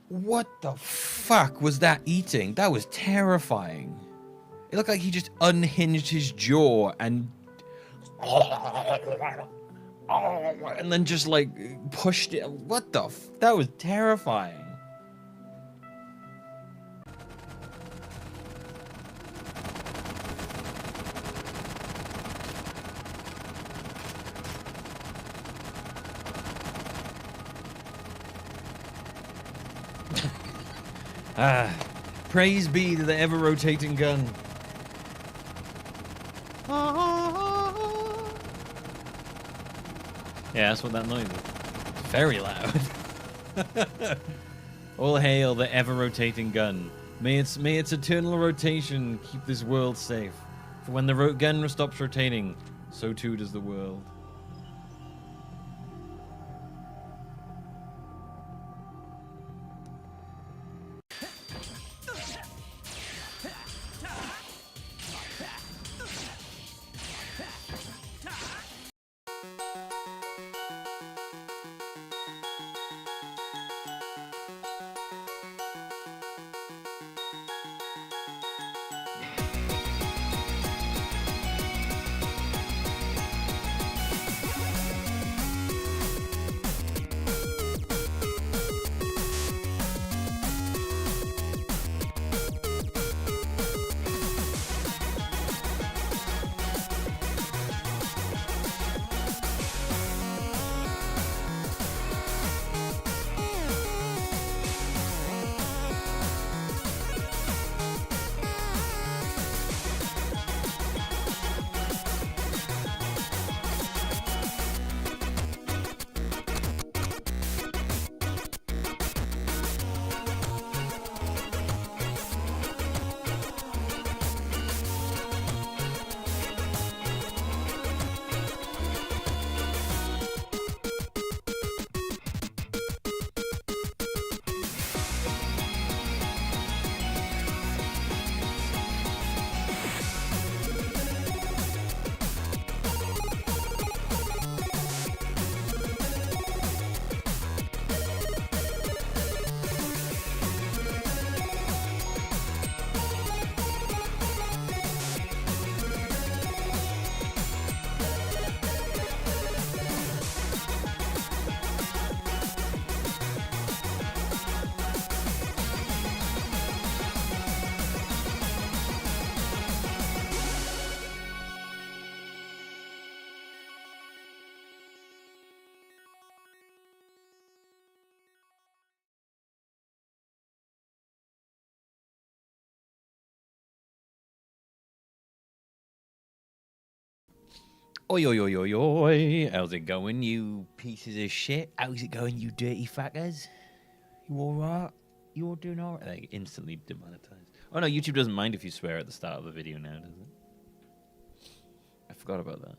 What the fuck was that eating? That was terrifying. It looked like he just unhinged his jaw and then just like pushed it. What the that was terrifying. Praise be to the ever-rotating gun. Yeah, that's what that noise is. Very loud. All hail the ever-rotating gun. May its eternal rotation keep this world safe. For when the gun stops rotating, so too does the world. Oi, oi, oi, oi, oi. How's it going, you pieces of shit? How's it going, you dirty fuckers? You alright? You all doing alright? Like, instantly demonetized. Oh no, YouTube doesn't mind if you swear at the start of a video now, does it? I forgot about that.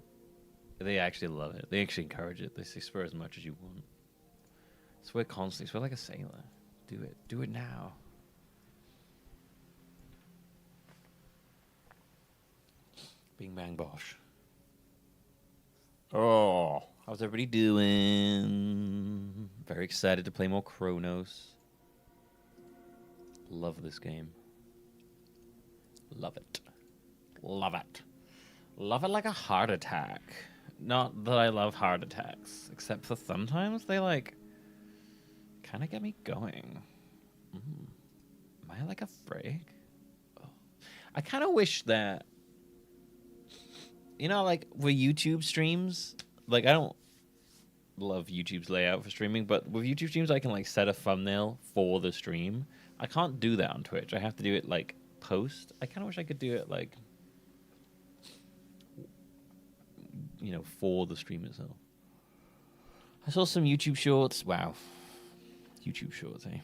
They actually love it. They actually encourage it. They say swear as much as you want. Swear constantly. Swear like a sailor. Do it. Do it now. Bing bang bosh. Oh, how's everybody doing? Very excited to play more Cronos. Love this game. Love it. Love it. Love it like a heart attack. Not that I love heart attacks, except for sometimes they like kind of get me going. Am I like a freak? Oh. I kind of wish that, you know, like with YouTube streams, like I don't love YouTube's layout for streaming, but with YouTube streams I can like set a thumbnail for the stream. I can't do that on Twitch. I have to do it like post. I kind of wish I could do it like, you know, for the stream itself. I saw some YouTube shorts. Wow. YouTube shorts, eh?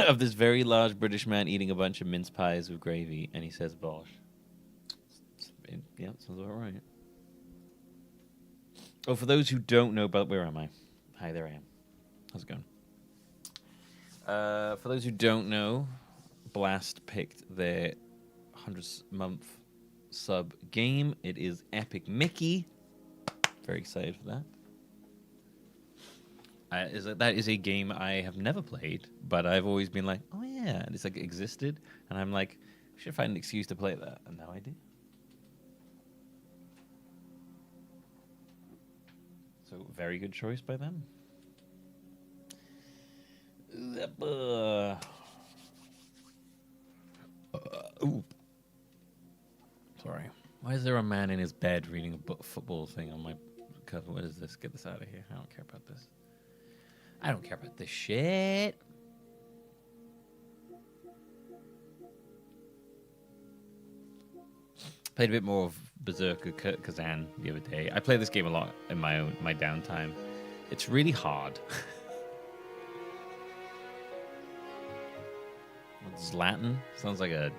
Of this very large British man eating a bunch of mince pies with gravy, and he says bosh. Yeah, sounds about right. Oh, for those who don't know, but where am I? Hi, there I am. How's it going? For those who don't know, Blast picked their 100th month sub game. It is Epic Mickey. Very excited for that. That is a game I have never played, but I've always been like, oh yeah, and it's like existed, and I'm like, I should find an excuse to play that, and now I do. So very good choice by them. Ooh. Sorry. Why is there a man in his bed reading a football thing on my cover? What is this? Get this out of here. I don't care about this. I don't care about this shit. Played a bit more of Berserker Kazan the other day. I play this game a lot in my downtime. It's really hard. Zlatan? Sounds like a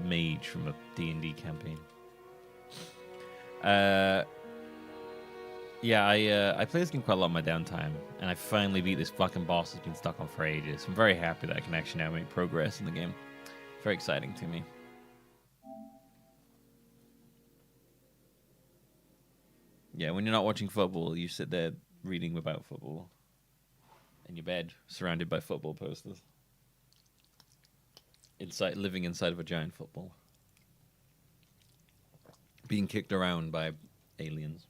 mage from a D&D campaign. Yeah, I play this game quite a lot in my downtime, and I finally beat this fucking boss that's been stuck on for ages. I'm very happy that I can actually now make progress in the game. Very exciting to me. Yeah, when you're not watching football, you sit there reading about football in your bed, surrounded by football posters. Living inside of a giant football. Being kicked around by aliens.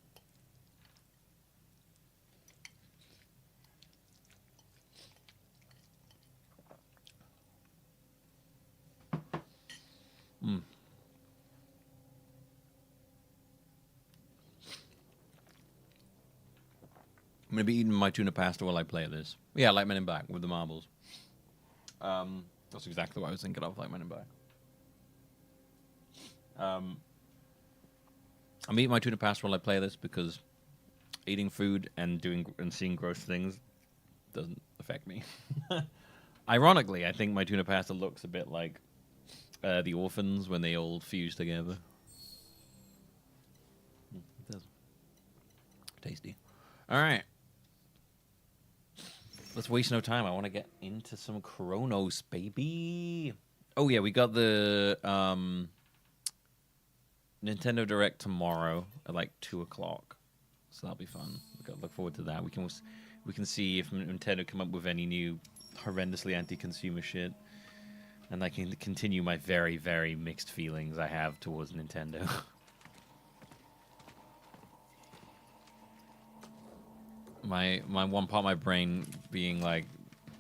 Mm. I'm going to be eating my tuna pasta while I play this. Yeah, like Men in Black with the marbles. That's exactly what I was thinking of, like Men in Black. I'm eating my tuna pasta while I play this because eating food and seeing gross things doesn't affect me. Ironically, I think my tuna pasta looks a bit like the orphans when they all fuse together. It does. Tasty. All right. Let's waste no time. I want to get into some Cronos, baby. Oh, yeah, we got the Nintendo Direct tomorrow at like 2 o'clock. So that'll be fun. We've got to look forward to that. We can see if Nintendo come up with any new horrendously anti-consumer shit. And I can continue my very, very mixed feelings I have towards Nintendo. my one part of my brain being like,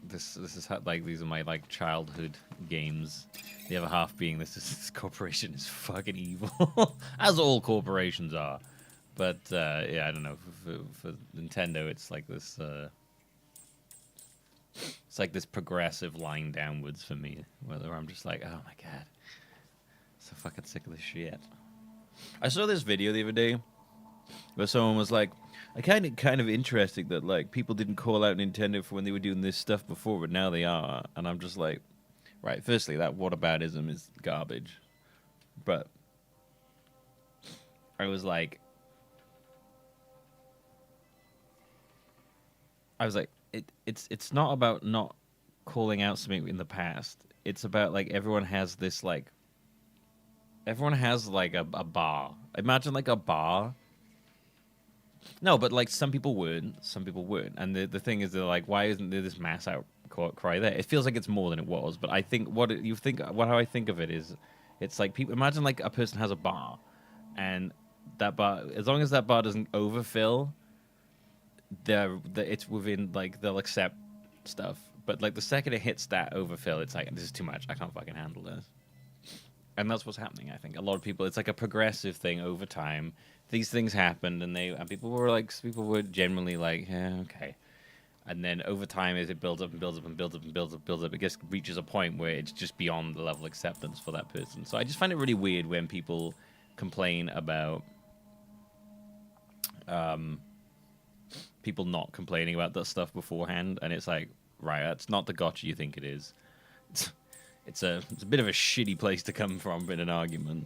this is how, like, these are my like childhood games. The other half being this corporation is fucking evil, as all corporations are. But yeah, I don't know. For Nintendo, it's like this. It's like this progressive line downwards for me, whether I'm just like, oh my god, so fucking sick of this shit. I saw this video the other day where someone was like, I kind of interesting that like people didn't call out Nintendo for when they were doing this stuff before, but now they are. And I'm just like, right, firstly, that whataboutism is garbage. But I was like, it's not about not calling out something in the past. It's about like everyone has like a bar. Imagine like a bar. No, but like some people weren't. And the thing is, they're like, why isn't there this mass outcry there? It feels like it's more than it was. But I think how I think of it is, it's like people imagine like a person has a bar, and that bar, as long as that bar doesn't overfill, it's within, like, they'll accept stuff. But like the second it hits that overfill, it's like, this is too much. I can't fucking handle this. And that's what's happening, I think. A lot of people, it's like a progressive thing over time. These things happened, and people were generally like, yeah, okay. And then over time, as it builds up and builds up and builds up and builds up, it just reaches a point where it's just beyond the level of acceptance for that person. So I just find it really weird when people complain about people not complaining about that stuff beforehand, and it's like, right, that's not the gotcha you think it is. It's a bit of a shitty place to come from in an argument.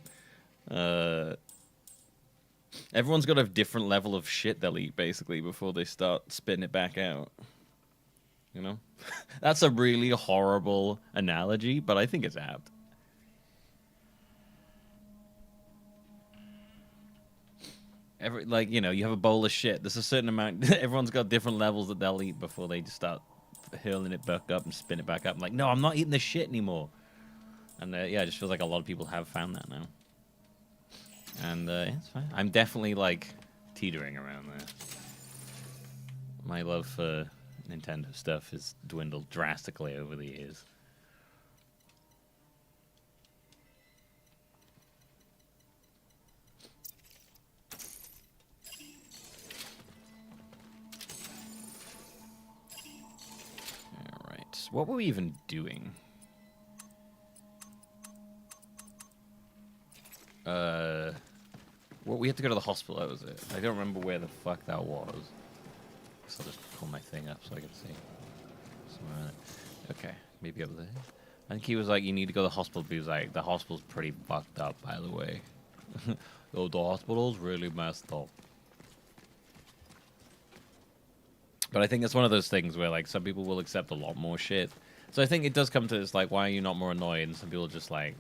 Everyone's got a different level of shit they'll eat, basically, before they start spitting it back out. You know? That's a really horrible analogy, but I think it's apt. Like, you know, you have a bowl of shit. There's a certain amount. Everyone's got different levels that they'll eat before they just start hurling it back up and spin it back up. I'm like, no, I'm not eating this shit anymore. And yeah, it just feels like a lot of people have found that now. And yeah, it's fine. I'm definitely like teetering around there. My love for Nintendo stuff has dwindled drastically over the years. Alright, what were we even doing? Well, we had to go to the hospital, that was it. I don't remember where the fuck that was. So I'll just pull my thing up so I can see. Somewhere. Okay, maybe over there. I think he was like, you need to go to the hospital, but he was like, the hospital's pretty fucked up, by the way. Oh, the hospital's really messed up. But I think it's one of those things where, like, some people will accept a lot more shit. So I think it does come to this, like, why are you not more annoyed? And some people just, like,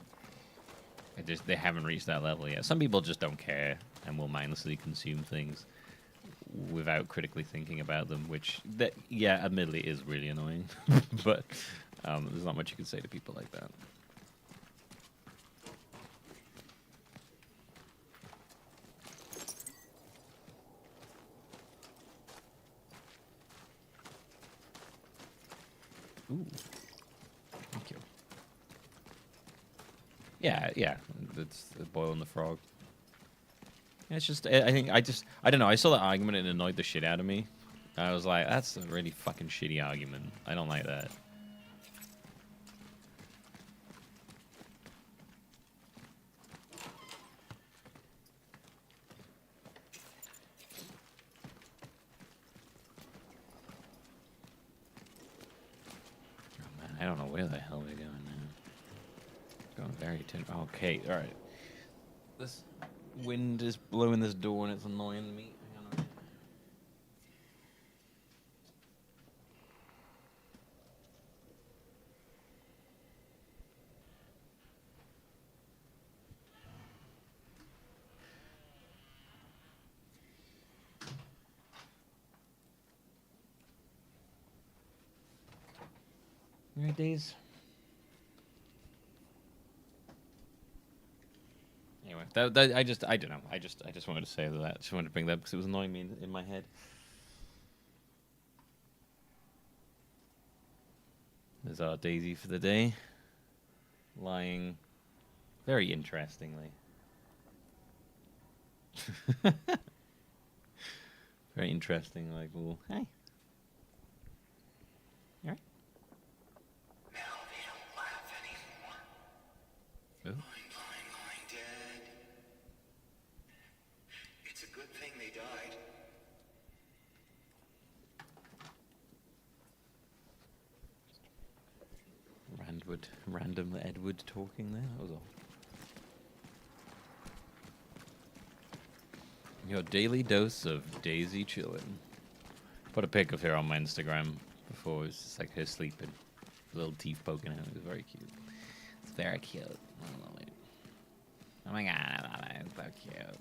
they haven't reached that level yet. Some people just don't care and will mindlessly consume things without critically thinking about them, which, yeah, admittedly is really annoying. But there's not much you can say to people like that. Ooh. Thank you. Yeah. It's boiling the frog. Yeah, it's just, I think, I don't know. I saw that argument and it annoyed the shit out of me. I was like, that's a really fucking shitty argument. I don't like that. Oh man, I don't know where the hell we're going now. Going very okay, alright. This wind is blowing this door and it's annoying me. Hang on. Alright, Days. Anyway, I don't know. I just wanted to say that. I just wanted to bring that up because it was annoying me in my head. There's our Daisy for the day. Lying very interestingly. Very interesting, like, well, hey. You alright? Now they don't laugh anymore. Oh. Lying dead. It's a good thing they died. Random Edward talking there. That was all. Your daily dose of Daisy chillin'. Put a pic of her on my Instagram before. It was just like her sleeping, little teeth poking out. It was very cute. It's very cute. I love it. Oh my god, I love it. It's so cute.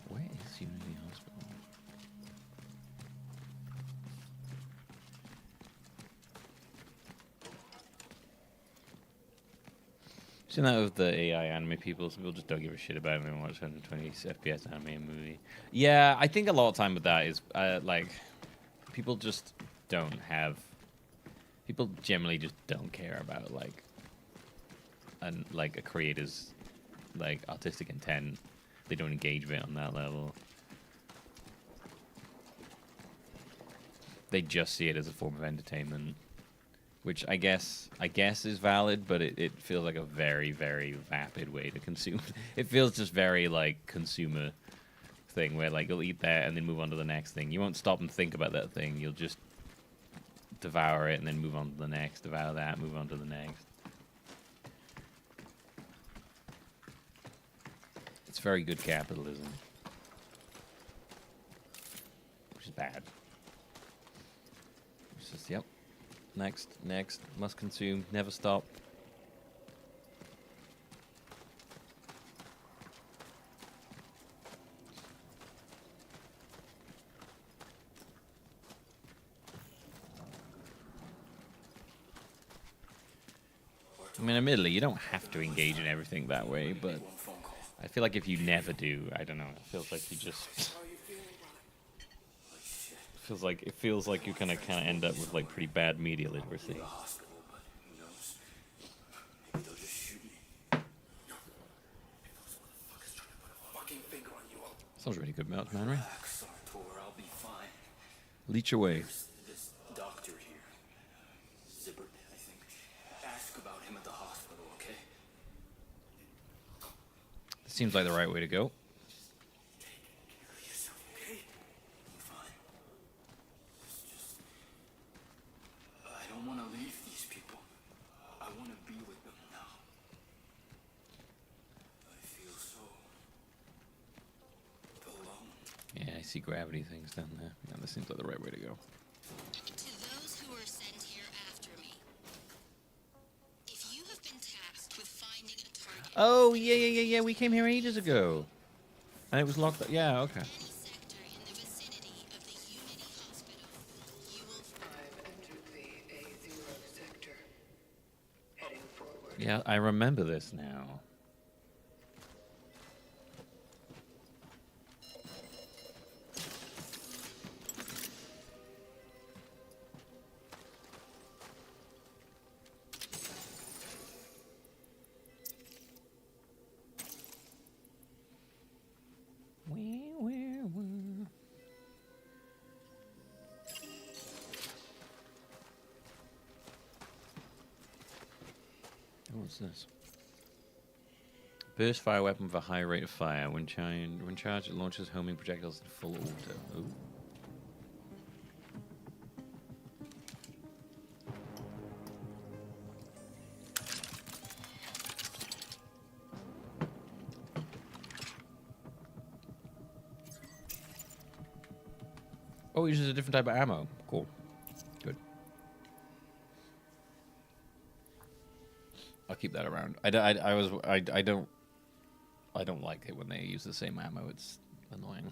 Where is Unity Hospital? Seen that with the AI anime people. Some people just don't give a shit about it and watch 120 FPS anime movie. Yeah, I think a lot of time with that is like people just don't have. People generally just don't care about like a creator's like artistic intent. They don't engage with it on that level. They just see it as a form of entertainment, which I guess is valid, but it feels like a very, very vapid way to consume. It feels just very like consumer thing where like you'll eat that and then move on to the next thing. You won't stop and think about that thing. You'll just devour it and then move on to the next. Devour that, move on to the next. It's very good capitalism. bad. It's just, yep. Next, must consume, never stop. I mean, admittedly, you don't have to engage in everything that way, but I feel like if you never do, I don't know, it feels like you just... it feels like you kind of end up with like pretty bad media literacy. Sounds really good, Mount Manry. Leech away. This doctor here, Zibbert, I think. Ask about him at the hospital, okay? Seems like the right way to go. Okay? I'm fine. Just, I don't want to leave these people. I want to be with them now. I feel so alone. Yeah, I see gravity things down there. Yeah, this seems like the right way to go. To those who were sent here after me, if you have been tasked with finding a target Oh, yeah. We came here ages ago. And it was locked up. Yeah, okay. in any sector in the vicinity of the Unity Hospital, you will I've entered the A0 sector. Heading forward. Yeah, I remember this now. What's this? Burst fire weapon with a high rate of fire. When charged, it launches homing projectiles in full auto. Ooh. Oh, it uses a different type of ammo. Cool. Good. I'll keep that around. I don't like it when they use the same ammo. It's annoying.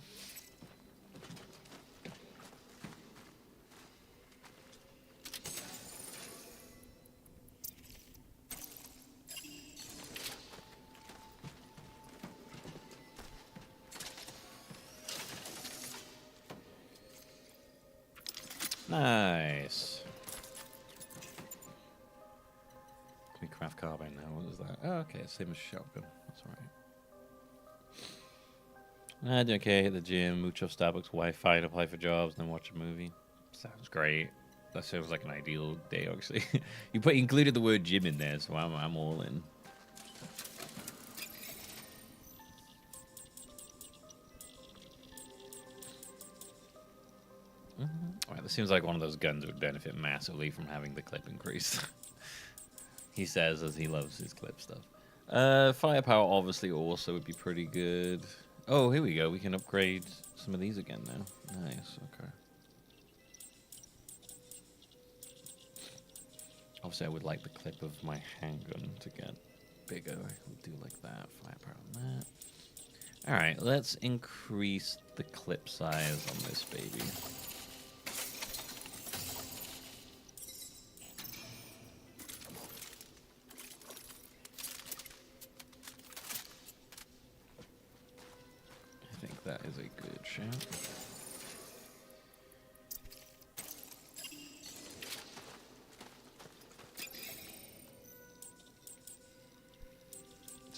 Nice. Can we craft carbine now? What is that? Oh, okay, same as shotgun. That's alright. I do okay. Hit the gym, mooch off Starbucks, Wi-Fi, and apply for jobs, and then watch a movie. Sounds great. That sounds like an ideal day, actually. You included the word gym in there, so I'm all in. Alright, this seems like one of those guns that would benefit massively from having the clip increase. He says as he loves his clip stuff. Firepower obviously also would be pretty good. Oh, here we go. We can upgrade some of these again now. Nice, okay. Obviously I would like the clip of my handgun to get bigger. We'll do like that. Firepower on that. Alright, let's increase the clip size on this baby. I think that is a good shout.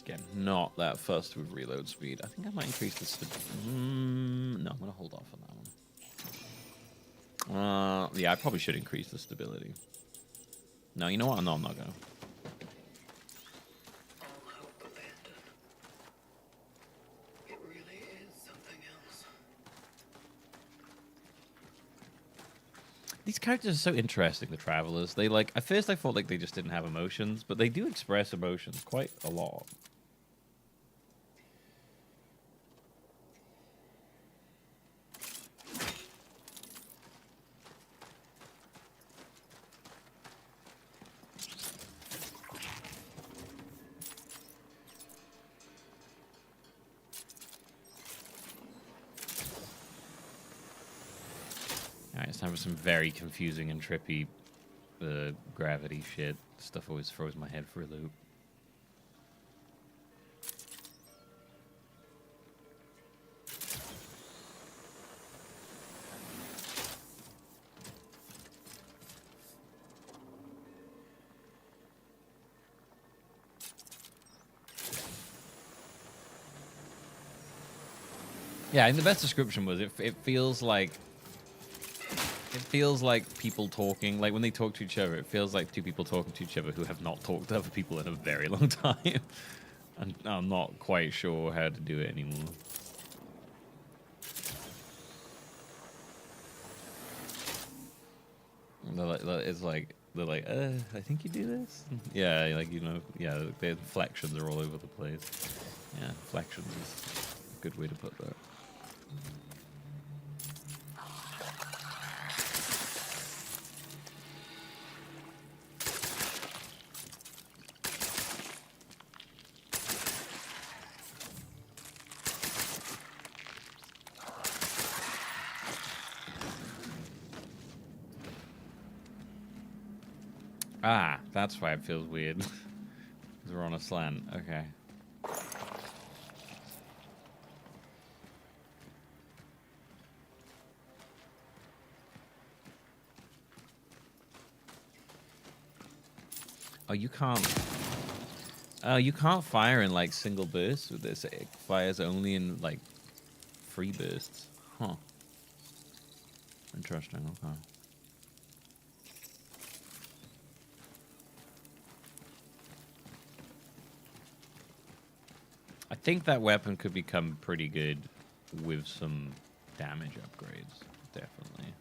Again, not that fussed with reload speed. I think I might increase the no, I'm going to hold off on that one. Yeah, I probably should increase the stability. No, you know what? No, I'm not going to. All hope abandoned. It really is something else. These characters are so interesting, the Travelers. They like, at first I thought like they just didn't have emotions, but they do express emotions quite a lot. It's time for some very confusing and trippy gravity shit. Stuff always throws my head for a loop. Yeah, and the best description was it feels like people talking, like when they talk to each other, it feels like two people talking to each other who have not talked to other people in a very long time. And I'm not quite sure how to do it anymore. They're like, I think you do this. Yeah, like, you know, yeah, the inflections are all over the place. Yeah, inflections is a good way to put that. Ah, that's why it feels weird. Because we're on a slant. Okay. Oh, you can't. Oh, you can't fire in like single bursts with this. It fires only in like free bursts. Huh. Interesting. Okay. I think that weapon could become pretty good with some damage upgrades. Definitely.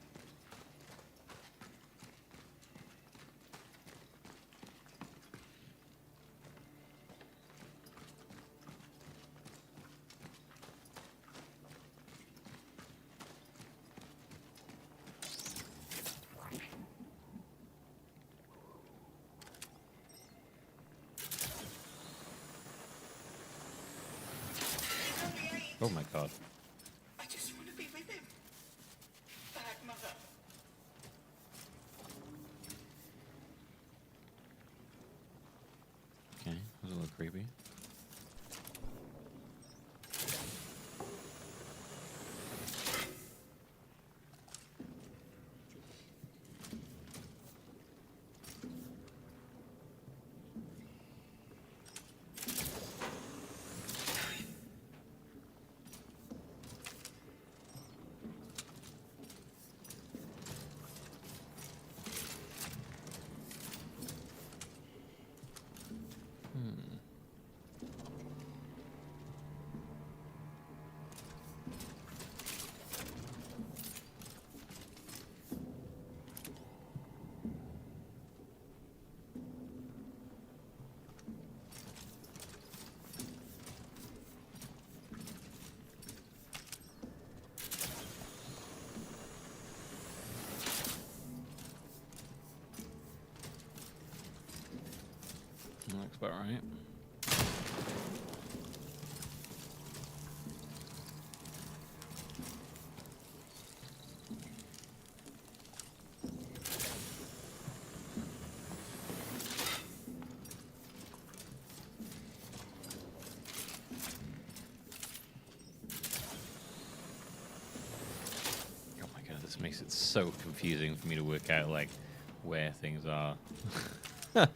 Oh my god. I just want to be with him. Bad mother. Okay, that was a little creepy. Looks about right. Oh my god, this makes it so confusing for me to work out like where things are. Rev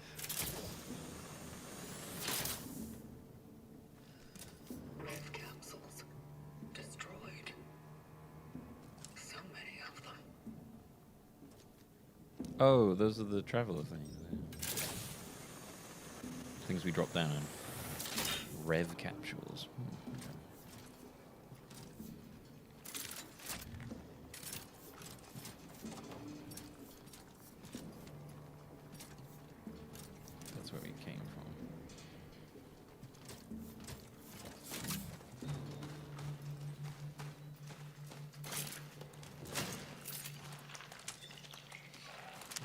capsules. Destroyed. So many of them. Oh, those are the traveler things. Things we drop down. Rev capsules. Okay. That's where we came from.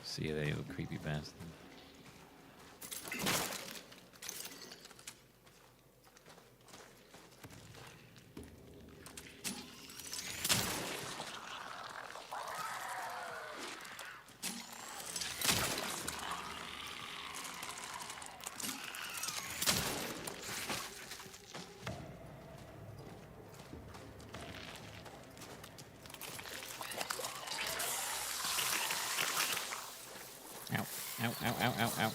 See you there, you creepy bastard. ow, ow, ow, ow.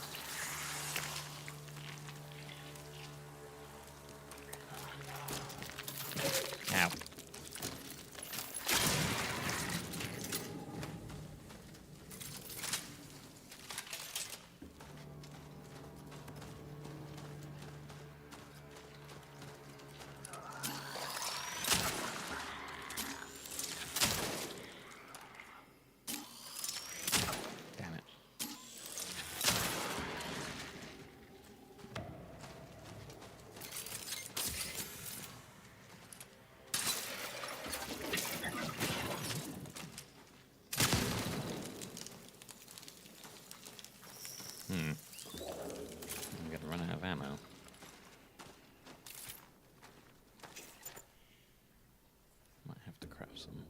Ow. Damn it. I'm gonna run out of ammo. Might have to craft some.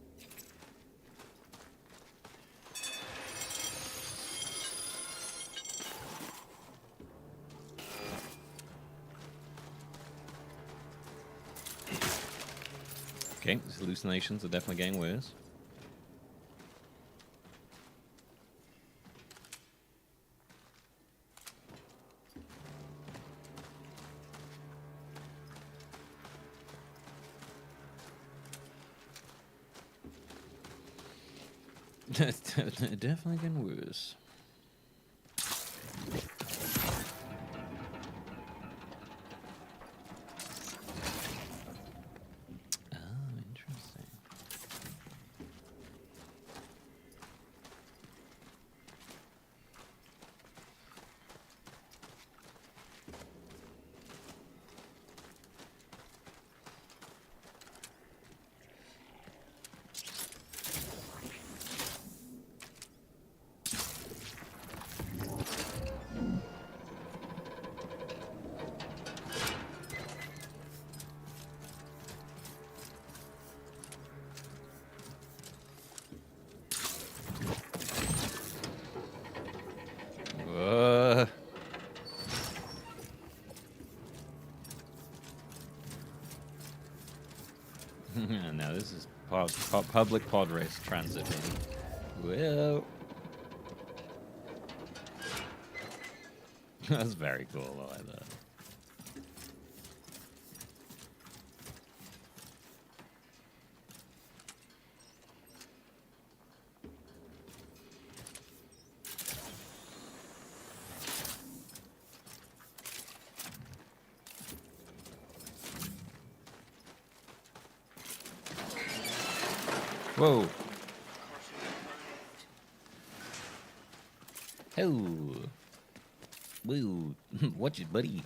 Okay, these hallucinations are definitely getting worse. Definitely getting worse. Oh, interesting. Now this is public pod race transiting. Well, that's very cool. I like that. Whoa. Oh. Woo. Watch it, buddy.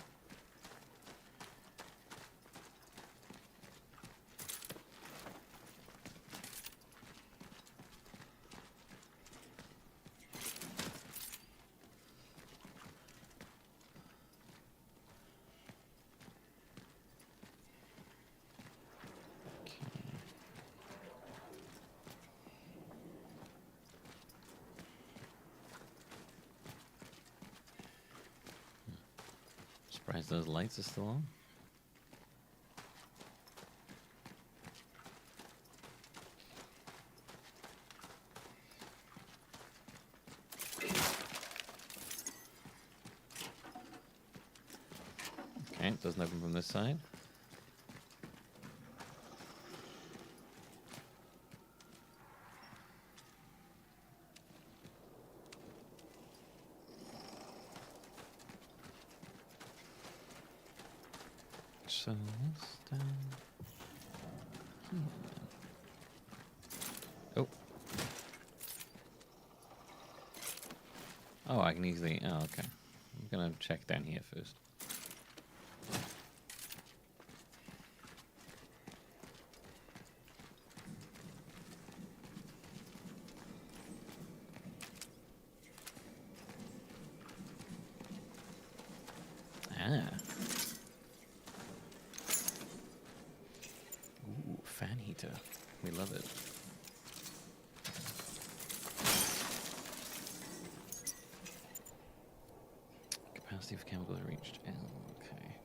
Surprised those lights are still on. Okay, it doesn't open from this side. So this down here. Oh. Oh, I can easily. Oh, okay. I'm gonna check down here first. Ah. Ooh, fan heater. We love it. Capacity of chemicals reached. Oh, okay.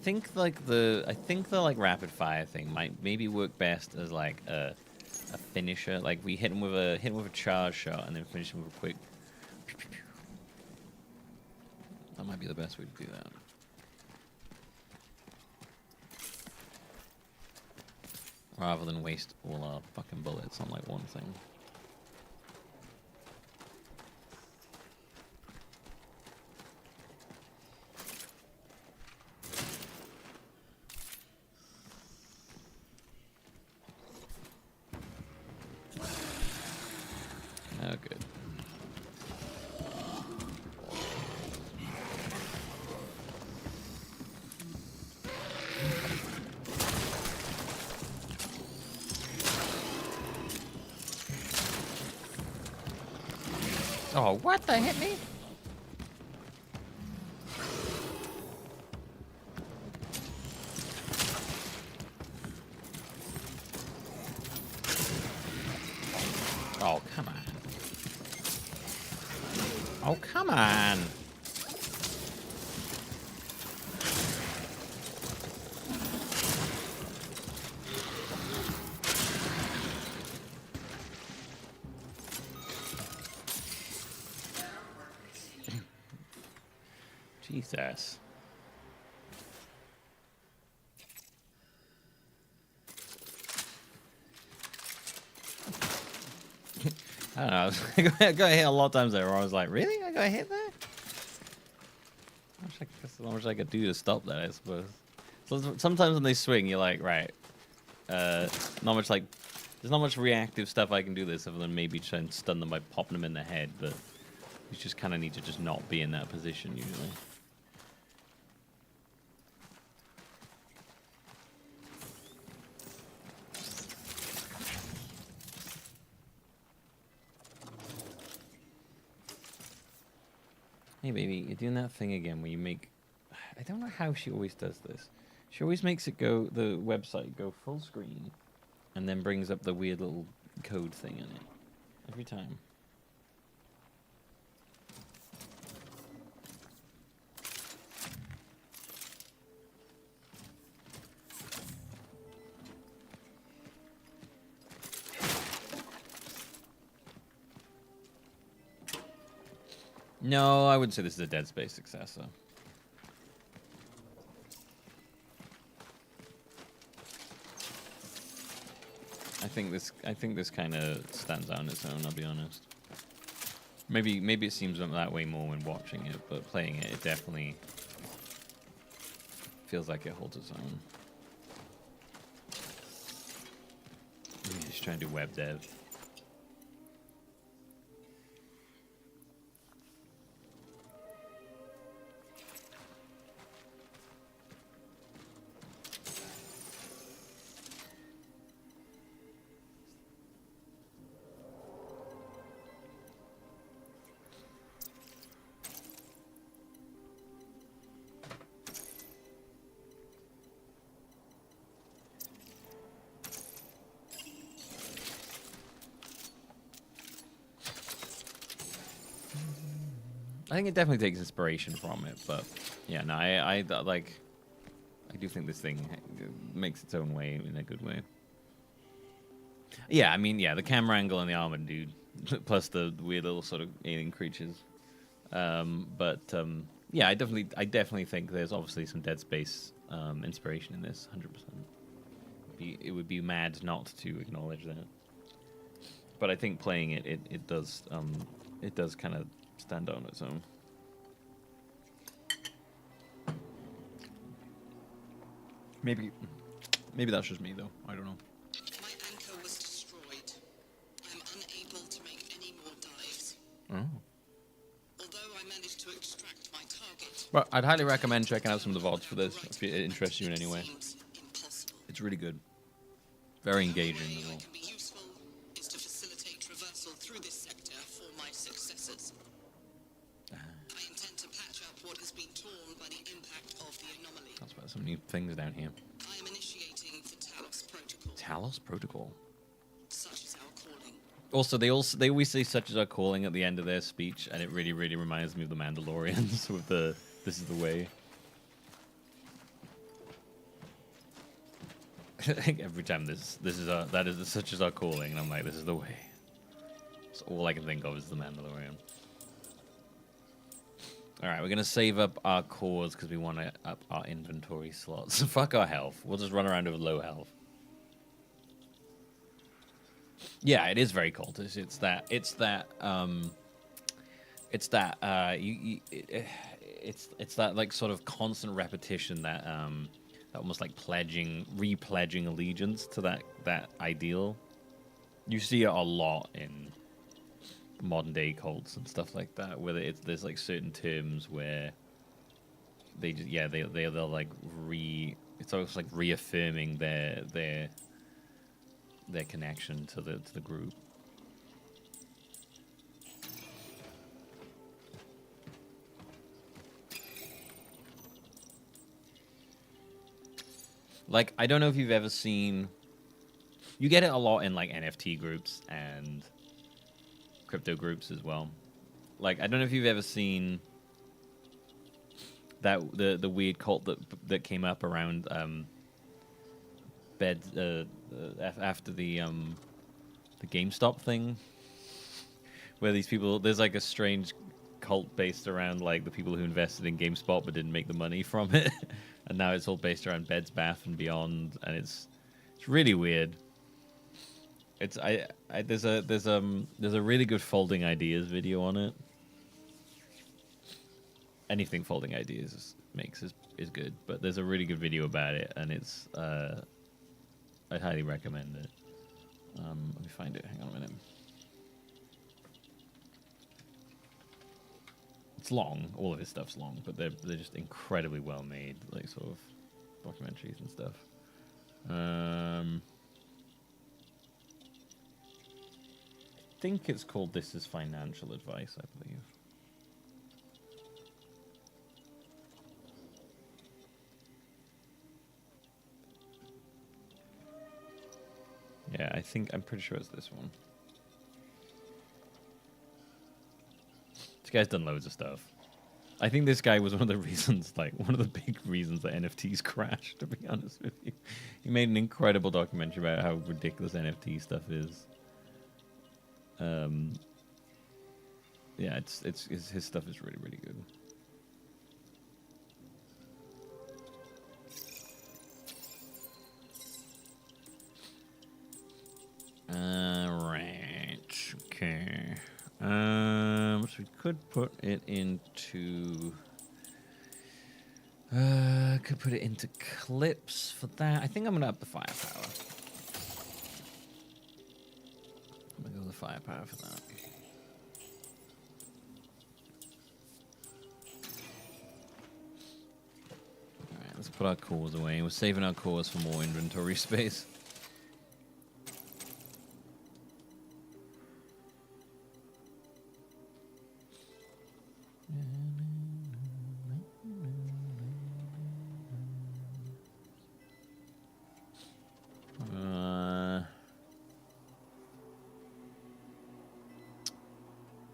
think the like rapid fire thing might maybe work best as like a finisher. Like we hit him with a charge shot and then finish him with a quick. That might be the best way to do that. Rather than waste all our fucking bullets on like one thing. Oh, good. Oh, what? That hit me? Oh, come on. Oh, come on. Jesus. I don't know. I got hit a lot of times there where I was like, really? I got hit there? How much I could do to stop that, I suppose. So sometimes when they swing, you're like, right. Not much like... There's not much reactive stuff I can do this other than maybe try and stun them by popping them in the head, but you just kind of need to just not be in that position usually. Hey baby, you're doing that thing again where you make... I don't know how she always does this. She always makes it go, the website go full screen and then brings up the weird little code thing in it. Every time. No, I wouldn't say this is a Dead Space successor. I think this kind of stands out on its own, I'll be honest. Maybe it seems that way more when watching it, but playing it, it definitely feels like it holds its own. Just trying to do web dev. I think it definitely takes inspiration from it, but yeah, no, I do think this thing makes its own way in a good way. Yeah, I mean, yeah, the camera angle and the armor, dude, plus the weird little sort of alien creatures. Yeah, I definitely think there's obviously some Dead Space inspiration in this, 100%. It would be mad not to acknowledge that. But I think playing it does kind of stand on its own. Maybe that's just me though. I don't know. My anchor was destroyed. I'm unable to make any more dives. Oh. Although I managed to extract my target. Well, I'd highly recommend checking out some of the VODs for this if it interests you in any way. Seems impossible. It's really good. Very engaging The as only way well. I can be useful is to facilitate traversal through this sector for my successors. I intend to patch up what has been torn by the impact of the anomaly. That's about some new things down here. I am initiating the Talos Protocol. Talos Protocol. Such is our calling. Also, they always say "such is our calling" at the end of their speech, and it really reminds me of the Mandalorians with the "this is the way." like every time this is our that is such as our calling, and I'm like, this is the way. So all I can think of is the Mandalorian. All right, we're gonna save up our cores because we want to up our inventory slots. Fuck our health. We'll just run around with low health. Yeah, it is very cultish. It's that like sort of constant repetition that that almost like repledging allegiance to that ideal. You see it a lot in modern day cults and stuff like that, where there's like certain terms where they just they'll like it's almost like reaffirming their connection to the group. Like, I don't know if you've ever seen, you get it a lot in like NFT groups and crypto groups as well. Like, I don't know if you've ever seen that the weird cult that came up around beds after the GameStop thing, where these people, there's like a strange cult based around like the people who invested in GameSpot but didn't make the money from it, and now it's all based around Beds Bath and Beyond, and it's really weird. It's there's a really good folding ideas video on it. Anything folding ideas makes is good, but there's a really good video about it, and it's I'd highly recommend it. Let me find it. Hang on a minute. It's long. All of his stuff's long, but they're just incredibly well made, like sort of documentaries and stuff. I think it's called "This Is Financial Advice," I believe. Yeah, I'm pretty sure it's this one. This guy's done loads of stuff. I think this guy was one of the reasons, like, one of the big reasons that NFTs crashed, to be honest with you. He made an incredible documentary about how ridiculous NFT stuff is. Yeah, his stuff is really, really good. Right. Okay. So we could put it into. Could put it into clips for that. I think I'm gonna up the firepower. I'm gonna go with the firepower for that. All right, let's put our cores away. We're saving our cores for more inventory space.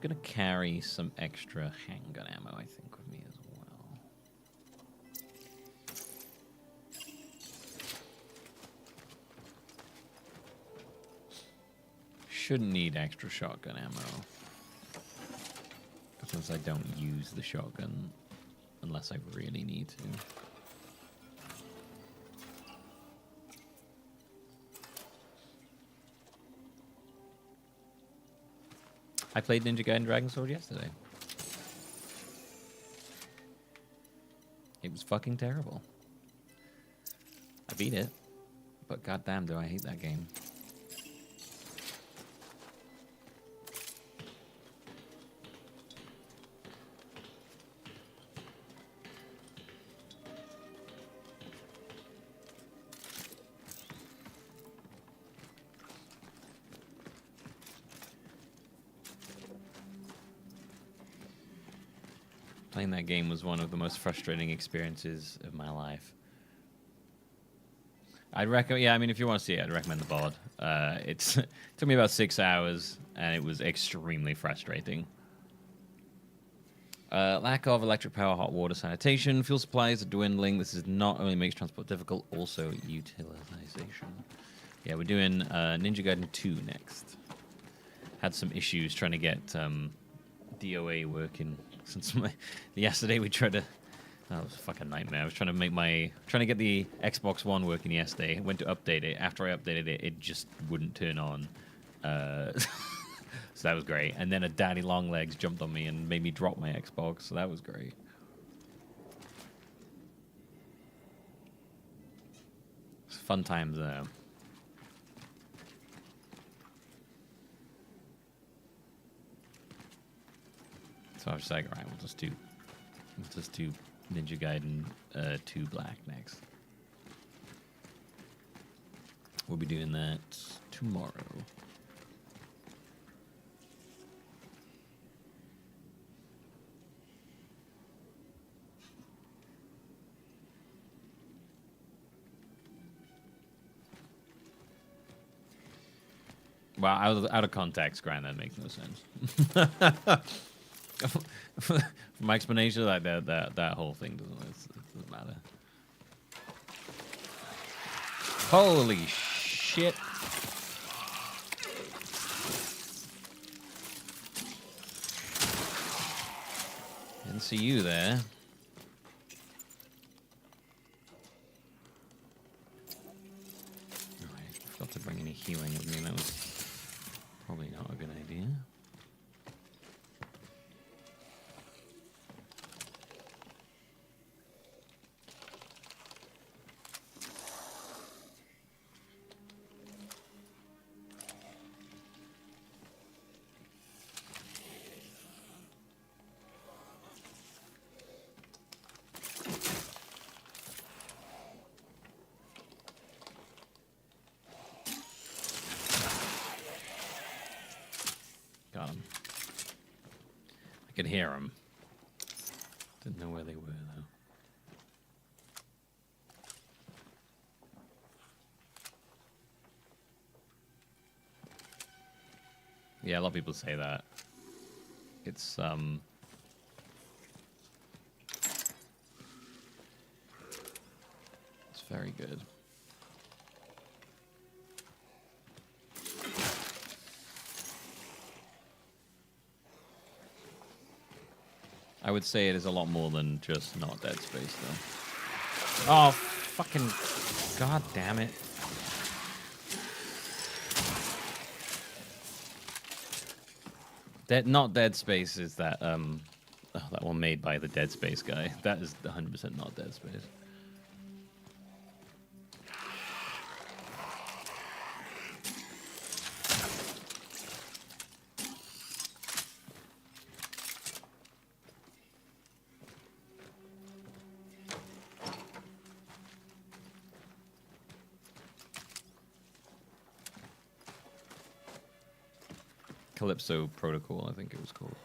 Gonna carry some extra handgun ammo, I think, with me as well. Shouldn't need extra shotgun ammo, since I don't use the shotgun unless I really need to. I played Ninja Gaiden Dragon Sword yesterday. It was fucking terrible. I beat it, but goddamn do I hate that game. Playing that game was one of the most frustrating experiences of my life. I'd recommend, yeah, I mean, if you want to see it, I'd recommend the bod. It took me about 6 hours, and it was extremely frustrating. Lack of electric power, hot water, sanitation, fuel supplies are dwindling. This is not only makes transport difficult, also utilization. Yeah, we're doing Ninja Gaiden 2 next. Had some issues trying to get DOA working since yesterday we tried to. Oh, it was a fucking nightmare. I was trying to get the Xbox One working yesterday. Went to update it. After I updated it, it just wouldn't turn on. So that was great. And then a daddy long legs jumped on me and made me drop my Xbox. So that was great. It's fun times there. So I was like, all right, we'll just do Ninja Gaiden 2 Black next. We'll be doing that tomorrow. Well, out of context, Grant, that makes no sense. My explanation, like that whole thing doesn't matter. Holy shit! Didn't see you there. Oh, I forgot to bring any healing with me. That was probably not a good idea. Got him. I could hear them. Didn't know where they were, though. Yeah, a lot of people say that. It's very good. I would say it is a lot more than just not Dead Space, though. Oh, fucking... God damn it. Not Dead Space is that, that one made by the Dead Space guy. That is 100% not Dead Space. Calypso Protocol, I think it was called.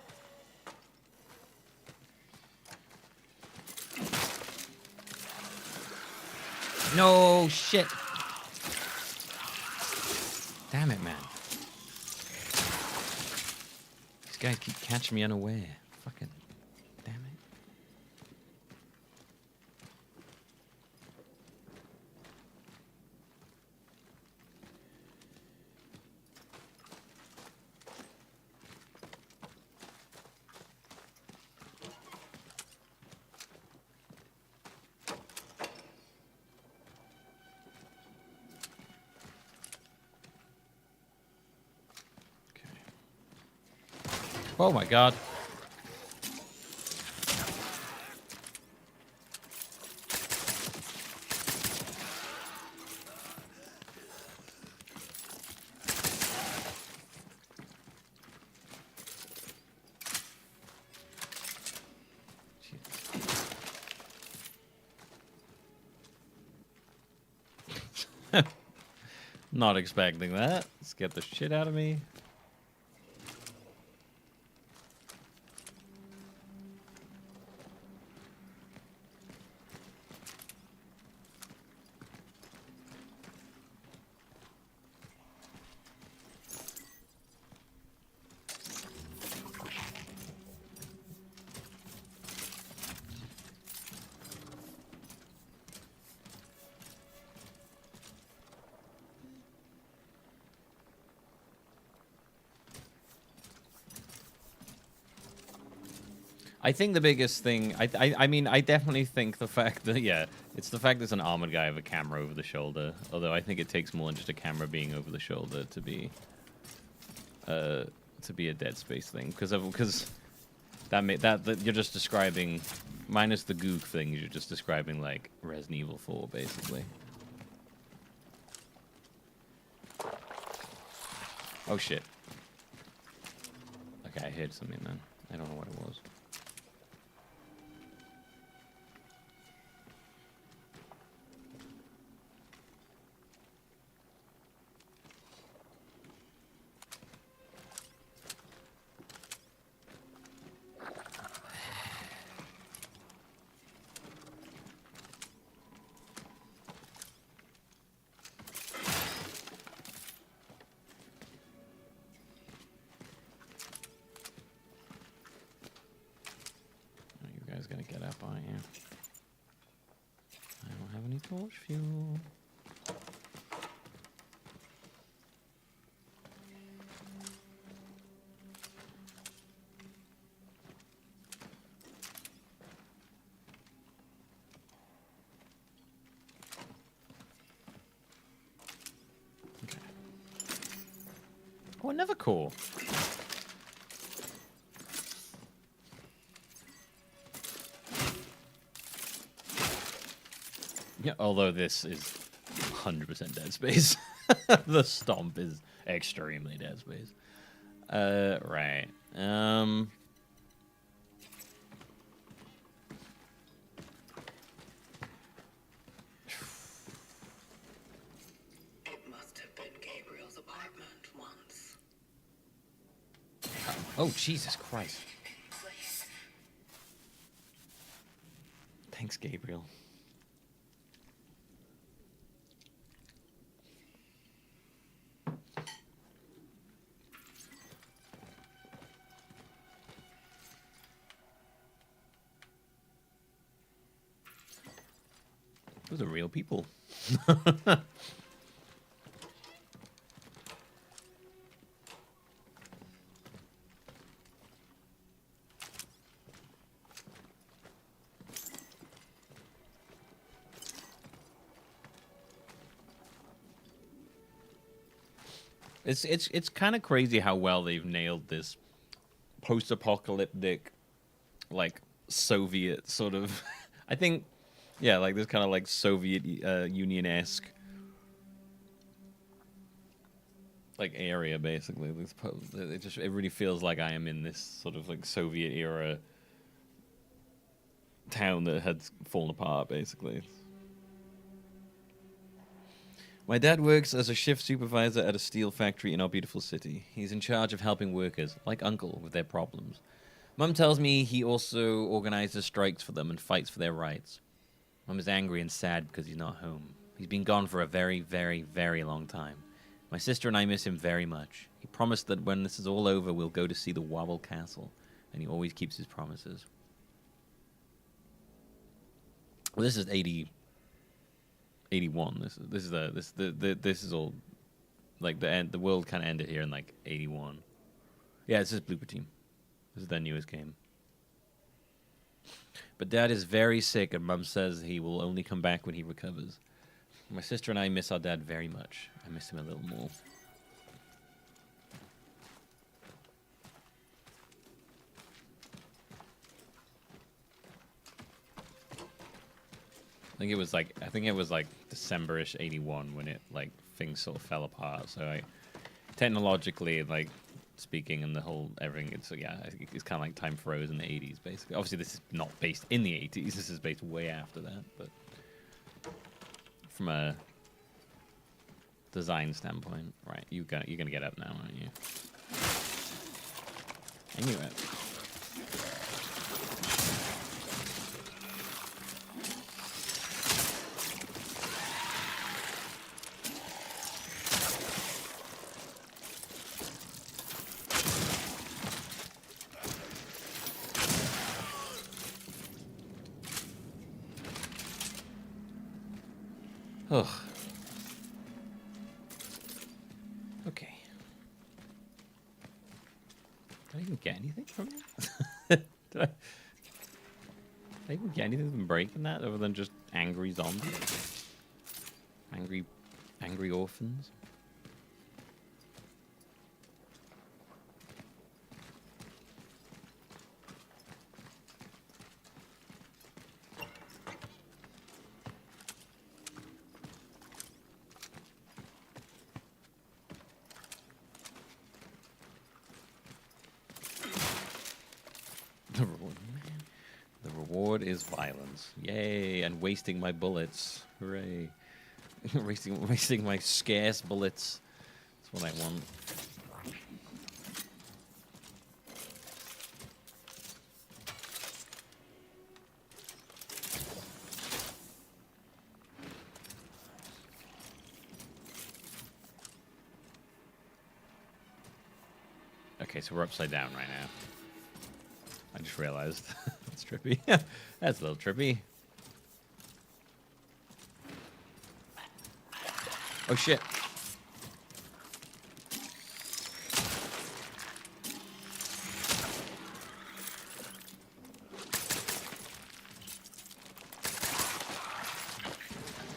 No shit. Damn it, man. These guys keep catching me unaware. Fucking damn it. Oh my god. Not expecting that. Let's get the shit out of me. I think the biggest thing, I mean, I definitely think the fact that, yeah, it's the fact there's an armored guy with a camera over the shoulder. Although I think it takes more than just a camera being over the shoulder to be a Dead Space thing. Because that you're just describing, minus the goog thing, you're just describing like Resident Evil 4, basically. Oh shit. Okay, I heard something then. I don't know what it was. You guys gonna get up, aren't you? I don't have any torch fuel. Okay. Oh, another core. Yeah, although this is 100% Dead Space. The stomp is extremely Dead Space. Right. It must have been Gabriel's apartment once. Oh, Jesus Christ. Thanks, Gabriel. Those are real people. It's kind of crazy how well they've nailed this post-apocalyptic, like Soviet sort of. I think, yeah, like this kind of like Soviet Union-esque like area, basically. It really feels like I am in this sort of like Soviet era town that had fallen apart, basically. My dad works as a shift supervisor at a steel factory in our beautiful city. He's in charge of helping workers, like Uncle, with their problems. Mum tells me he also organizes strikes for them and fights for their rights. Mum is angry and sad because he's not home. He's been gone for a very, very, very long time. My sister and I miss him very much. He promised that when this is all over, we'll go to see the Wobble Castle, and he always keeps his promises. Well, this is 81. This is all like the world kind of ended here in like 81. Yeah, it's just Blooper Team. This is their newest game. But Dad is very sick, and Mum says he will only come back when he recovers. My sister and I miss our dad very much. I miss him a little more. I think it was like December-ish 81 when it like things sort of fell apart. So technologically, like speaking, and the whole everything, it's kind of like time froze in the 80s basically. Obviously, this is not based in the 80s. This is based way after that, but from a design standpoint, right? You're gonna get up now, aren't you? I knew it. Ugh. Okay. Did I even get anything from it? They would get anything from breaking that other than just angry zombies. Angry orphans. The reward is violence. Yay, and wasting my bullets. Hooray. wasting my scarce bullets. That's what I want. Okay, so we're upside down right now. I just realized. That's trippy. That's a little trippy. Oh shit.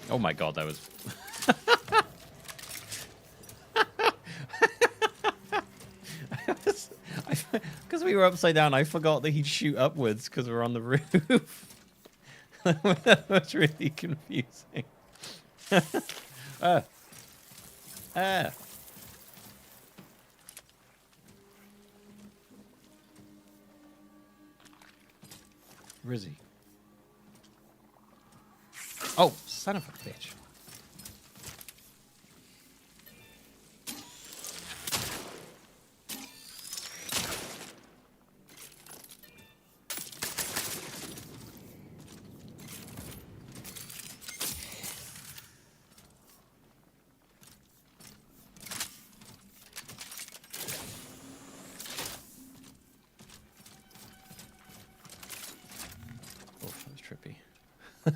Oh my god, that was... Because we were upside down, I forgot that he'd shoot upwards because we're on the roof. That was really confusing. Where is he? Oh, son of a bitch.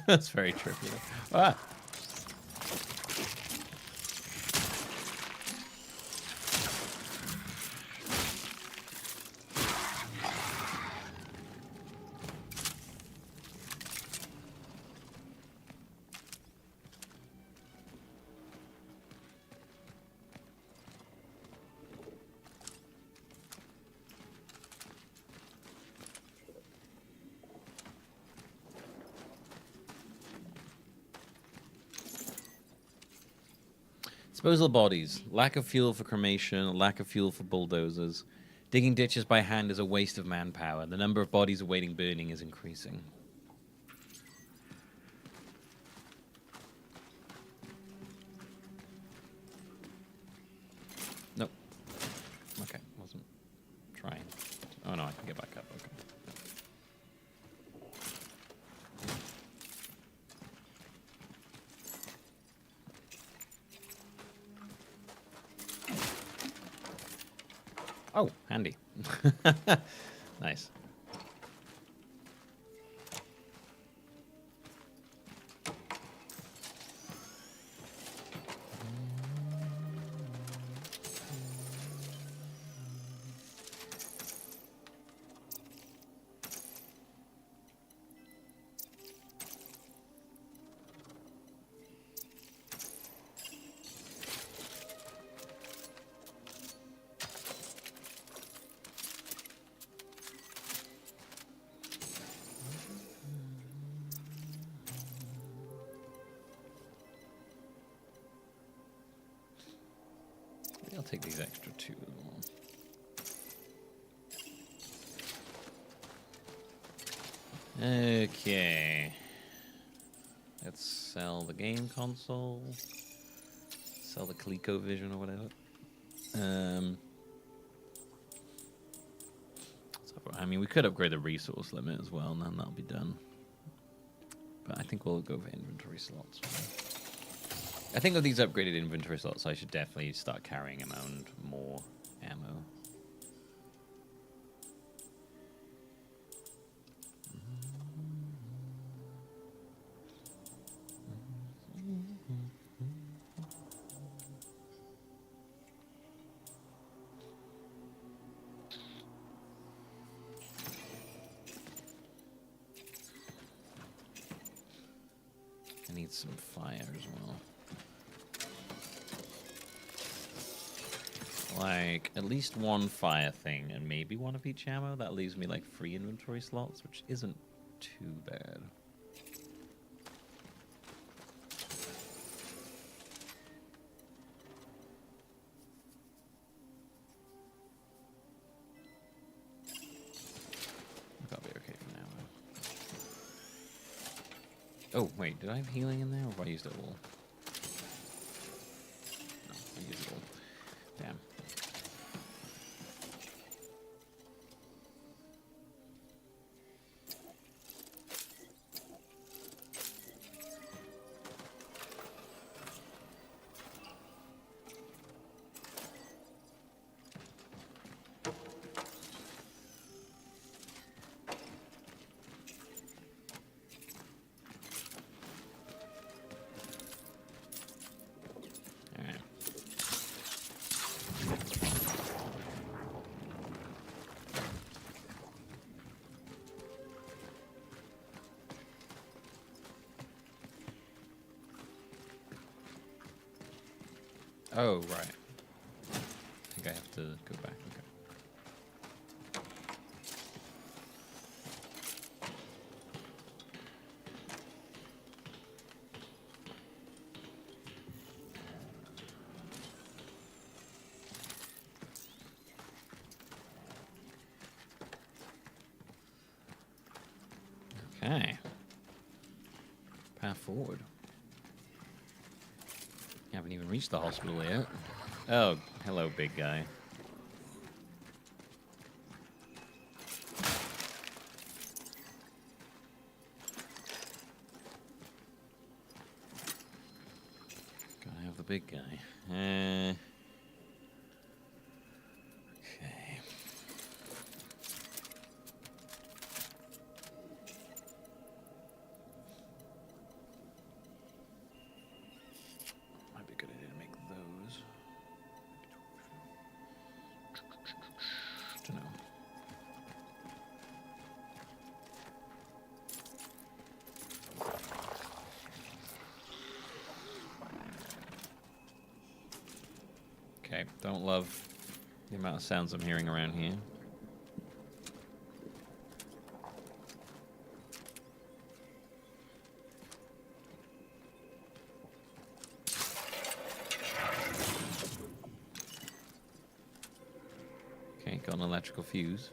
That's very trippy. Ah! Disposal bodies. Lack of fuel for cremation, lack of fuel for bulldozers. Digging ditches by hand is a waste of manpower. The number of bodies awaiting burning is increasing. Nope. Okay, wasn't trying. Oh no, I can get back up. Okay. Oh, handy. Nice. I'll take these extra two as well. Okay. Let's sell the game console. Sell the ColecoVision or whatever. I mean, we could upgrade the resource limit as well, and then that'll be done. But I think we'll go for inventory slots. I think with these upgraded inventory slots, I should definitely start carrying around more ammo. need some fire as well. Like, at least one fire thing, and maybe one of each ammo. That leaves me, like, 3 inventory slots, which isn't too bad. That'll be okay for now, though. Oh, wait, did I have healing in there, or have I used it all? No, I used it all. Damn. Oh, right. I think I have to go back. Okay. Okay. Path forward. Haven't even reached the hospital yet. Oh, hello, big guy. Gotta have the big guy. Okay. Might be a good idea to make those. Don't know. Okay, don't love the amount of sounds I'm hearing around here. Okay, got an electrical fuse.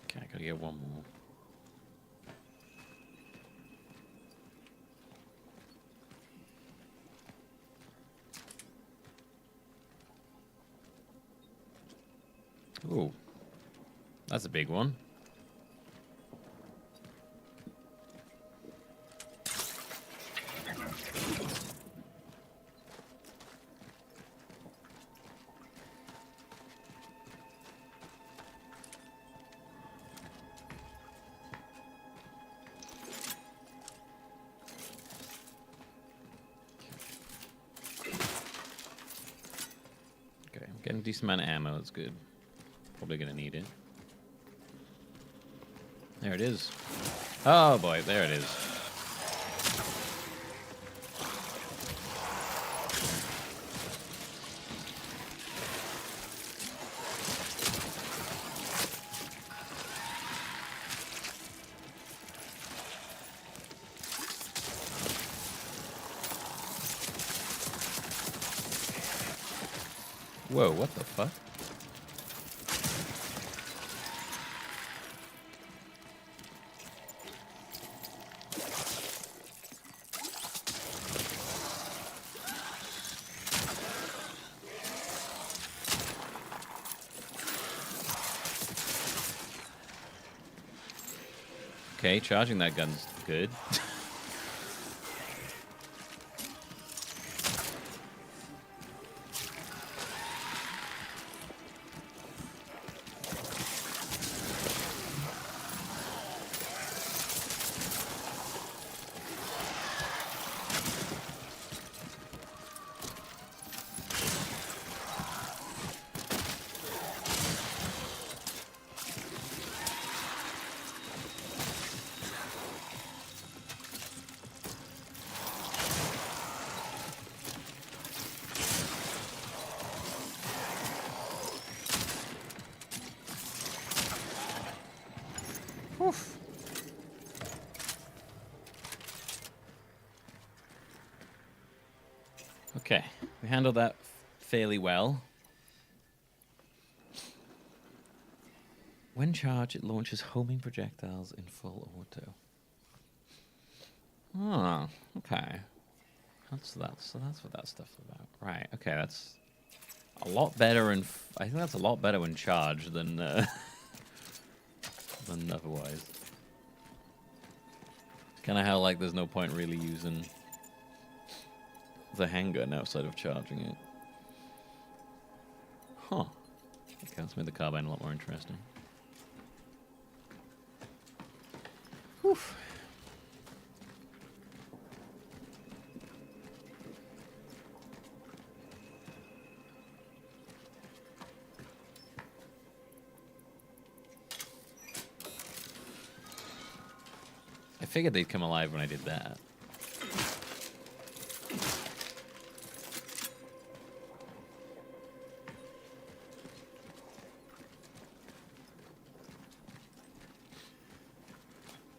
Okay, I gotta get one more. Ooh, that's a big one. Okay, I'm getting a decent amount of ammo. That's good. Probably gonna need it. There it is. Oh boy, there it is. Whoa, what the fuck? Okay, charging that gun's good. Okay, we handled that fairly well. When charged, it launches homing projectiles in full auto. Oh, okay. So that's what that stuff's about. Right, okay, that's a lot better I think that's a lot better when charged than than otherwise. Kind of how, like, there's no point really using the handgun outside of charging it. Huh. Okay, let's make the carbine a lot more interesting. Whew. I figured they'd come alive when I did that.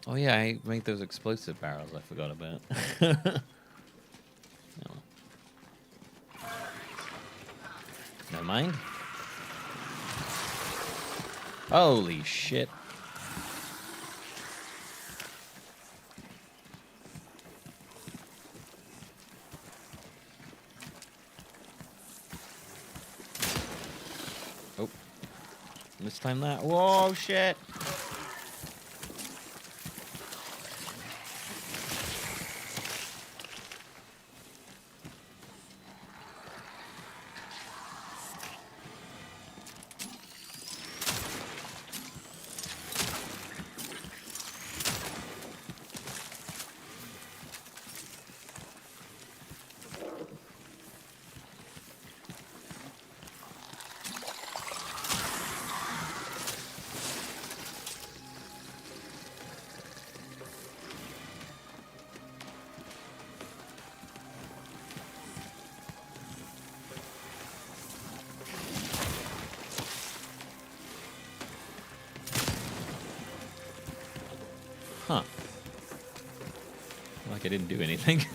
Oh yeah, I make those explosive barrels I forgot about. Oh. Never mind. Holy shit. Oh. Mistime that. Whoa, shit. Huh. Like I didn't do anything.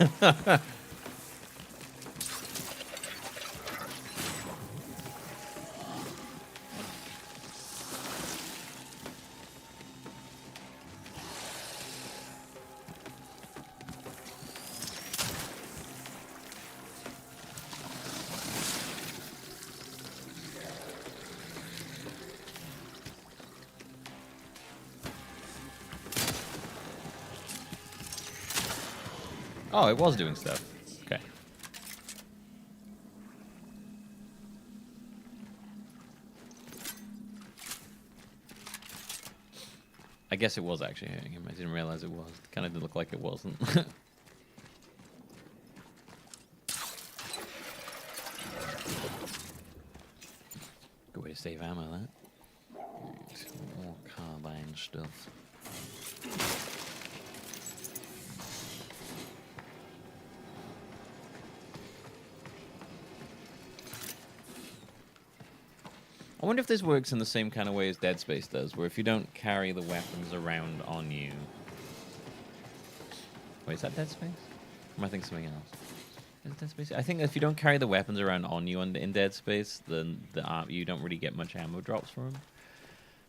Oh, it was doing stuff. Okay. I guess it was actually hurting him. I didn't realize it was. It kind of did look like it wasn't. Good way to save ammo, that. Right, more carbine stuff. I wonder if this works in the same kind of way as Dead Space does, where if you don't carry the weapons around on you... Wait, is that Dead Space? Or am I thinking something else? Is it Dead Space? I think if you don't carry the weapons around on you in Dead Space, then you don't really get much ammo drops from them.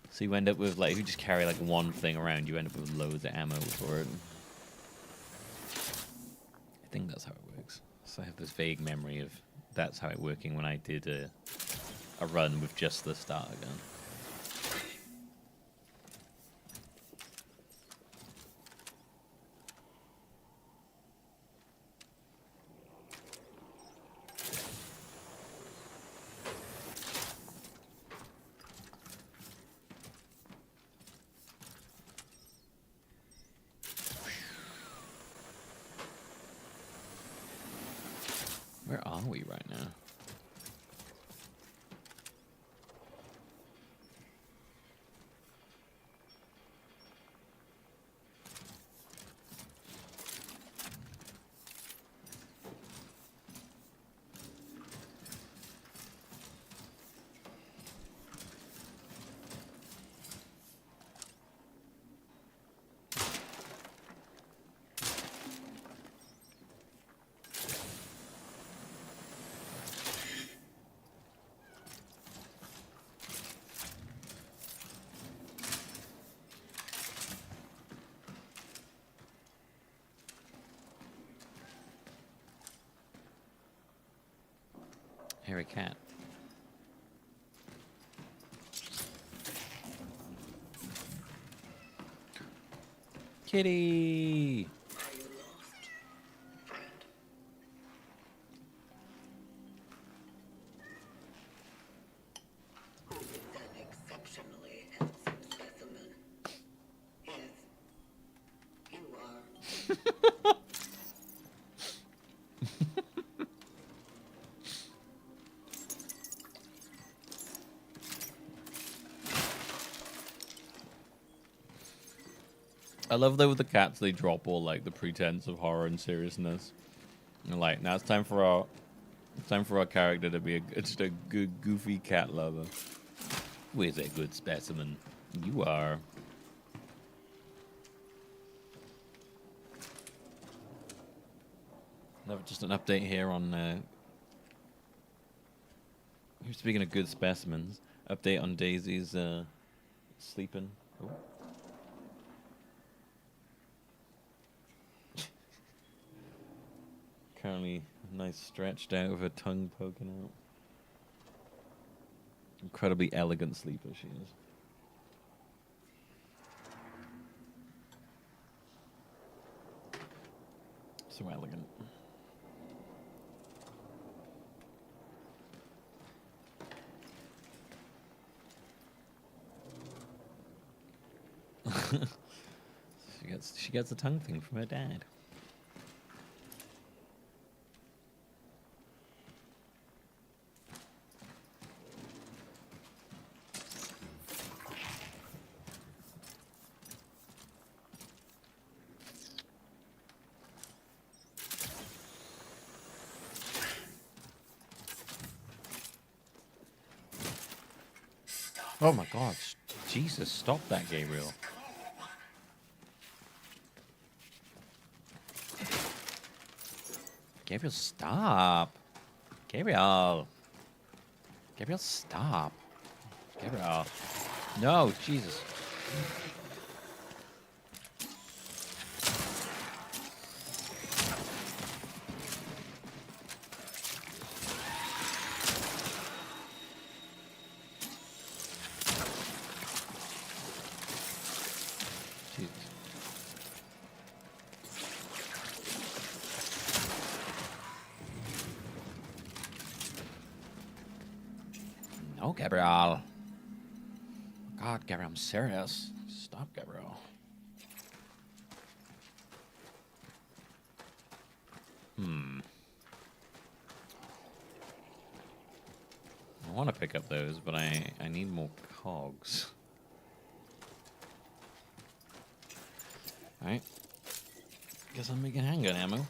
So you end up with, like, if you just carry, like, one thing around, you end up with loads of ammo for it. I think that's how it works. So I have this vague memory of that's how it working when I did a run with just the starter gun. Where are we right now? hairy cat. Kitty! Are you lost, friend? Who is an exceptionally handsome specimen? Yes, you are. I love that with the cats, they drop all like the pretense of horror and seriousness. And like, now it's time for our character to be just a good, goofy cat lover. Where's a good specimen? You are. Just an update here on. Speaking of good specimens, update on Daisy's sleeping. Oh. Currently nice stretched out with her tongue poking out. Incredibly elegant sleeper she is. So elegant. She gets the tongue thing from her dad. Oh my God. Jesus, stop that, Gabriel. Gabriel, stop. Gabriel. Gabriel, stop. Gabriel. No, Jesus. No, Gabriel. God, Gabriel, I'm serious. Stop, Gabriel. I want to pick up those, but I need more cogs. Alright. Guess I'm making handgun ammo.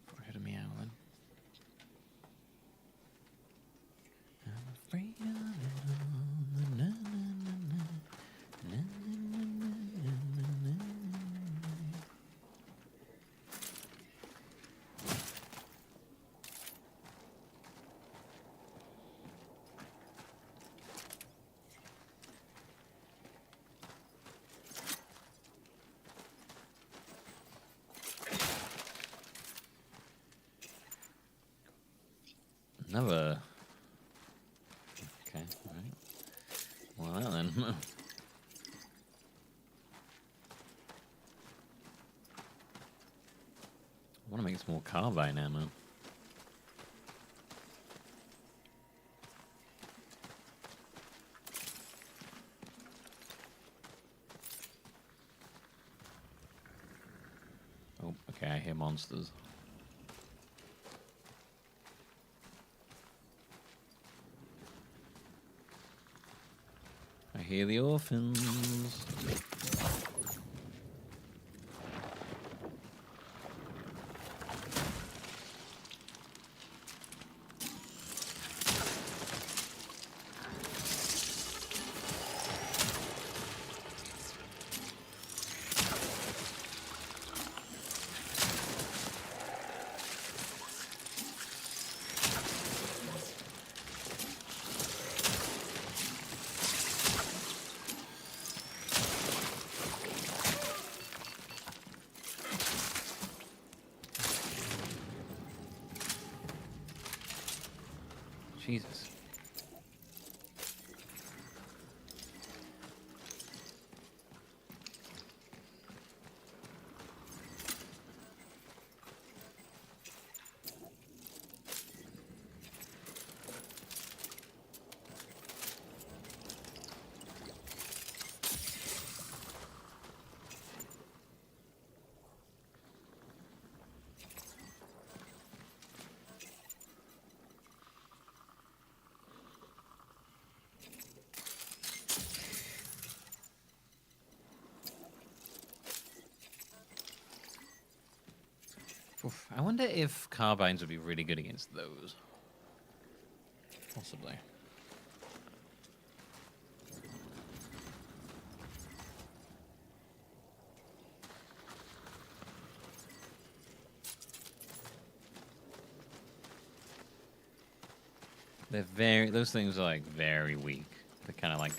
Forehead of meowing. I'm afraid of it all. Na, na, na, na. Na, na, na, na, na, na, na. Never. Okay, alright. Well, then. I want to make some more carbine ammo. Oh, okay, I hear monsters. I hear the orphans. Jesus. Oof. I wonder if carbines would be really good against those. Possibly. Those things are like very weak. They're kind of like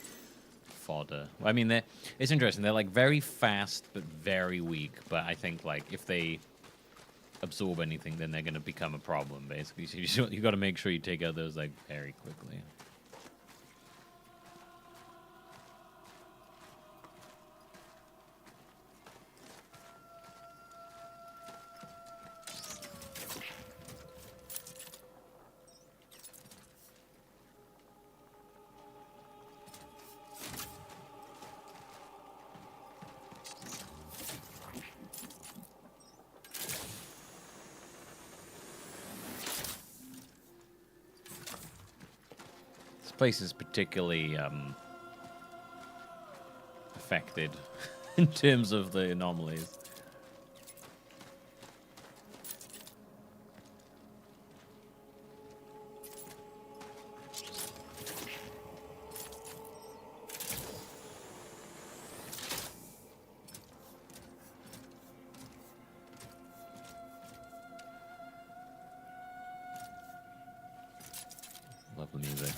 fodder. Well, I mean, it's interesting. They're like very fast, but very weak. But I think like if they absorb anything, then they're going to become a problem, basically. So you got to make sure you take out those like very quickly. This place is particularly affected in terms of the anomalies. Love the music.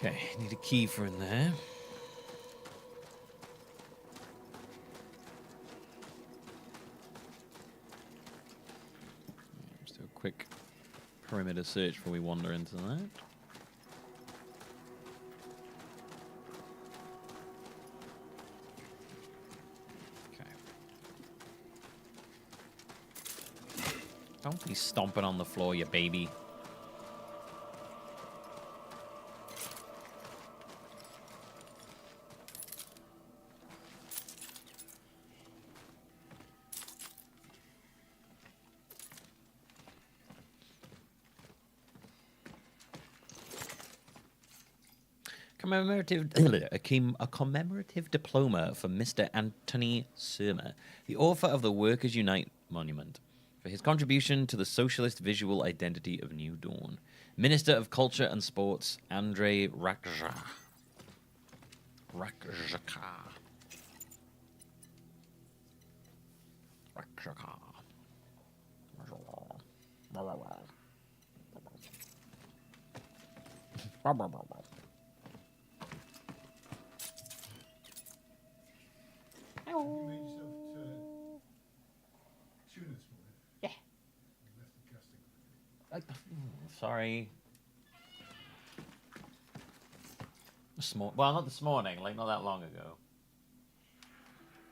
Okay, need a key for in there. Just do a quick perimeter search before we wander into that. Okay. Don't be stomping on the floor, you baby. A commemorative diploma for Mr. Anthony Surma, the author of the Workers' Unite Monument, for his contribution to the socialist visual identity of New Dawn. Minister of Culture and Sports, Andrei Rakja. Rakjaka. Rakjaka. You made yourself tuna this morning. Yeah. You left the casting. Sorry. Well, not this morning, like not that long ago.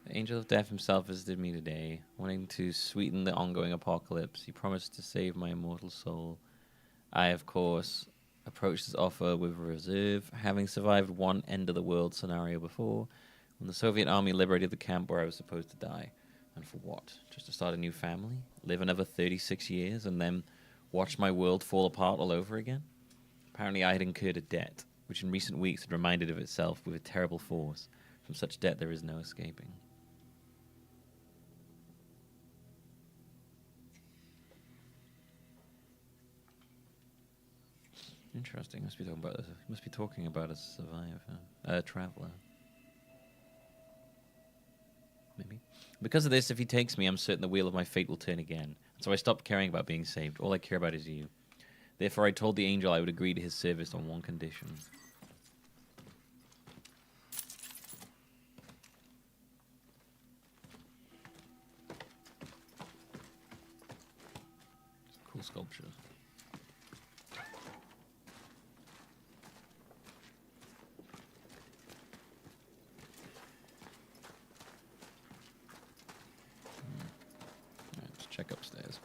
The Angel of Death himself visited me today, wanting to sweeten the ongoing apocalypse. He promised to save my immortal soul. I, of course, approached his offer with reserve, having survived one end-of-the-world scenario before, when the Soviet army liberated the camp where I was supposed to die. And for what? Just to start a new family? Live another 36 years, and then watch my world fall apart all over again? Apparently I had incurred a debt, which in recent weeks had reminded of itself with a terrible force. From such debt there is no escaping. Interesting. Must be talking about a survivor, a traveler. Maybe. Because of this, if he takes me, I'm certain the wheel of my fate will turn again. So I stopped caring about being saved. All I care about is you. Therefore, I told the angel I would agree to his service on one condition. It's a cool sculpture. Alright, let's check upstairs.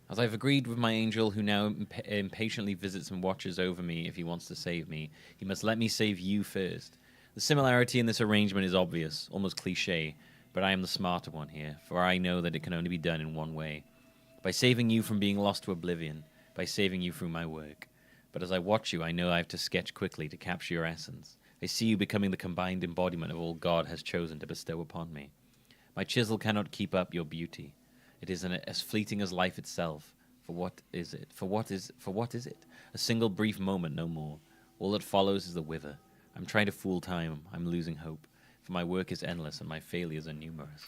As I've agreed with my angel, who now impatiently visits and watches over me if he wants to save me, he must let me save you first. The similarity in this arrangement is obvious, almost cliché, but I am the smarter one here, for I know that it can only be done in one way. By saving you from being lost to oblivion, by saving you through my work. But as I watch you, I know I have to sketch quickly to capture your essence. I see you becoming the combined embodiment of all God has chosen to bestow upon me. My chisel cannot keep up your beauty. It is as fleeting as life itself. For what is it? For what is it? A single brief moment, no more. All that follows is the wither. I'm trying to fool time. I'm losing hope. For my work is endless and my failures are numerous.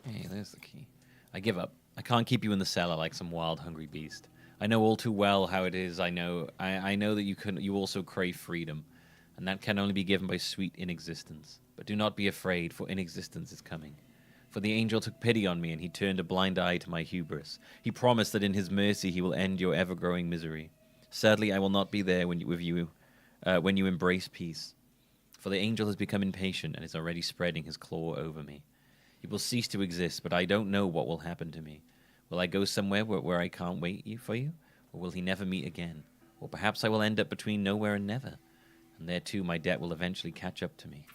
Hey, there's the key. I give up. I can't keep you in the cellar like some wild, hungry beast. I know all too well how it is. I know that you also crave freedom, and that can only be given by sweet inexistence. But do not be afraid, for inexistence is coming. For the angel took pity on me, and he turned a blind eye to my hubris. He promised that in his mercy he will end your ever-growing misery. Sadly, I will not be there when you embrace peace. For the angel has become impatient and is already spreading his claw over me. He will cease to exist, but I don't know what will happen to me. Will I go somewhere where I can't wait for you? Or will he never meet again? Or perhaps I will end up between nowhere and never. And there too my debt will eventually catch up to me.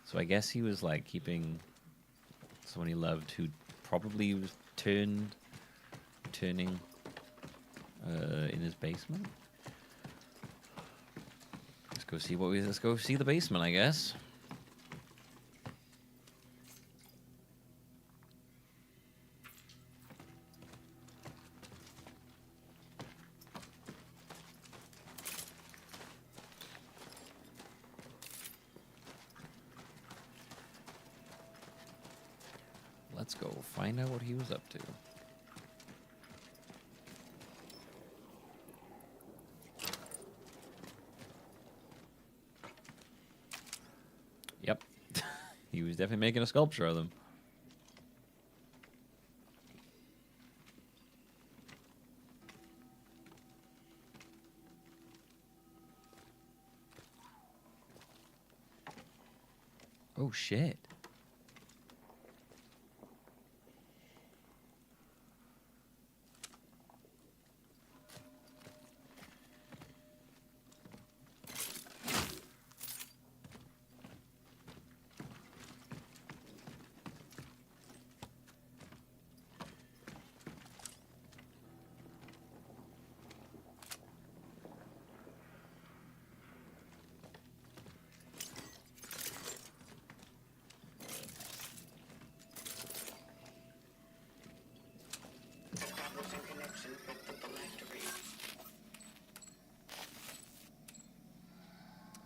So I guess he was like keeping someone he loved who probably was turning in his basement. Let's go see the basement, I guess. Let's go find out what he was up to. Yep. He was definitely making a sculpture of them. Oh, shit.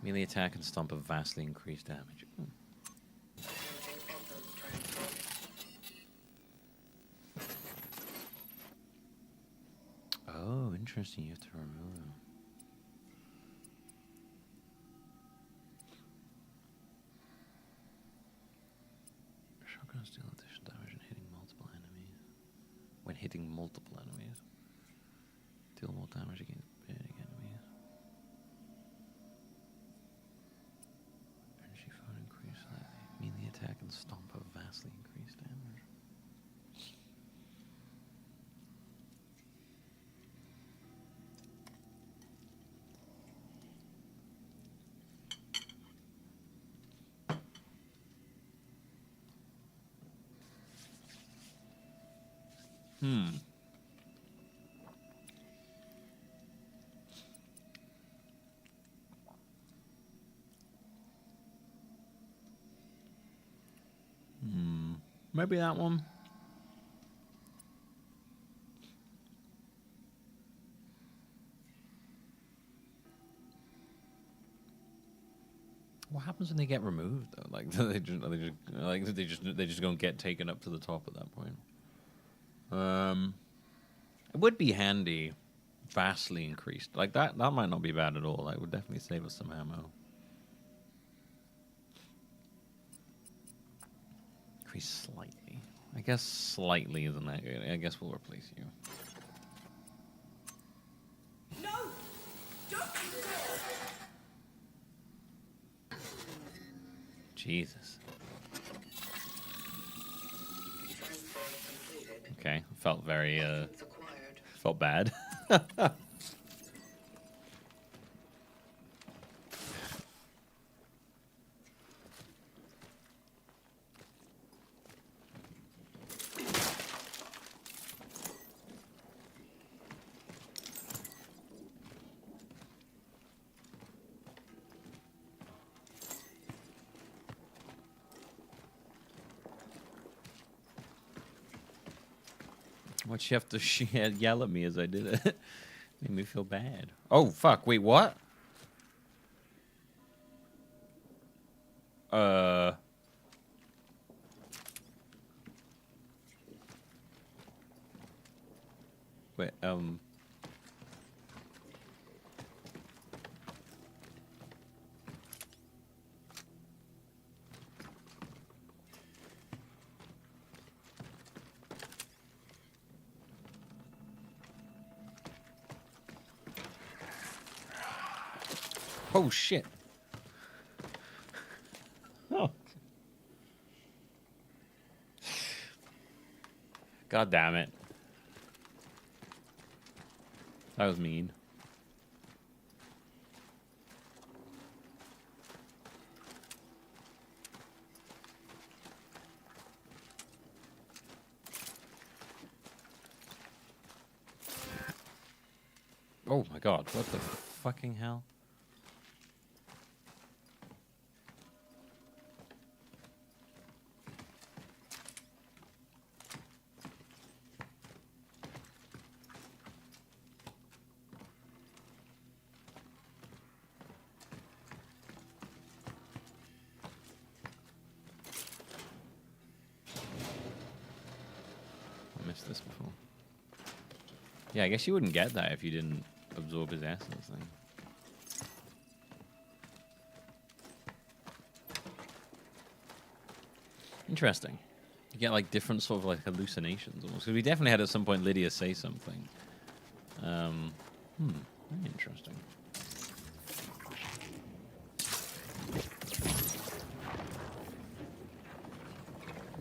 Melee attack and stomp have vastly increased damage. Oh, interesting. You have to remove them. Shotguns deal additional damage when hitting multiple enemies. Deal more damage against burning enemies. Energy phone increased slightly. Melee attack and stomp have vastly increased damage. Maybe that one. What happens when they get removed though? Like they just don't get taken up to the top at that point. It would be handy, vastly increased. Like that might not be bad at all. That would definitely save us some ammo. Increase slightly. I guess slightly isn't that good. I guess we'll replace you. No! Don't you dare! Jesus. Okay, felt very felt bad. Why'd she have to yell at me as I did it? Made me feel bad. Oh, fuck. Wait, what? Wait, Oh, shit. Oh. God damn it. That was mean. Oh my god, what the fucking hell? I missed this before. Yeah, I guess you wouldn't get that if you didn't absorb his essence thing. Interesting. You get like different sort of like hallucinations almost. Because we definitely had at some point Lydia say something. Very interesting.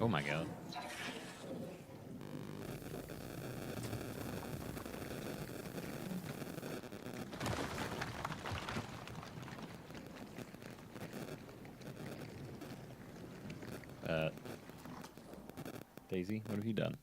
Oh my god. Daisy, what have you done?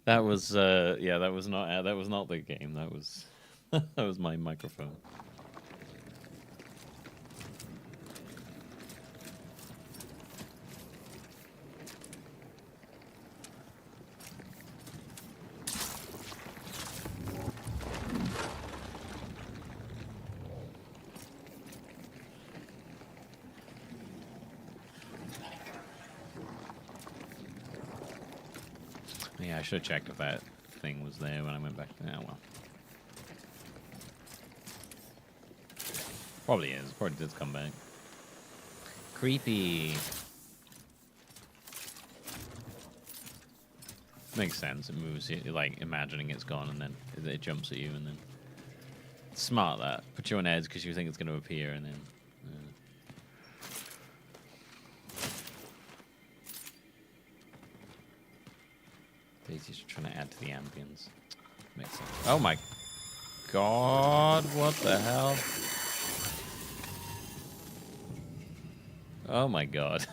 That was yeah, that was not the game. That was that was my microphone. Yeah, I should have checked if that thing was there when I went back. Yeah, well. Probably is. Probably did come back. Creepy. Makes sense. It moves, like, imagining it's gone, and then it jumps at you, and then... It's smart, that. Put you on edge because you think it's going to appear, and then... He's just trying to add to the ambience. Makes sense. Oh my god, what the hell? Oh my god.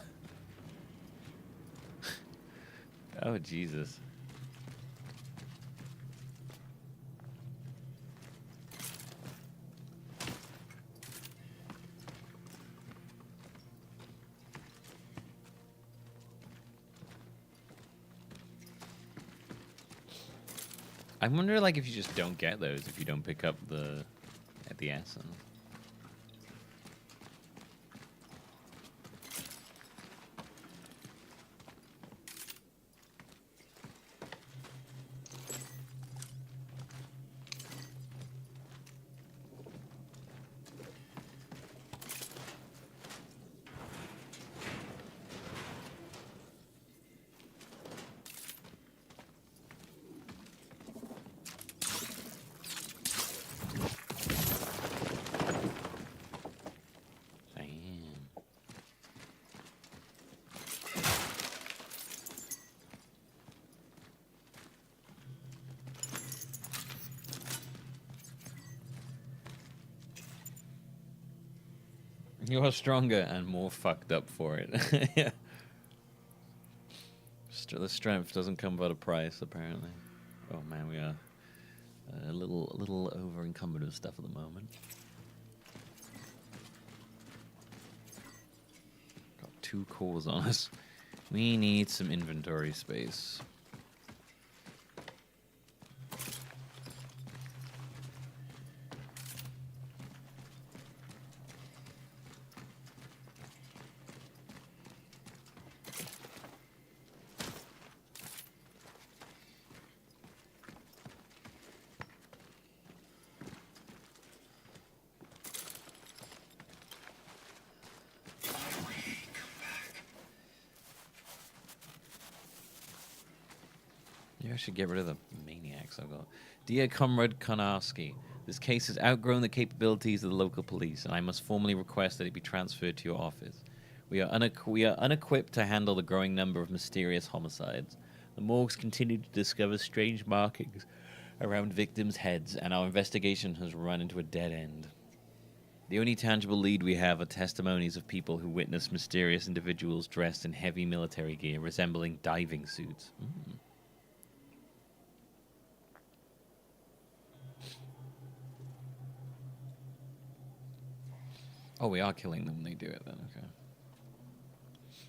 Oh Jesus. I wonder, like, if you just don't get those, if you don't pick up the essence. You're stronger and more fucked up for it. Yeah. The strength doesn't come without a price, apparently. Oh man, we are a little over encumbered with stuff at the moment. Got 2 cores on us. We need some inventory space. Maybe I should get rid of the maniacs I've got. Dear Comrade Konarski, this case has outgrown the capabilities of the local police, and I must formally request that it be transferred to your office. We are unequipped to handle the growing number of mysterious homicides. The morgues continue to discover strange markings around victims' heads, and our investigation has run into a dead end. The only tangible lead we have are testimonies of people who witnessed mysterious individuals dressed in heavy military gear resembling diving suits. Oh, we are killing them when they do it then, okay.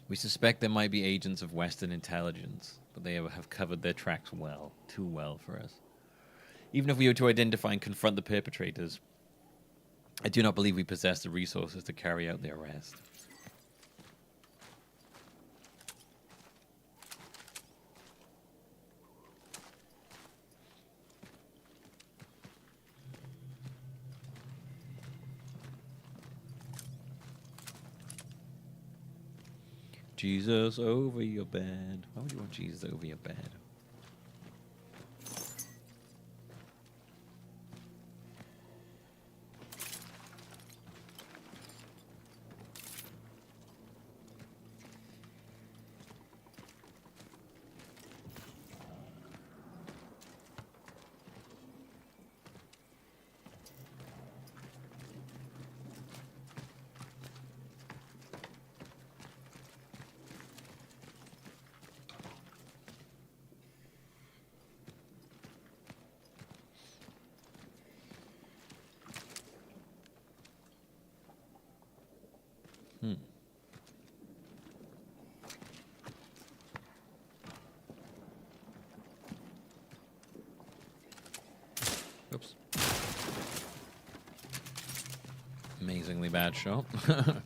We suspect there might be agents of Western intelligence, but they have covered their tracks well, too well for us. Even if we were to identify and confront the perpetrators, I do not believe we possess the resources to carry out the arrest. Jesus over your bed. Why would you want Jesus over your bed? Oops. Amazingly bad shot. Man,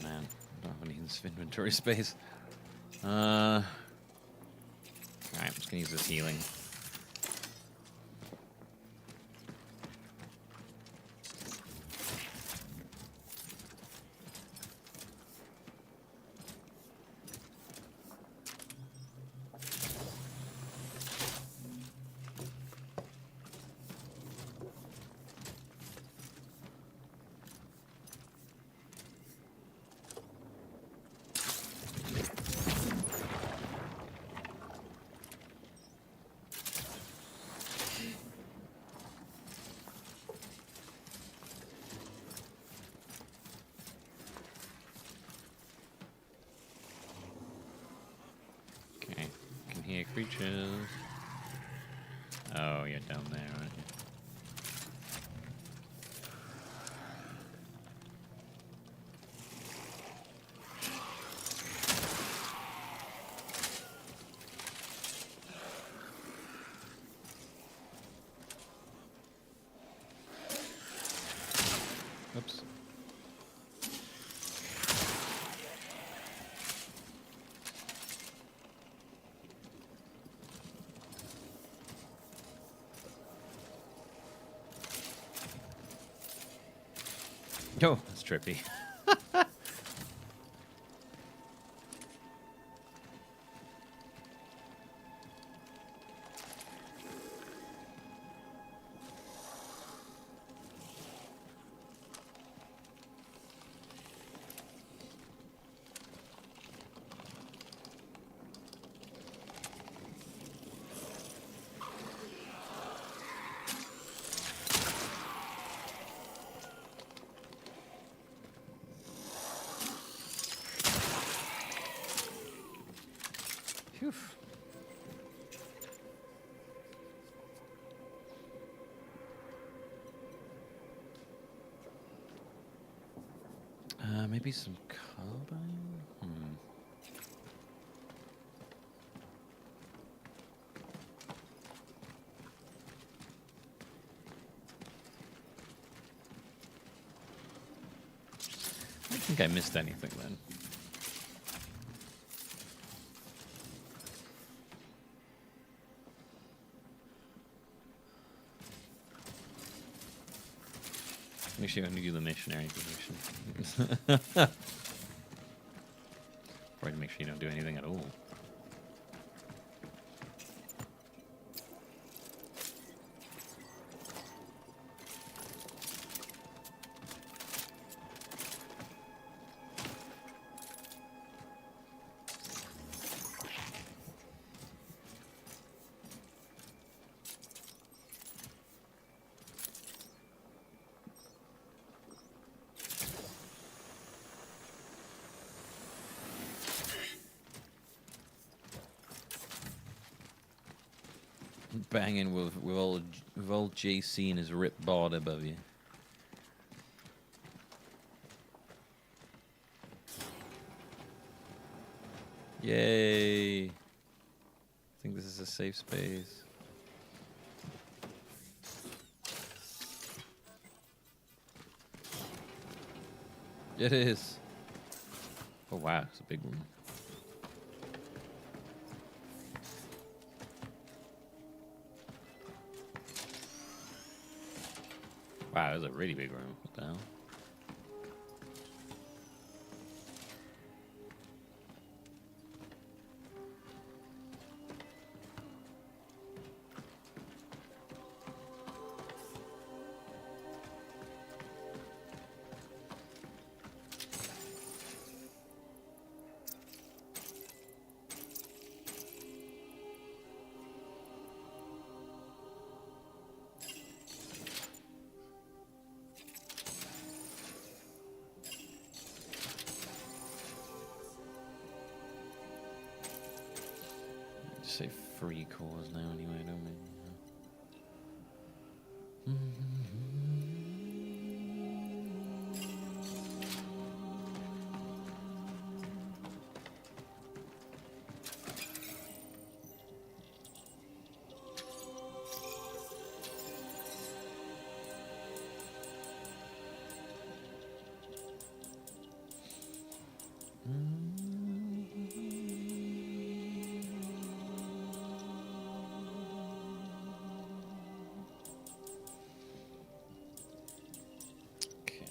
I don't have any inventory space. Alright, I'm just gonna use this healing. creatures. Oh, you're down there, aren't you? Oops. Oh, that's trippy. Phew. Maybe some carbine? I don't think I missed anything then. Make sure you only do the missionary position. Or to make sure you don't do anything at all. Banging with old JC and his ripped board above you. Yay! I think this is a safe space. It is. Oh wow, it's a big room. Wow, it's a really big room. What the hell? Say free cores now anyway, don't we?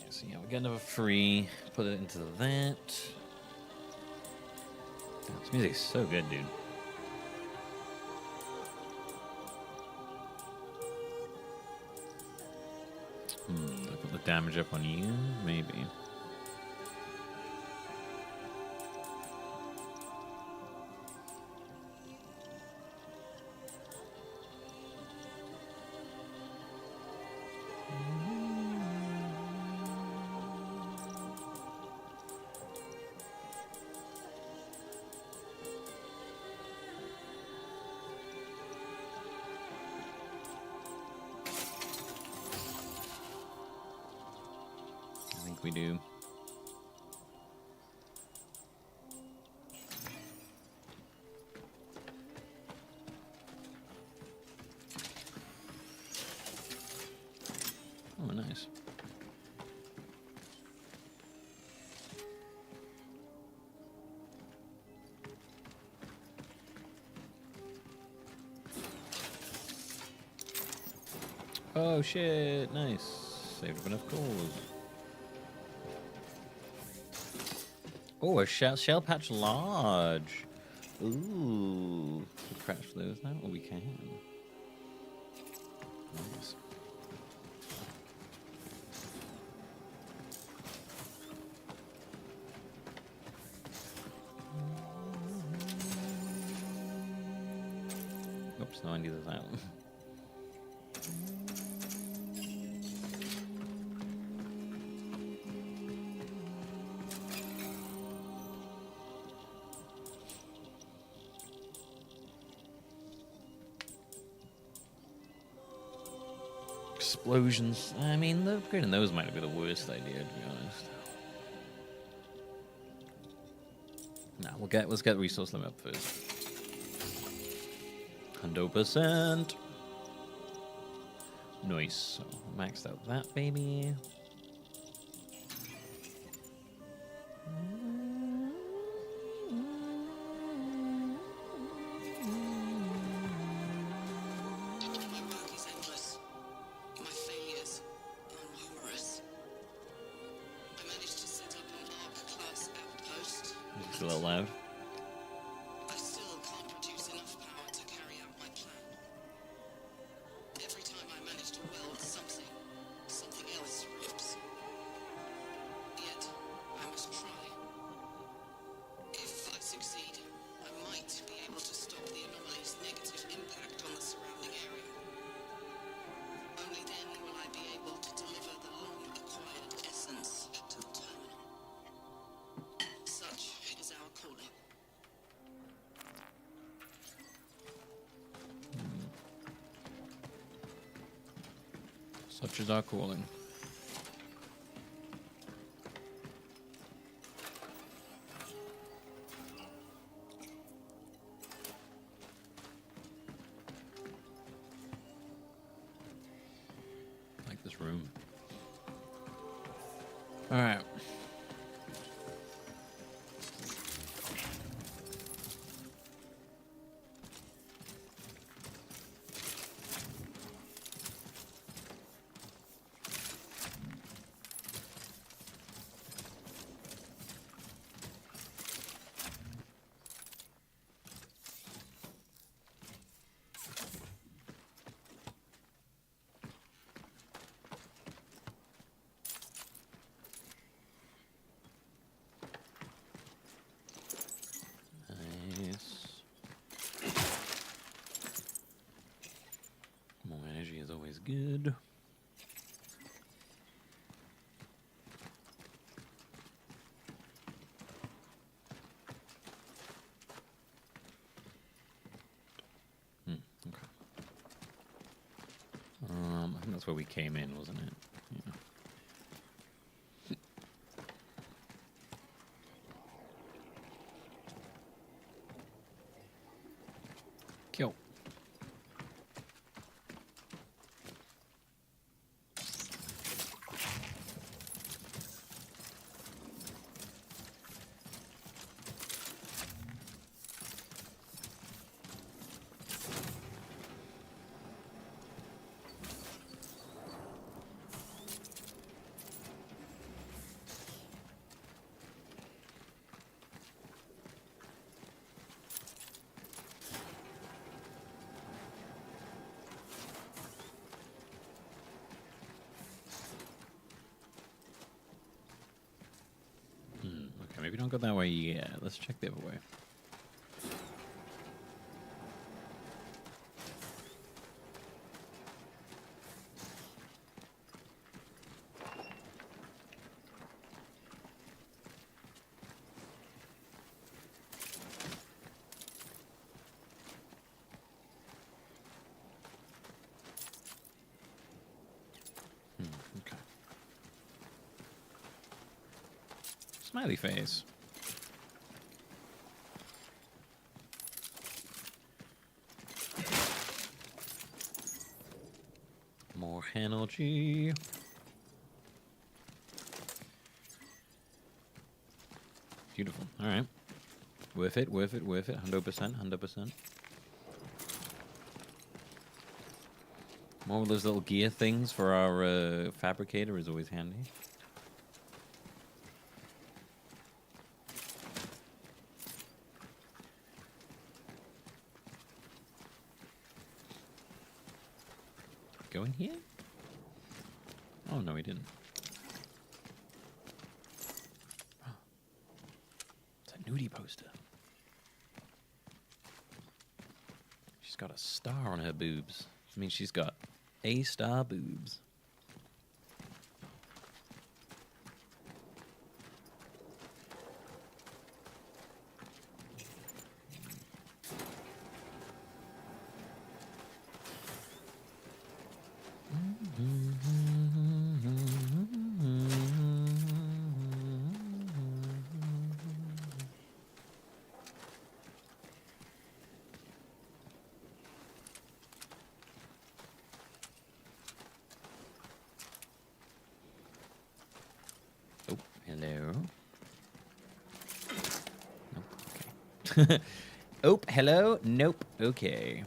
So yeah, we got another free. Put it into that. This music's so good, dude. Do I put the damage up on you? Maybe. think we do. Oh, nice. Oh shit, nice. Saved up enough coals. Oh, a shell patch large. Ooh. We crash those now? Oh, we can. Nice. Oops, no, I need those out. Explosions. I mean, upgrading those might be the worst idea, to be honest. Nah, let's get resource limit up first. 100%. Nice. So maxed out that baby. My work is endless. My failures are numerous. I managed to set up an ARC-class outpost. It's a little loud. I still can't produce enough power to carry out my plan. Every time I manage to weld something, something else rips. Yet, I must try. If I succeed, I might be able to stop the anomaly's negative impact on the surrounding area. Only then will I be able to deliver the long-acquired essence to the terminal. Such is our calling. Such is our calling. Like this room. All right. Nice. More energy is always good. Okay. I think that's where we came in, wasn't it? Yeah. Kill. Okay, maybe don't go that way yet. Let's check the other way. Okay. Smiley face. More energy. Beautiful. All right. Worth it, worth it, worth it. 100%, 100%. More of those little gear things for our fabricator is always handy. Go in here? Oh, no, he didn't. It's a nudie poster. She's got a star on her boobs. I mean, she's got A-star boobs. Oh, hello. Nope, okay. Oh, hello. Nope, okay.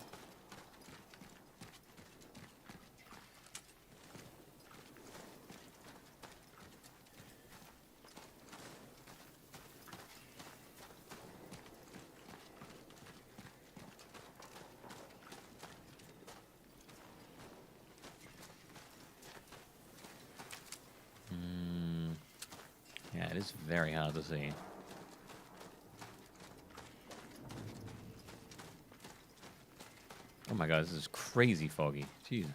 Yeah, it is very hard to see. Oh my god, this is crazy foggy. Jesus.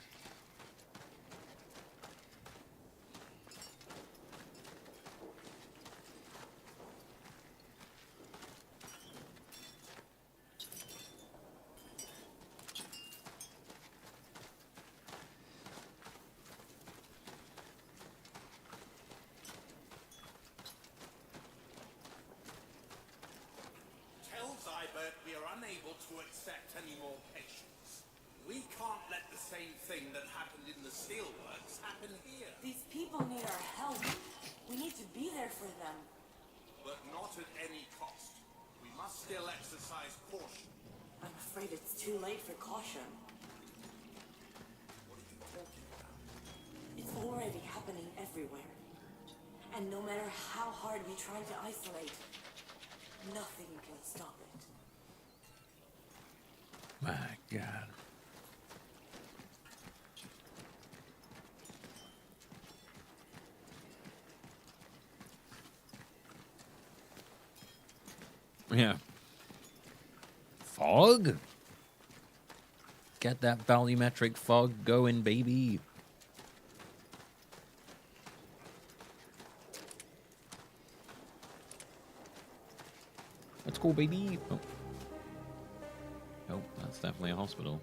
Tell Zybert we are unable to accept any more patients. We can't let the same thing that happened in the steelworks happen here. These people need our help. We need to be there for them. But not at any cost. We must still exercise caution. I'm afraid it's too late for caution. What are you talking about? It's already happening everywhere. And no matter how hard we try to isolate, nothing can stop it. My god. Yeah. Fog? Get that volumetric fog going, baby. Let's go, baby. Oh. Oh, that's definitely a hospital.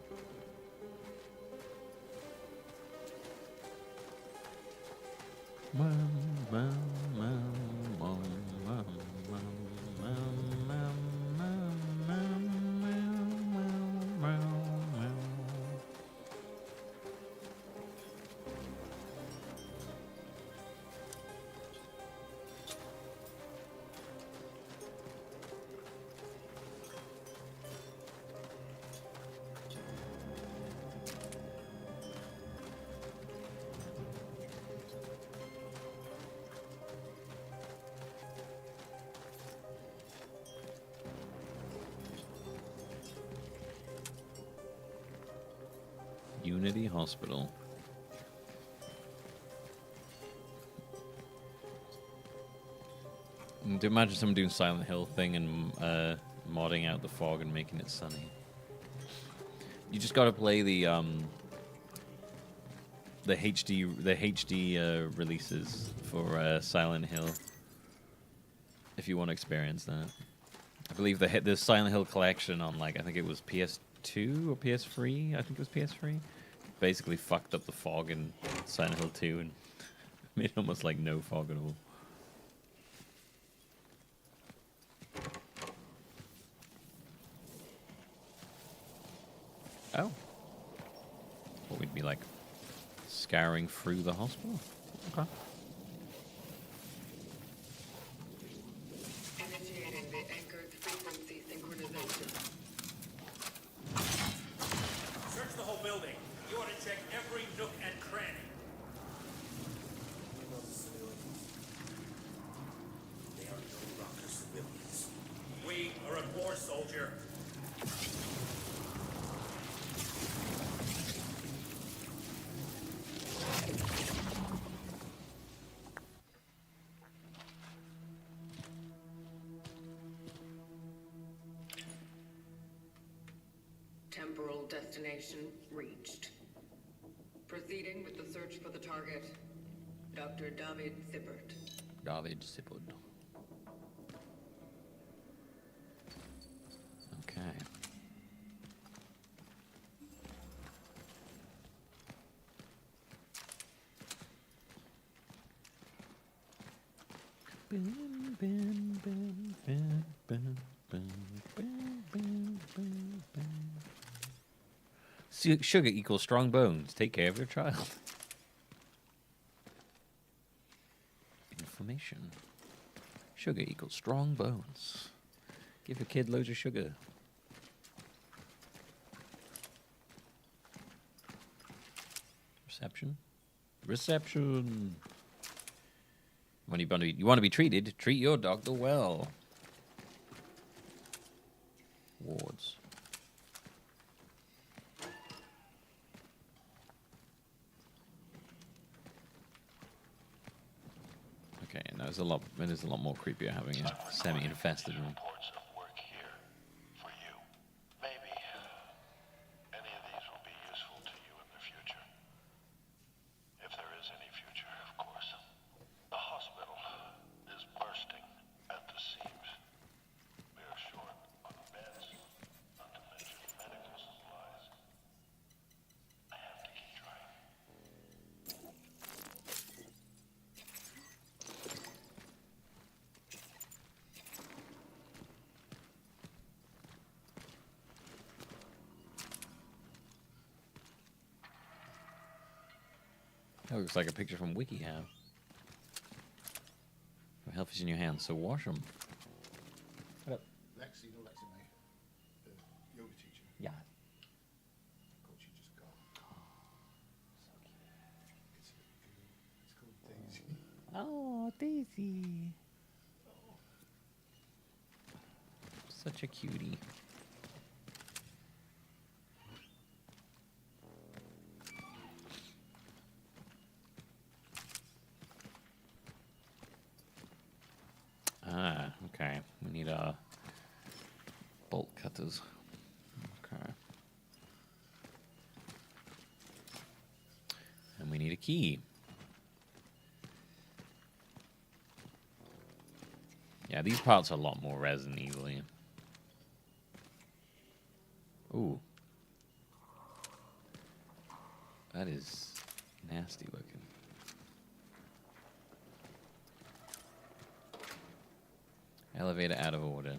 Unity Hospital. To imagine someone doing Silent Hill thing and modding out the fog and making it sunny. You just got to play the HD releases for Silent Hill if you want to experience that. I believe the Silent Hill collection on, like, I think it was PS2 or PS3. I think it was PS3. Basically fucked up the fog in Silent Hill 2 and made almost like no fog at all. scouring through the hospital. Okay. Initiating the anchored frequency synchronization. Search the whole building. You ought to check every nook and cranny. They are no longer civilians. We are at war, soldier. Temporal destination reached. Proceeding with the search for the target, Dr. David Zippert. David Sippod. Okay. Sugar equals strong bones. Take care of your child. Inflammation. Sugar equals strong bones. Give your kid loads of sugar. Reception. Reception. When you want to be treated, treat your doctor well. Wards. Okay, and there's a lot more creepier having a semi-infested room. Reports of work here for you. Maybe any of these will be useful to you in the future. If there is any future, of course. The hospital is bursting at the seams. We are short on beds, not to mention medical supplies. I have to keep trying. That looks like a picture from WikiHow. Your health is in your hands, so wash them. Lexi, you know Lexi, mate? The yoga teacher. Yeah. God, she just got. It's a little girl. It's called Daisy. Oh, Daisy. Such a cutie. Ah, okay. We need bolt cutters. Okay. And we need a key. Yeah, these parts are a lot more resin easily. Ooh. That is nasty looking. Elevator out of order.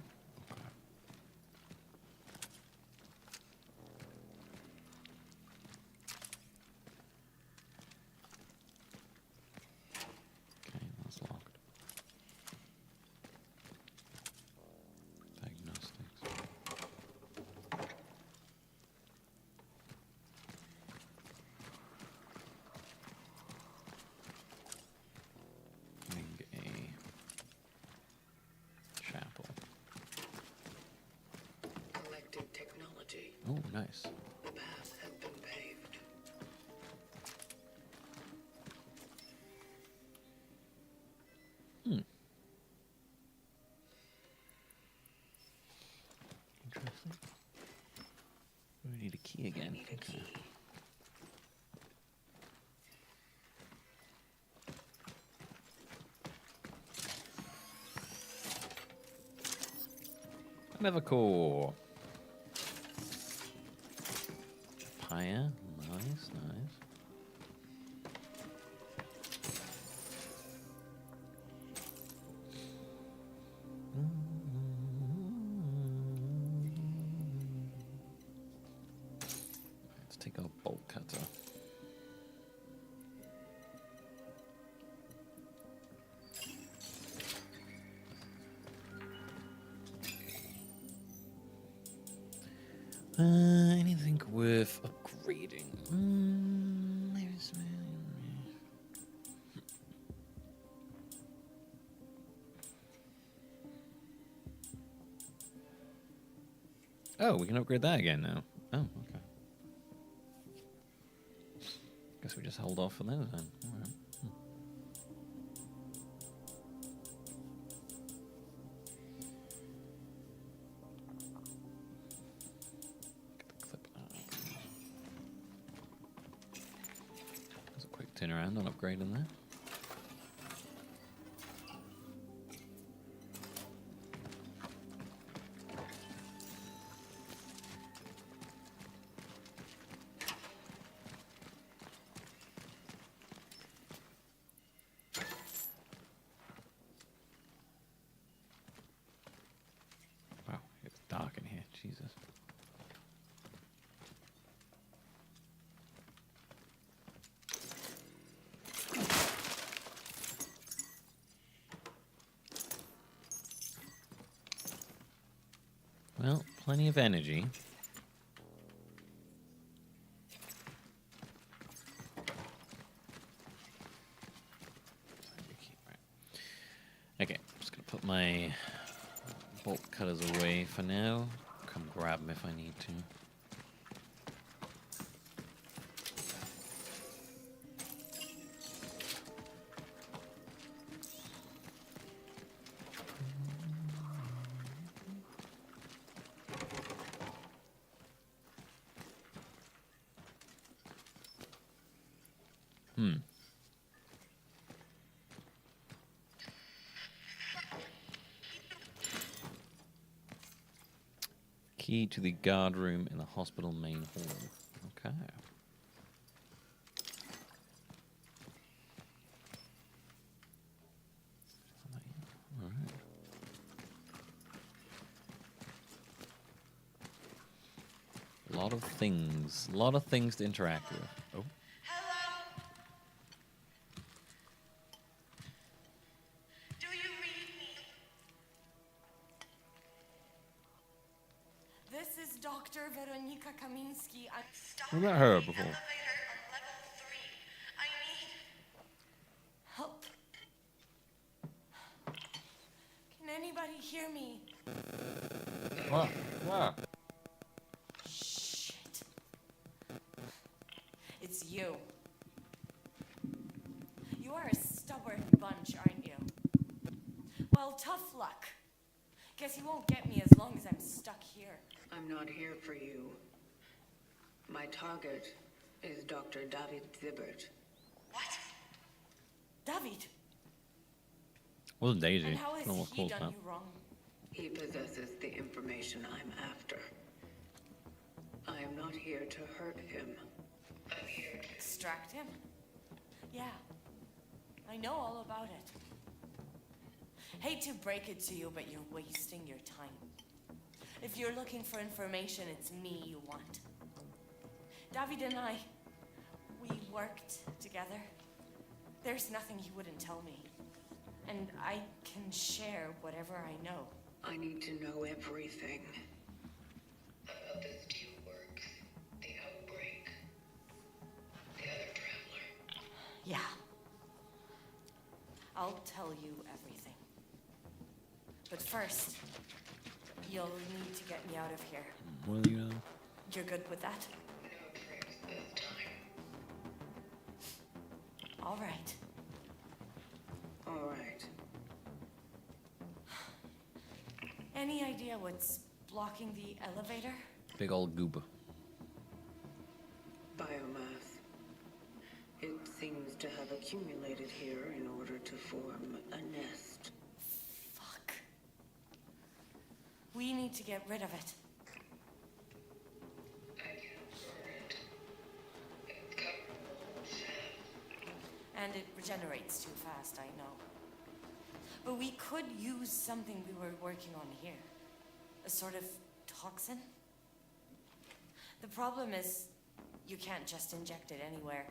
Okay, that's locked. Diagnostics. Wing a chapel. Collective technology. Oh, nice. The path has been paved. Interesting. We need a key again. I need a key. Another core. Papaya. Nice, nice. Let's take our bolt cutter. Anything worth upgrading? Oh, we can upgrade that again now. Oh, okay. Guess we just hold off for those then. All right. Clip that. There's a quick turnaround on upgrading that. Wow, it's dark in here. Jesus. Well, plenty of energy. Okay, I'm just gonna put my bolt cutters away for now. Come grab them if I need to. Key to the guard room in the hospital main hall. Okay. All right. A lot of things. A lot of things to interact with. Oh. Hello? Do you read me? This is Dr. Weronika Kamiński. I'm stuck We've met her in the before. elevator on level 3. I need help. Can anybody hear me? What? What? Shit. It's you. You are a stubborn bunch, aren't you? Well, tough luck. Guess you won't get me as long as I'm stuck here. I'm not here for you. My target is Dr. David Zibbert. What? David? Wasn't Daisy. And how has Not what he called done that. you wrong? He possesses the information I'm after. I am not here to hurt him. I'm here to Extract him? Yeah. I know all about it. Hate to break it to you, but you're wasting your time. If you're looking for information, it's me you want. David and I, we worked together. There's nothing he wouldn't tell me. And I can share whatever I know. I need to know everything. About this deal works. The outbreak. The other traveler. Yeah. I'll tell you everything. But first, you'll need to get me out of here. Will you know? You're good with that? No tricks this time. All right. All right. Any idea what's blocking the elevator? Big old goober. Biomass. It seems to have accumulated here in order to form a nest. Fuck. We need to get rid of it. I can't burn it. It's covered in sand. And it regenerates too fast, I know. But we could use something we were working on here. A sort of toxin? The problem is, you can't just inject it anywhere.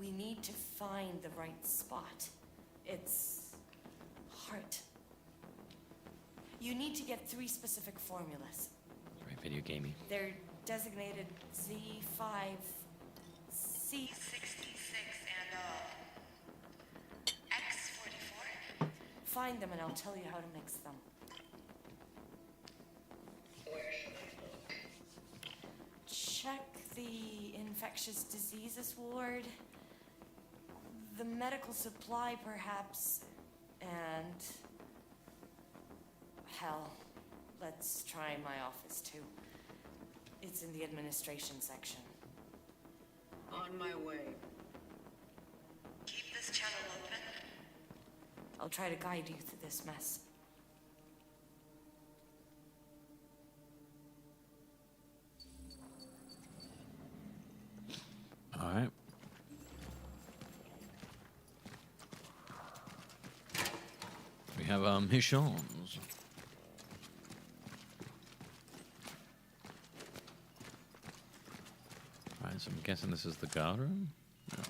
We need to find the right spot. It's heart. You need to get 3 specific formulas. Very video gamey. They're designated Z5, C66, and X44. Find them and I'll tell you how to mix them. Check the infectious diseases ward, the medical supply perhaps, and hell, let's try my office too. It's in the administration section. On my way. Keep this channel open. I'll try to guide you through this mess. All right. We have missions. Right, so I'm guessing this is the guard room? No.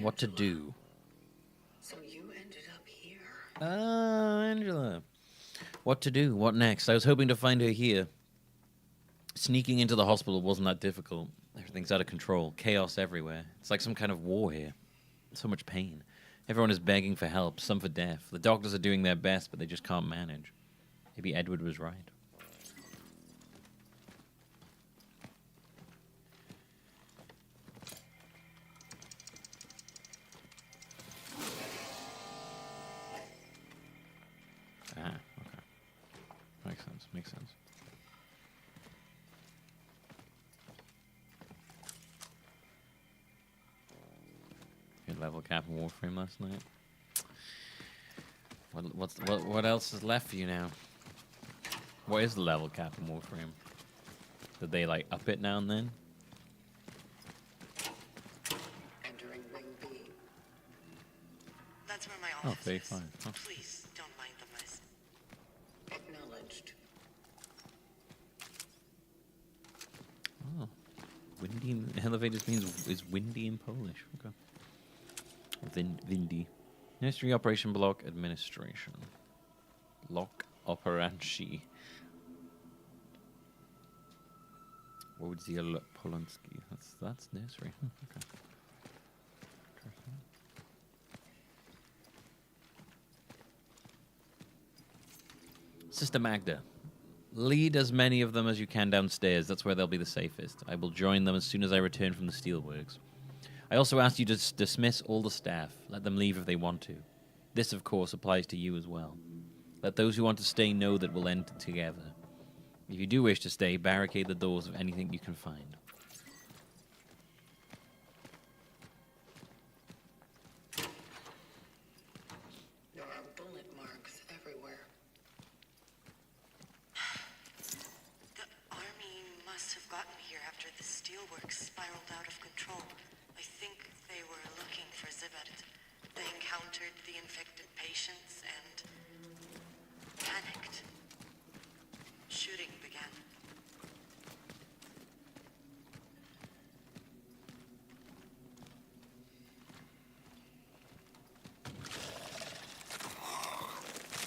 What to do? So you ended up here. Oh, Angela. What to do? What next? I was hoping to find her here. Sneaking into the hospital wasn't that difficult. Everything's out of control. Chaos everywhere. It's like some kind of war here. So much pain. Everyone is begging for help, some for death. The doctors are doing their best, but they just can't manage. Maybe Edward was right. Ah, okay. Makes sense, makes sense. Good level cap and Warframe last night. What else is left for you now? What is the level cap in Warframe? Did they like up it now and then? Entering Wing B. That's where my Oh, office very is. fine. Oh. Please don't mind the mess. Acknowledged. Oh, windy elevators means is windy in Polish. Okay. Windy. Ministry Operation Block Administration. Lock Operanci. Wodziel Polonsky. That's nursery. Okay. Interesting. Sister Magda. Lead as many of them as you can downstairs. That's where they'll be the safest. I will join them as soon as I return from the steelworks. I also asked you to dismiss all the staff. Let them leave if they want to. This, of course, applies to you as well. Let those who want to stay know that we'll end together. If you do wish to stay, barricade the doors of anything you can find. There are bullet marks everywhere. The army must have gotten here after the steelworks spiraled out of control. I think they were looking for Zibet. They encountered the infected patients and panicked. Shooting began.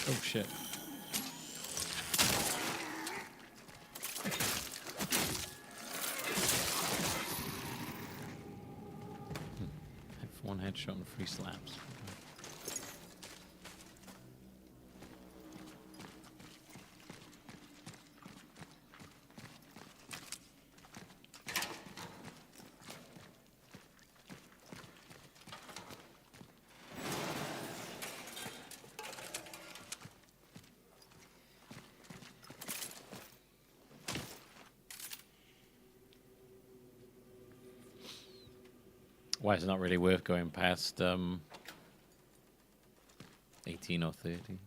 Oh, shit. Have one headshot and 3 slaps. Why it's not really worth going past 18 or 30.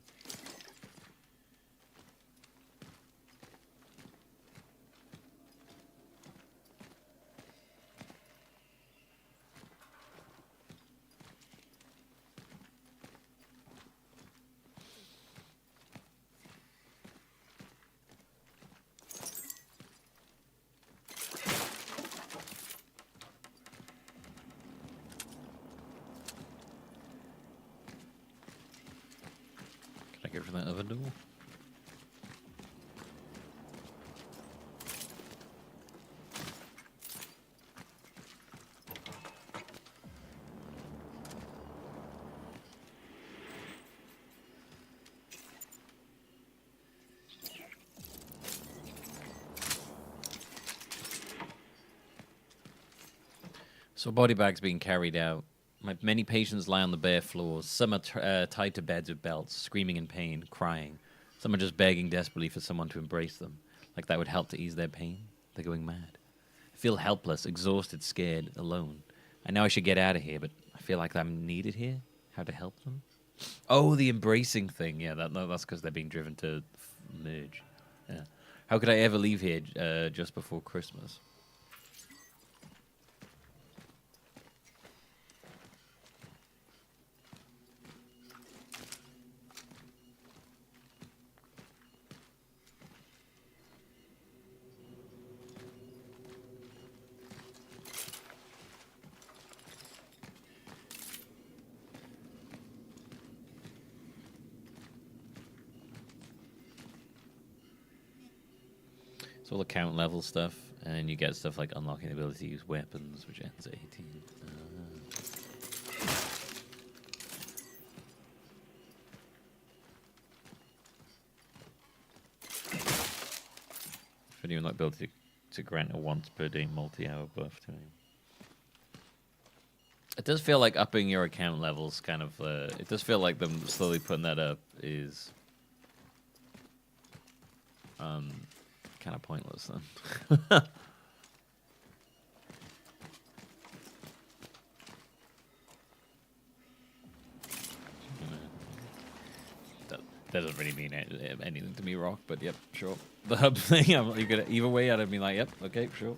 go for that other door. So body bags being carried out. Many patients lie on the bare floors. Some are tied to beds with belts, screaming in pain, crying. Some are just begging desperately for someone to embrace them, like that would help to ease their pain. They're going mad. I feel helpless, exhausted, scared, alone. I know I should get out of here, but I feel like I'm needed here. How to help them? Oh, the embracing thing. Yeah, that's because they're being driven to merge. Yeah. How could I ever leave here just before Christmas? It's all account level stuff, and you get stuff like unlocking the ability to use weapons, which ends at 18. Should even like ability to grant a once per day multi-hour buff to him. It does feel like upping your account levels kind of. It does feel like them slowly putting that up is kind of pointless then. That doesn't really mean anything to me, Rock, but yep, sure. The hub thing, you could either way, I'd be like, yep, okay, sure.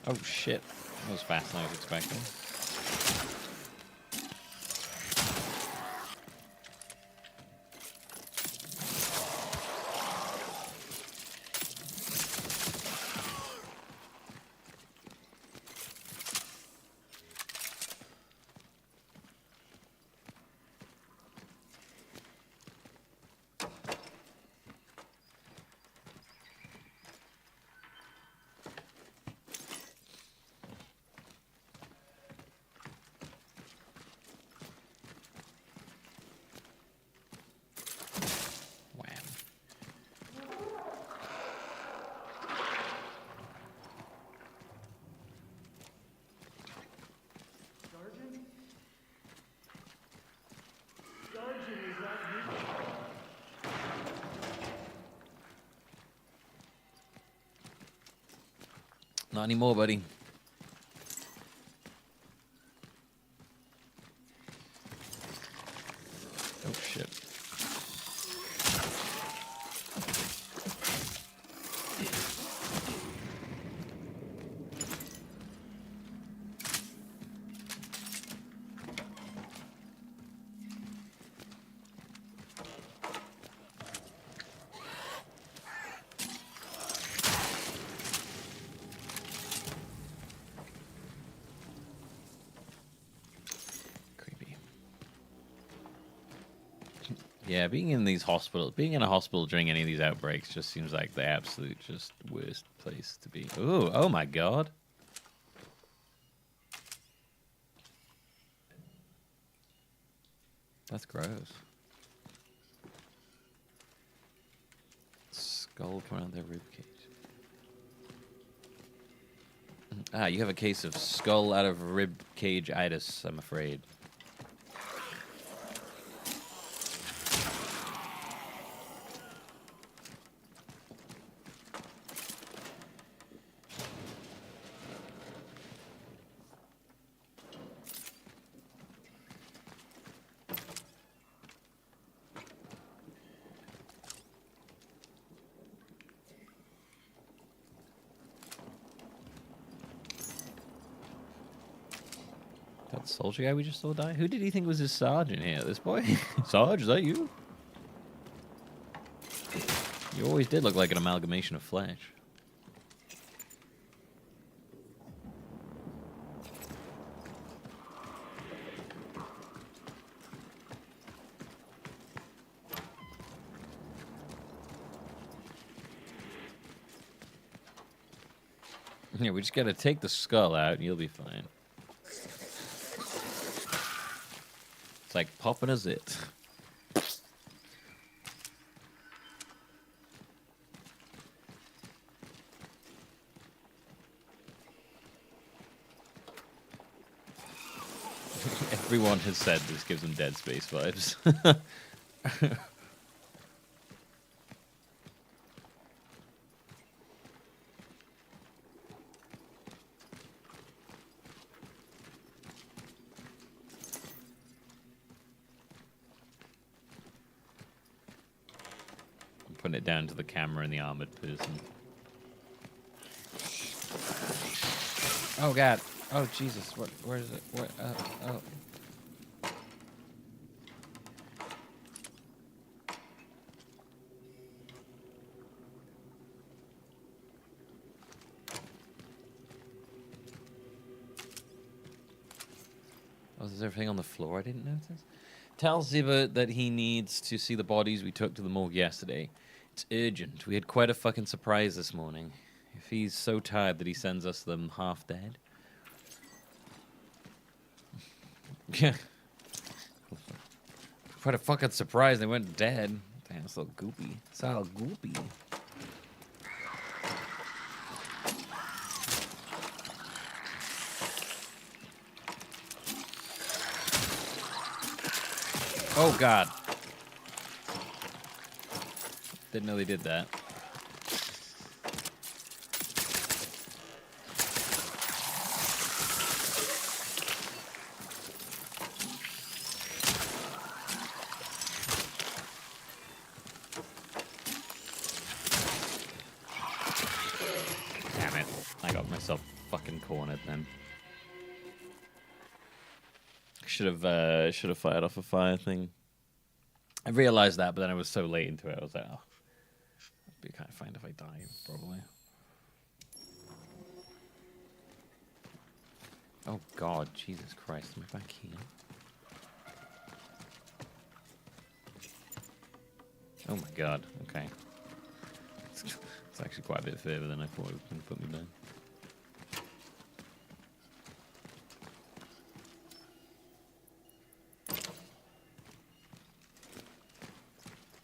Oh shit, that was faster than I was expecting. Not anymore, buddy. Oh, shit. Yeah, being in a hospital during any of these outbreaks just seems like the absolute just worst place to be. Ooh, oh my god. That's gross. Skull around their ribcage. Ah, you have a case of skull out of ribcage-itis, I'm afraid. That soldier guy we just saw die? Who did he think was his sergeant here? This boy? Sarge, is that you? You always did look like an amalgamation of flesh. Yeah, we just gotta take the skull out and you'll be fine. It's like popping a zit. Everyone has said this gives them Dead Space vibes. I'm putting it down to the camera and the armored person. Oh god. Oh Jesus. What? Where is it? What? Oh. Oh, is there everything on the floor I didn't notice? Tell Zibba that he needs to see the bodies we took to the morgue yesterday. It's urgent. We had quite a fucking surprise this morning. If he's so tired that he sends us them half dead. Yeah. Quite a fucking surprise they went dead. Damn, it's all goopy. It's all goopy. Oh god. Didn't know they did that. Damn it. I got myself fucking cornered then. Should have fired off a fire thing. I realized that, but then I was so late into it. I was like, oh, it'd be kind of fine if I die, probably. Oh God, Jesus Christ! Am I back here? Oh my God. Okay. It's actually quite a bit further than I thought it was going to put me down.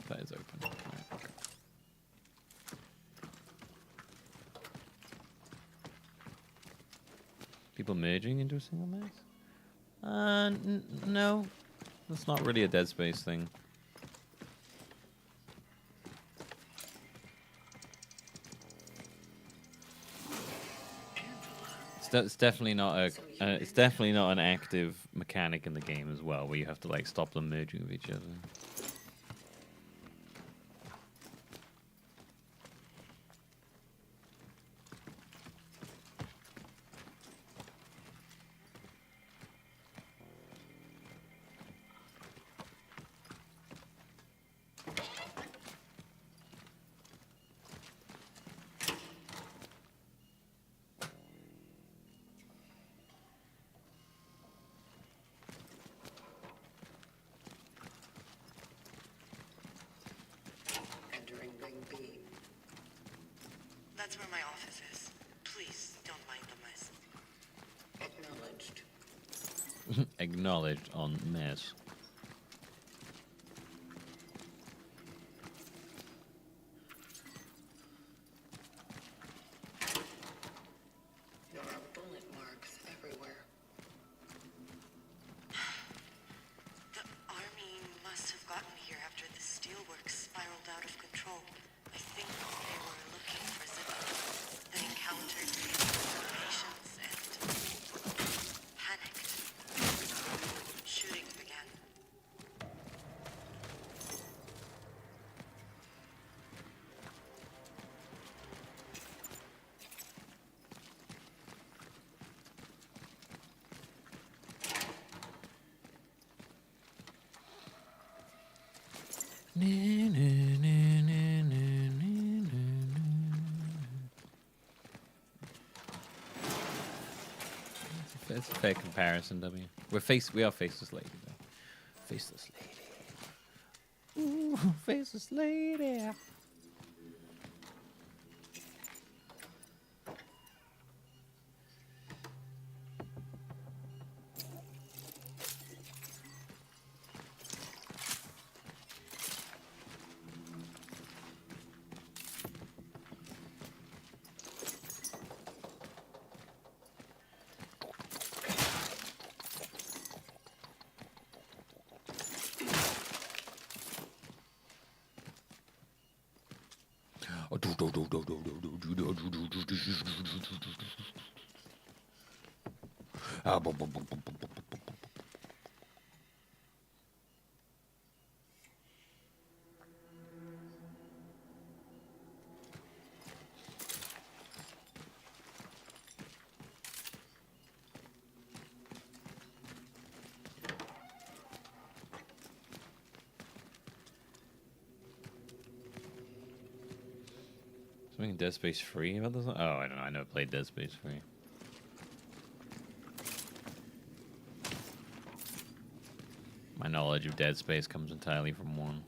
That is open. Right, okay. People merging into a single maze? No. That's not really a Dead Space thing. It's definitely not a. It's definitely not an active mechanic in the game as well, where you have to like stop them merging with each other. Entering Ring B. That's where my office is. Please don't mind the mess. Acknowledged. Acknowledged on mess. There are bullet marks everywhere. The army must have gotten here after the steelworks spiraled out of control. I think they were looking for Zippo. They encountered patients and panicked. Shooting began. It's a fair comparison, W. We are faceless lady though. Faceless lady. Ooh, faceless lady. Something Dead Space 3 about this? Oh, I don't know. I never played Dead Space 3. My knowledge of Dead Space comes entirely from 1.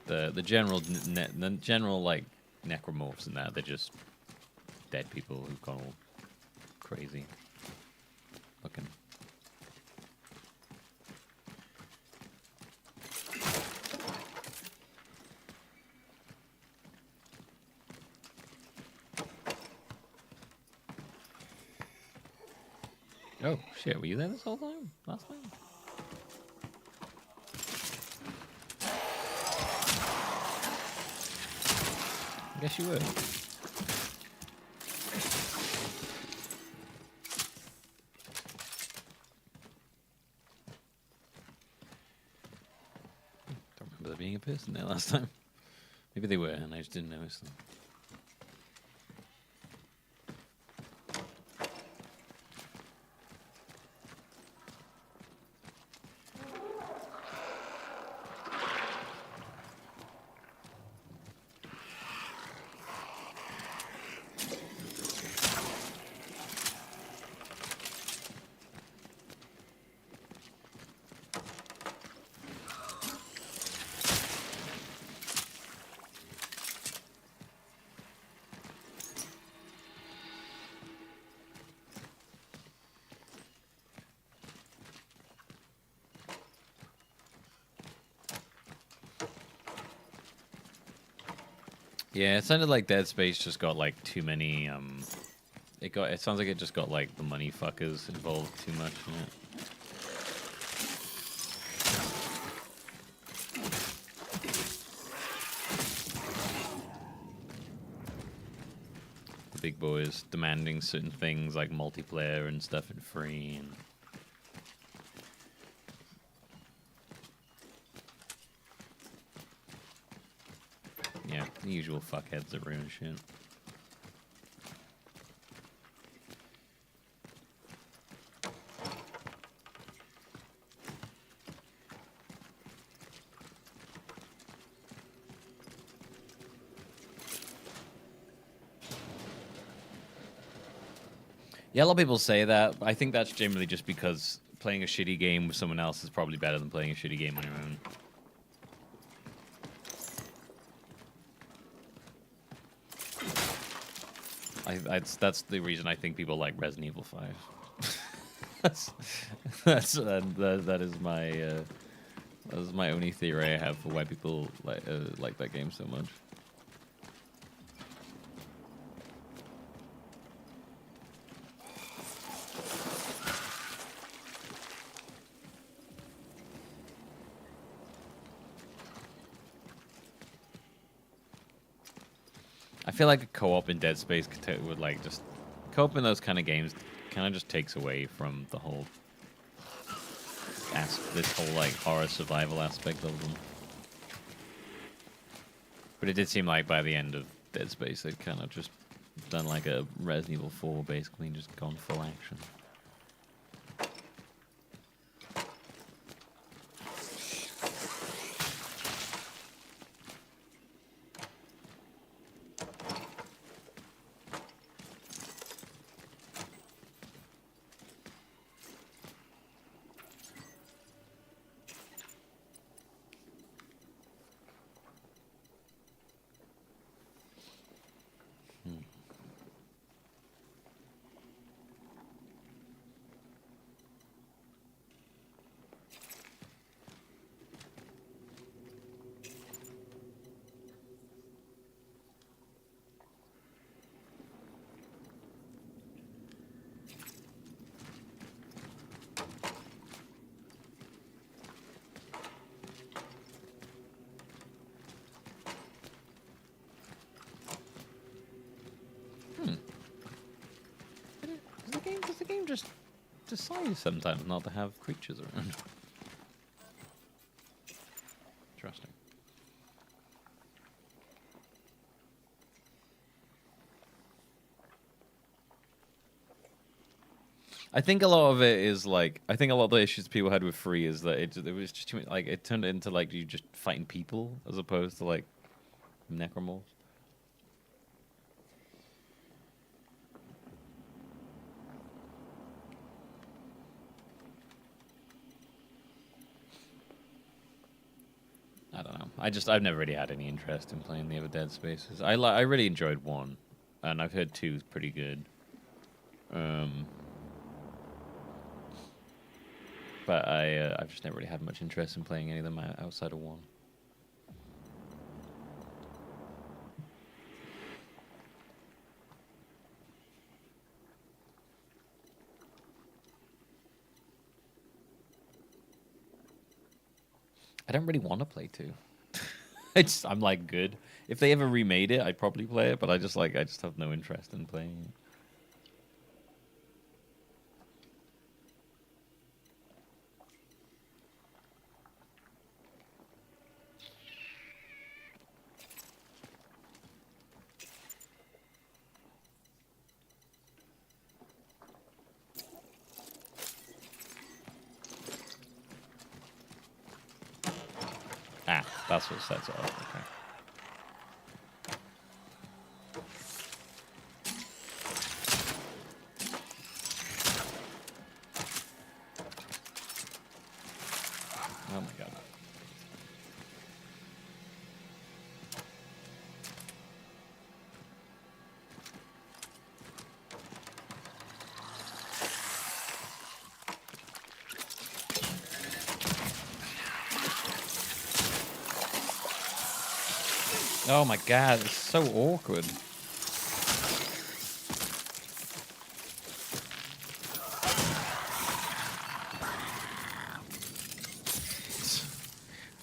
But the general like necromorphs and that, they're just dead people who've gone all crazy looking. Oh, shit, were you there this whole time? Last time? I guess you were. Don't remember there being a person there last time. Maybe they were, and I just didn't notice them. Yeah, it sounded like Dead Space just got like too many. It sounds like it just got like the money fuckers involved too much in it. The big boys demanding certain things like multiplayer and stuff and free and. Yeah, the usual fuckheads that ruin shit. Yeah, a lot of people say that. I think that's generally just because playing a shitty game with someone else is probably better than playing a shitty game on your own. That's the reason I think people like Resident Evil 5. That is my only theory I have for why people like that game so much. I feel like a co-op in Dead Space would like just co-op in those kind of games kind of just takes away from the whole this whole like horror survival aspect of them. But it did seem like by the end of Dead Space they'd kind of just done like a Resident Evil 4 basically and just gone full action. decide sometimes not to have creatures around. Interesting. I think a lot of it is like I think a lot of the issues people had with free is that it was just too, like it turned into like you just fighting people as opposed to like necromorphs. I don't know. I've never really had any interest in playing the other Dead Spaces. I really enjoyed 1, and I've heard 2 is pretty good. But I've just never really had much interest in playing any of them outside of 1. I don't really want to play 2. I'm like good. If they ever remade it, I'd probably play it, but I just have no interest in playing it. Ah, that's what sets it off. Okay. Oh my god. Oh my god, it's so awkward.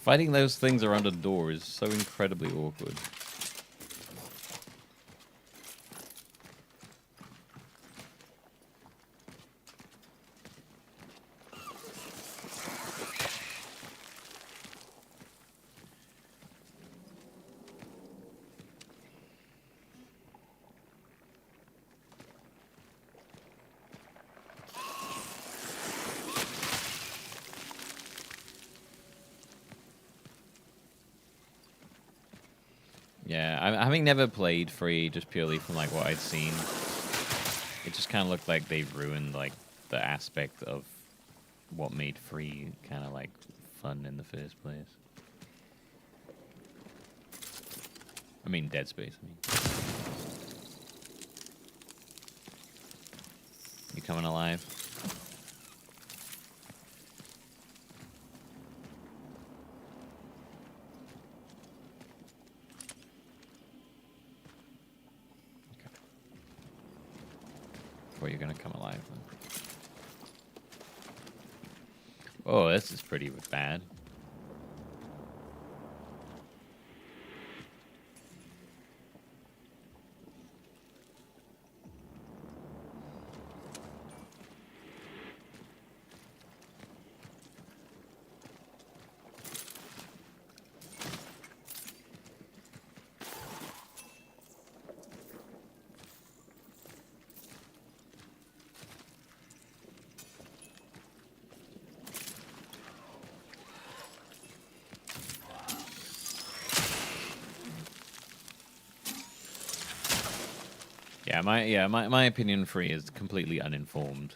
Fighting those things around a door is so incredibly awkward. Yeah, having never played free, just purely from like what I'd seen, it just kind of looked like they ruined like the aspect of what made free kind of like fun in the first place. I mean, Dead Space. I mean, you coming alive? Or you're gonna come alive then. Oh, this is pretty bad. My opinion free is completely uninformed.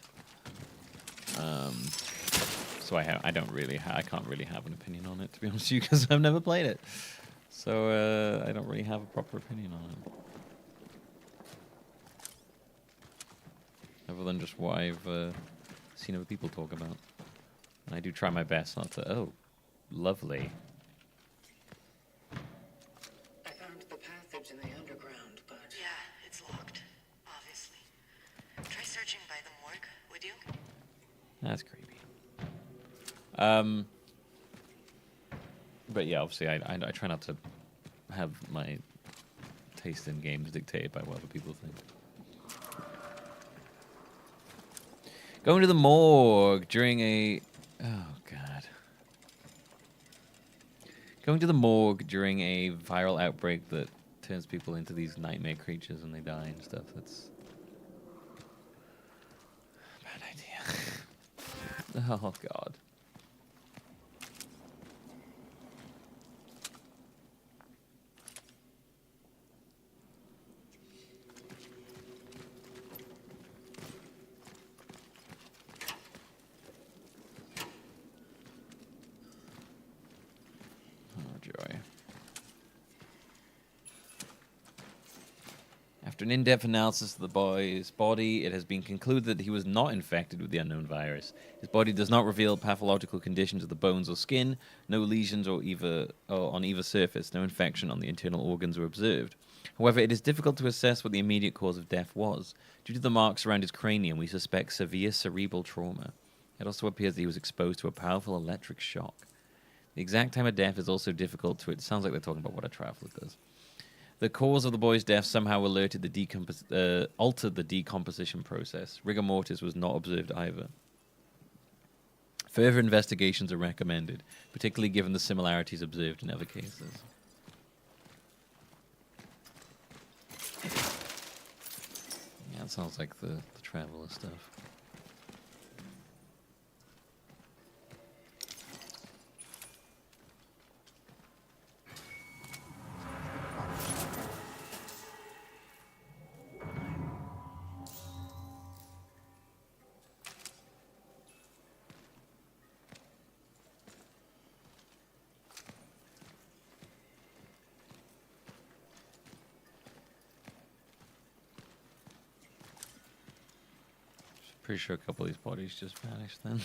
So I can't really have an opinion on it, to be honest with you, because I've never played it. So I don't really have a proper opinion on it, other than just what I've seen other people talk about. And I do try my best not to. Oh, lovely. I found the passage in the underground, but... Yeah, it's locked, obviously. Try searching by the morgue, would you? That's creepy. But yeah, obviously I try not to have my taste in games dictated by what other people think. Going to the morgue during a... Oh, God. Going to the morgue during a viral outbreak that turns people into these nightmare creatures and they die and stuff. That's a bad idea. Oh, God. Joy. After an in-depth analysis of the boy's body, it has been concluded that he was not infected with the unknown virus. His body does not reveal pathological conditions of the bones or skin, no lesions on either surface, no infection on the internal organs were observed. However, it is difficult to assess what the immediate cause of death was. Due to the marks around his cranium, we suspect severe cerebral trauma. It also appears that he was exposed to a powerful electric shock. The exact time of death is also difficult to... It sounds like they're talking about what a traveler does. The cause of the boy's death somehow altered the decomposition process. Rigor mortis was not observed either. Further investigations are recommended, particularly given the similarities observed in other cases. Yeah, it sounds like the traveler stuff. Pretty sure a couple of these bodies just vanished then.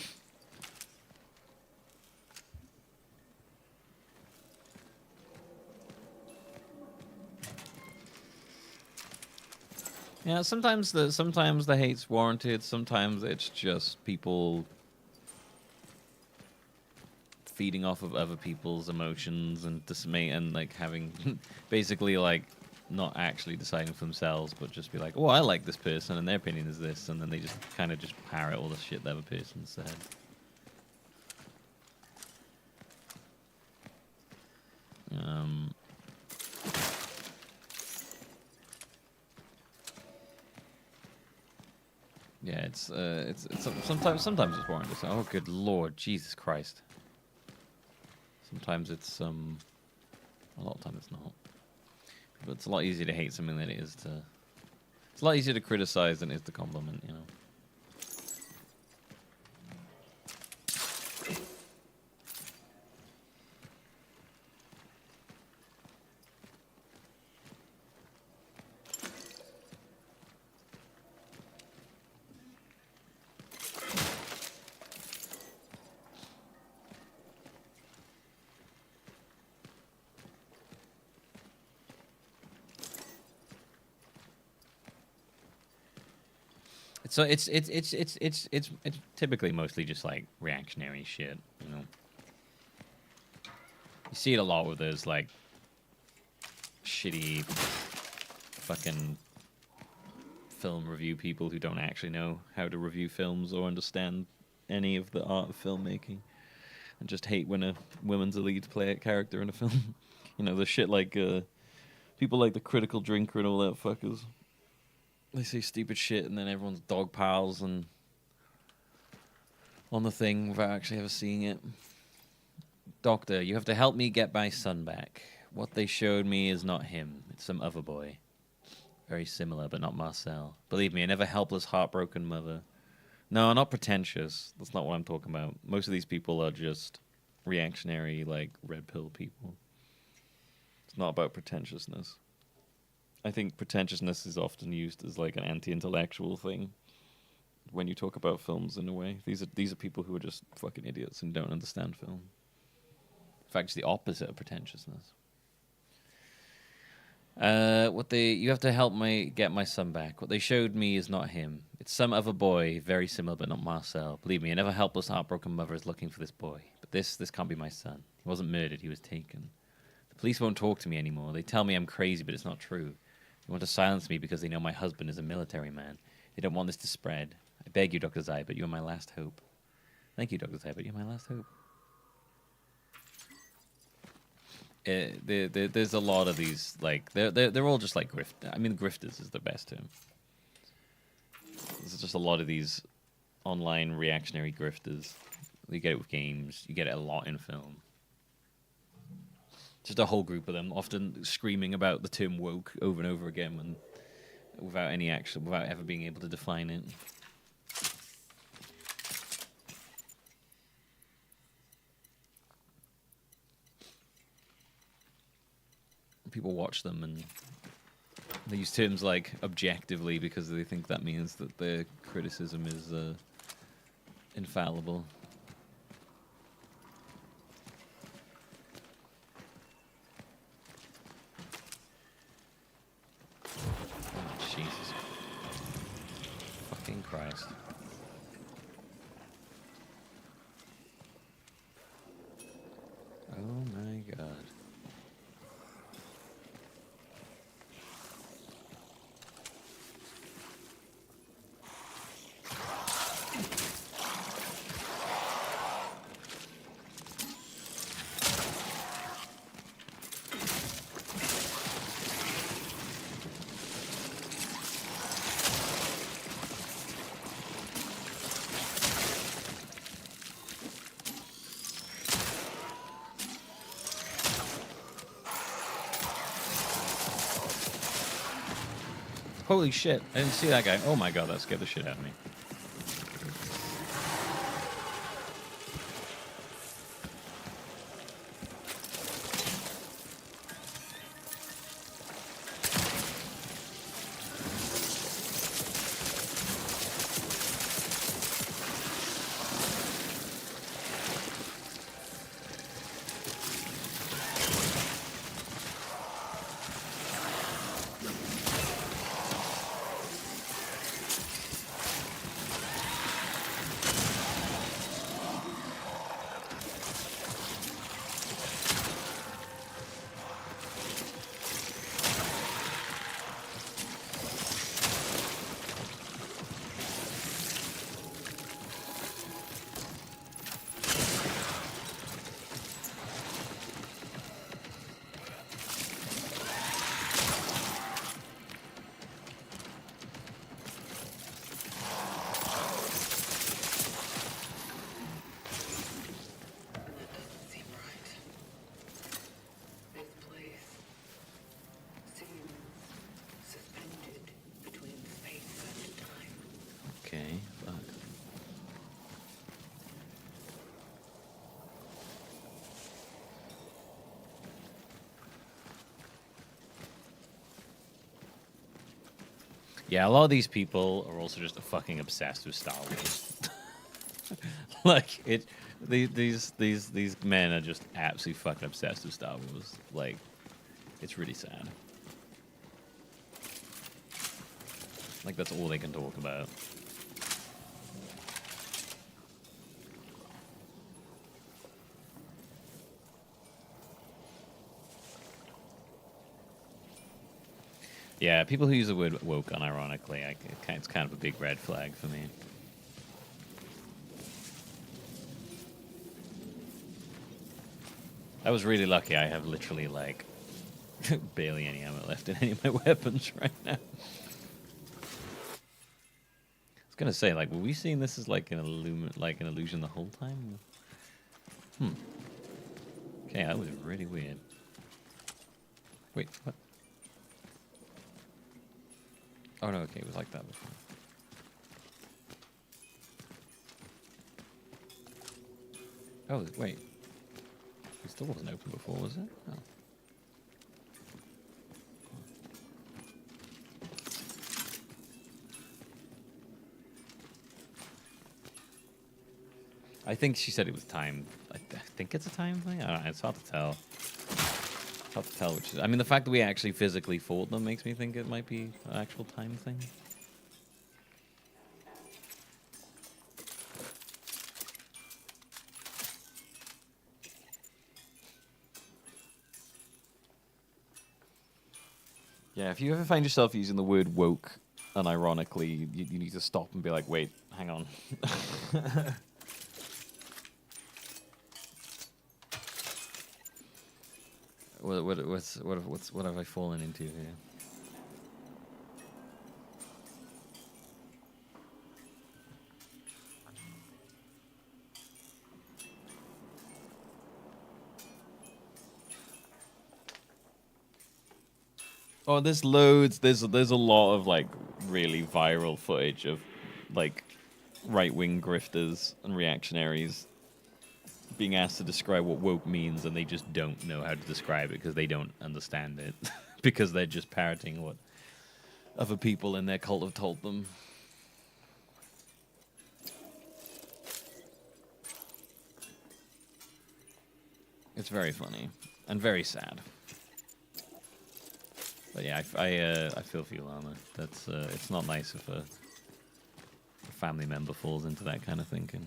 Yeah, sometimes the hate's warranted. Sometimes it's just people feeding off of other people's emotions and dismay and like having basically like not actually deciding for themselves, but just be like, oh, I like this person and their opinion is this, and then they just kind of just parrot all the shit the other person said. Yeah, it's sometimes it's warranted. Oh, good Lord, Jesus Christ. Sometimes it's a lot of time it's not. But it's a lot easier to hate something than it is to... It's a lot easier to criticize than it is to compliment, you know. So it's typically mostly just like reactionary shit, you know. You see it a lot with those like shitty fucking film review people who don't actually know how to review films or understand any of the art of filmmaking, and just hate when a woman's a lead character in a film. You know, the shit like people like the Critical Drinker and all that fuckers. They say stupid shit and then everyone's dog piles and on the thing without actually ever seeing it. Doctor, you have to help me get my son back. What they showed me is not him. It's some other boy. Very similar, but not Marcel. Believe me, I never helpless, heartbroken mother. No, not pretentious. That's not what I'm talking about. Most of these people are just reactionary, like, red pill people. It's not about pretentiousness. I think pretentiousness is often used as like an anti-intellectual thing when you talk about films in a way. These are people who are just fucking idiots and don't understand film. In fact, it's the opposite of pretentiousness. You have to help me get my son back. What they showed me is not him. It's some other boy, very similar but not Marcel. Believe me, a never helpless, heartbroken mother is looking for this boy. But this can't be my son. He wasn't murdered, he was taken. The police won't talk to me anymore. They tell me I'm crazy, but it's not true. They want to silence me because they know my husband is a military man. They don't want this to spread. I beg you, Dr. Zybert, you're my last hope. Thank you, Dr. Zybert, you're my last hope. There's a lot of these, like, they're all just like I mean, grifters is the best term. There's just a lot of these online reactionary grifters. You get it with games. You get it a lot in film. Just a whole group of them, often screaming about the term woke over and over again, and without any action, without ever being able to define it. People watch them and they use terms like objectively because they think that means that their criticism is infallible. Oh, Jesus fucking Christ. Oh my God. Holy shit, I didn't see that guy. Oh my God, that scared the shit out of me. Okay, fuck. Yeah, a lot of these people are also just fucking obsessed with Star Wars. Like these men are just absolutely fucking obsessed with Star Wars. Like, it's really sad. Like, that's all they can talk about. Yeah, people who use the word woke unironically, it's kind of a big red flag for me. I was really lucky. I have literally, like, barely any ammo left in any of my weapons right now. I was gonna say, like, were we seeing this as like an illusion the whole time? Okay, that was really weird. Wait, what? Oh no, okay, it was like that before. Oh, wait. It still wasn't open before, was it? Oh. I think she said it was time. I think it's a time thing. I don't know. It's hard to tell. It's hard to tell which is. I mean, the fact that we actually physically fought them makes me think it might be an actual time thing. Yeah, if you ever find yourself using the word woke unironically, you need to stop and be like, wait, hang on. What have I fallen into here? Oh, there's loads. There's a lot of like really viral footage of like right-wing grifters and reactionaries being asked to describe what woke means, and they just don't know how to describe it because they don't understand it because they're just parroting what other people in their cult have told them. It's very funny and very sad. But yeah, I feel for you, Lama. That's it's not nice if a family member falls into that kind of thinking.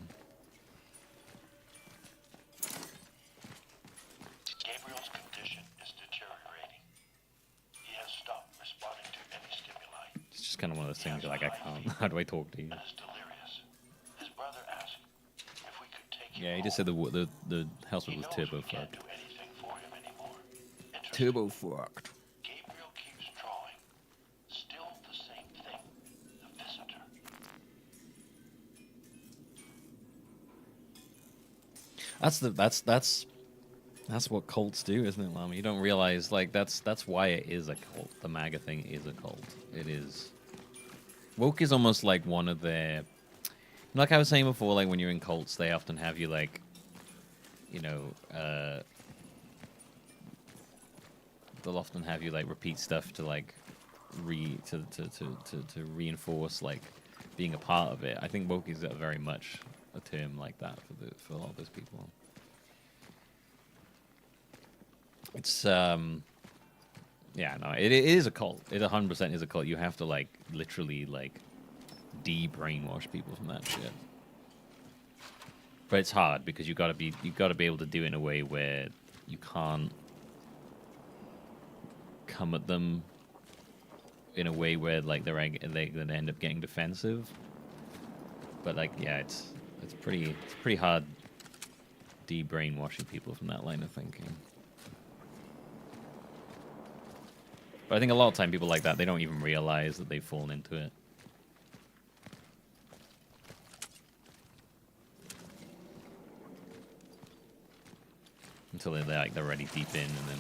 Gabriel's condition is deteriorating. He has stopped responding to any stimuli It's just kind of one of those things like I can't. How do I talk to you? and is delirious. His brother asked if we could take him Yeah, he just said the hospital was turbo He can't fucked. do anything for him anymore. Turbo fucked. Gabriel keeps drawing. Still the same thing. The visitor. That's what cults do, isn't it, Lama? You don't realize like that's why it is a cult. The MAGA thing is a cult. It is. Woke is almost like one of their, like I was saying before, like when you're in cults, they often have you like, you know, they'll often have you like repeat stuff to like to reinforce like being a part of it. I think woke is very much a term like that for a lot of those people. It's yeah, no, it is a cult. It 100% is a cult. You have to like literally like de-brainwash people from that shit. But it's hard because you gotta be able to do it in a way where you can't come at them in a way where like they're gonna end up getting defensive. But like yeah, it's pretty hard de-brainwashing people from that line of thinking. But I think a lot of time people like that, they don't even realize that they've fallen into it. Until they're already deep in, and then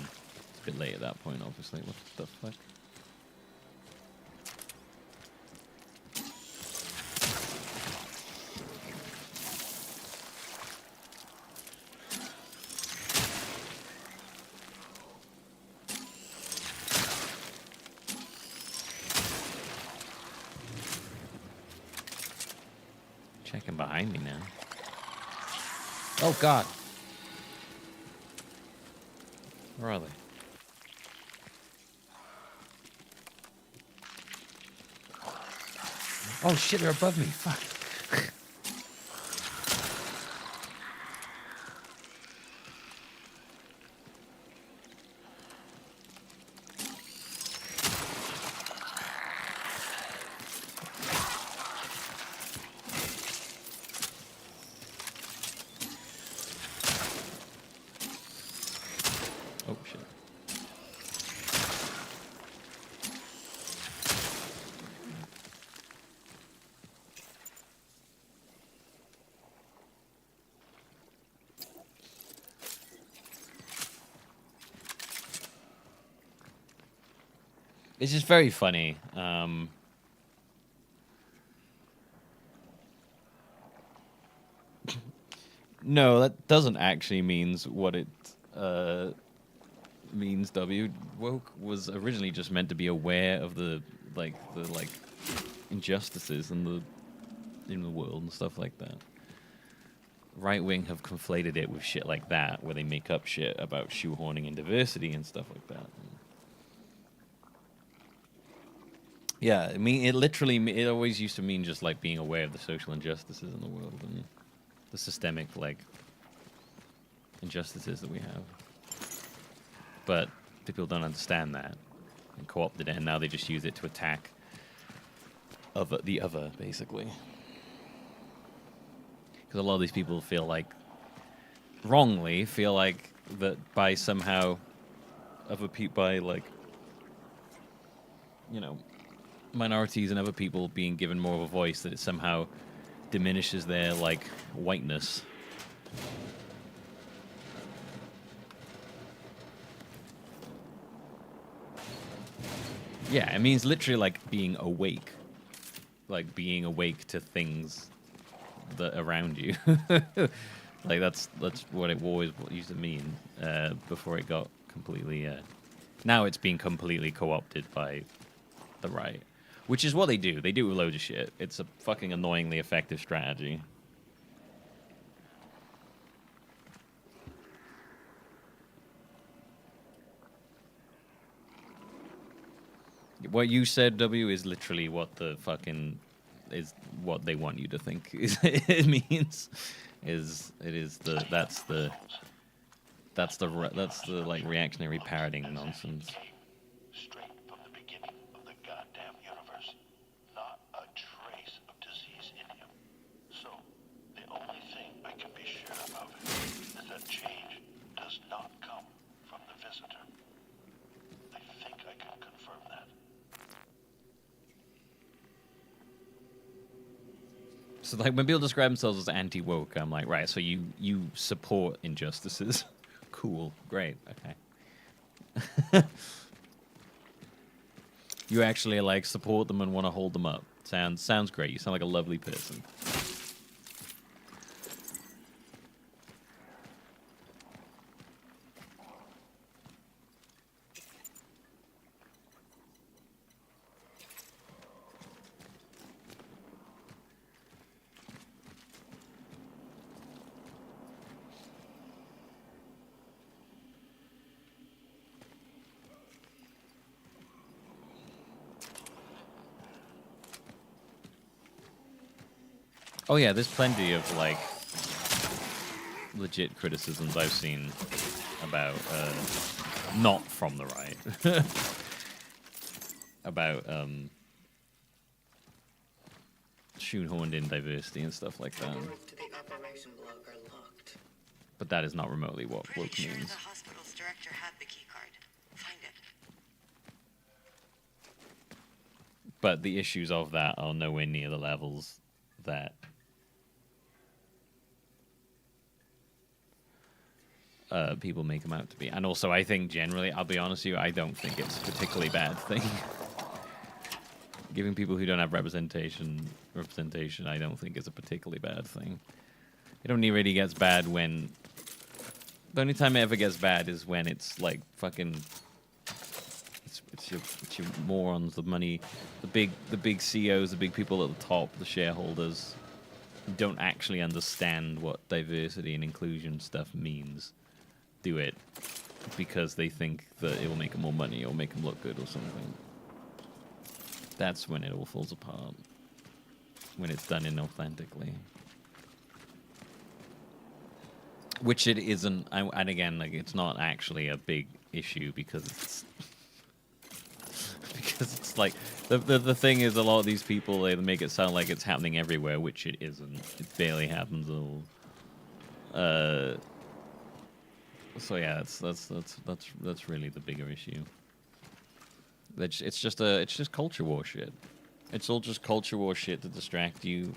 it's a bit late at that point, obviously. What the fuck? Checking behind me now. Oh god. Where are they? Oh shit, they're above me. Fuck. Oh shit. It's just very funny. No, that doesn't actually means what it means. W woke was originally just meant to be aware of the injustices in the world and stuff like that. Right wing have conflated it with shit like that, where they make up shit about shoehorning in diversity and stuff like that. Yeah, I mean, it always used to mean just like being aware of the social injustices in the world and the systemic like injustices that we have. But people don't understand that and co-opted it, and now they just use it to attack the other, basically. Because a lot of these people feel like, wrongly, feel like that by somehow, by like, you know, minorities and other people being given more of a voice, that it somehow diminishes their, like, whiteness. Yeah, it means literally like being awake. Like being awake to things that around you. Like that's what it always used to mean before it got completely... now it's been completely co-opted by the right. Which is what they do. They do loads of shit. It's a fucking annoyingly effective strategy. What you said, W, is literally what the fucking... is what they want you to think it means. That's the like reactionary parroting nonsense. Straight from the beginning of the goddamn universe. Not a trace of disease in him. So, the only thing I can be sure about is that change does not come from the visitor. I think I can confirm that. So like when people describe themselves as anti-woke, I'm like, right, so you support injustices. Cool, great, okay. You actually like support them and want to hold them up. Sounds great. You sound like a lovely person. Oh yeah, there's plenty of like legit criticisms I've seen about not from the right about shoehorned in diversity and stuff like that. Doors to the operation block are locked. But that is not remotely what Pretty woke sure means. the hospital's director had the key card. Find it. But the issues of that are nowhere near the levels that people make them out to be. And also, I think generally, I'll be honest with you, I don't think it's a particularly bad thing. Giving people who don't have representation, I don't think is a particularly bad thing. It only really gets bad when... The only time it ever gets bad is when it's like fucking... It's your morons, the money, the big CEOs, the big people at the top, the shareholders, who don't actually understand what diversity and inclusion stuff means. Do it because they think that it will make them more money or make them look good or something. That's when it all falls apart. When it's done inauthentically. Which it isn't, and again, like it's not actually a big issue because it's like the thing is, a lot of these people, they make it sound like it's happening everywhere, which it isn't. It barely happens at all. So yeah, that's really the bigger issue. It's just culture war shit. It's all just culture war shit to distract you.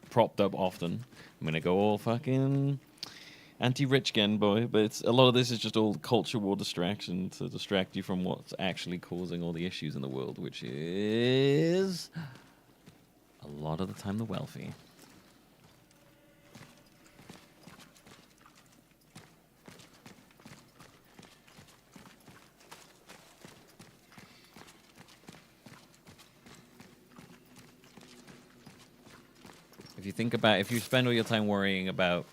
Propped up often. I'm gonna go all fucking anti-rich again, boy. But a lot of this is just all culture war distraction to distract you from what's actually causing all the issues in the world, which is a lot of the time the wealthy. If you spend all your time worrying about,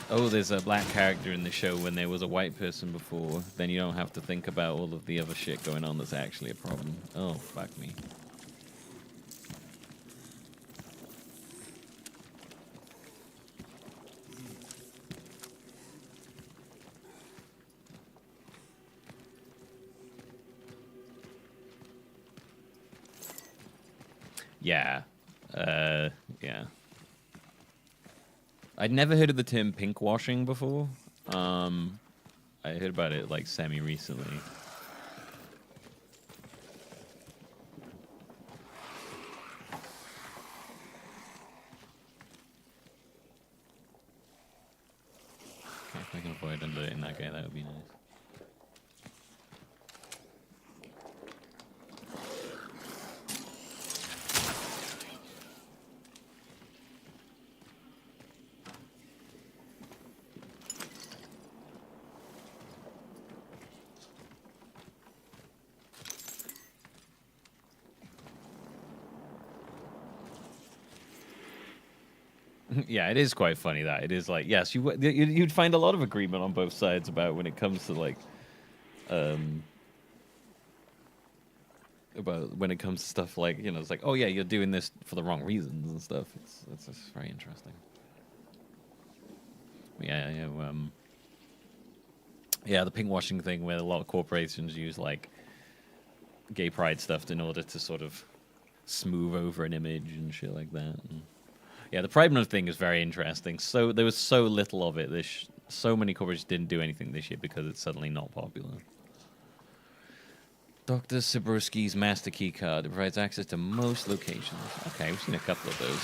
oh, there's a black character in the show when there was a white person before, then you don't have to think about all of the other shit going on that's actually a problem. Oh, fuck me. Yeah. Yeah. I'd never heard of the term pink washing before. I heard about it like semi-recently. If I can avoid alerting that guy, that would be nice. Yeah, it is quite funny that it is like, yes, you'd find a lot of agreement on both sides about when it comes to like about when it comes to stuff like, you know, it's like, oh yeah, you're doing this for the wrong reasons and stuff. It's just very interesting. Yeah, the pink washing thing where a lot of corporations use like gay pride stuff in order to sort of smooth over an image and shit like that. And yeah, the Pride Month thing is very interesting. So there was so little of it. So many corporations didn't do anything this year because it's suddenly not popular. Dr. Siborski's master key card. It provides access to most locations. Okay, we've seen a couple of those.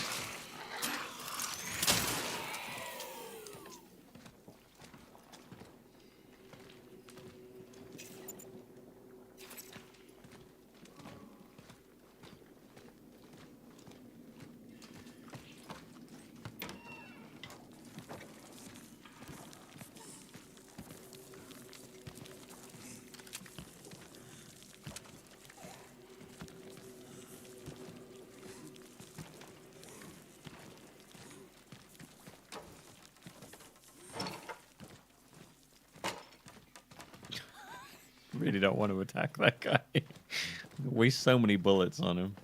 Really don't want to attack that guy. Waste so many bullets on him.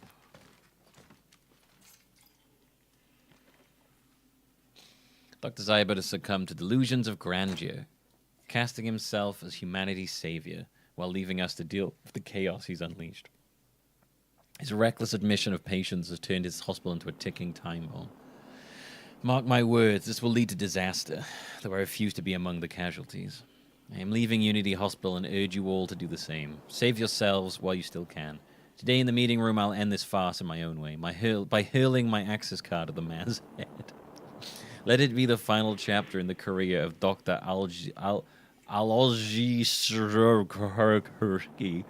Dr. Zyber has succumbed to delusions of grandeur, casting himself as humanity's savior while leaving us to deal with the chaos he's unleashed. His reckless admission of patience has turned his hospital into a ticking time bomb. Mark my words, this will lead to disaster, though I refuse to be among the casualties. I am leaving Unity Hospital and urge you all to do the same. Save yourselves while you still can. Today in the meeting room, I'll end this farce in my own way, by hurling my access card at the man's head. Let it be the final chapter in the career of Dr. Algi Srurki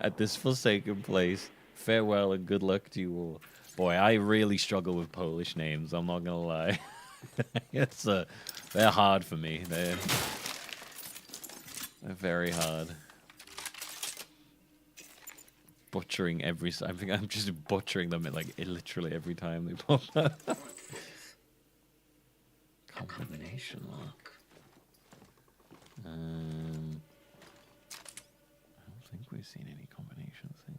at this forsaken place. Farewell and good luck to you all. Boy, I really struggle with Polish names, I'm not gonna lie. They're hard for me. They're very hard. Butchering I think I'm just butchering them at like literally every time they pop up. Combination lock. I don't think we've seen any combination thing.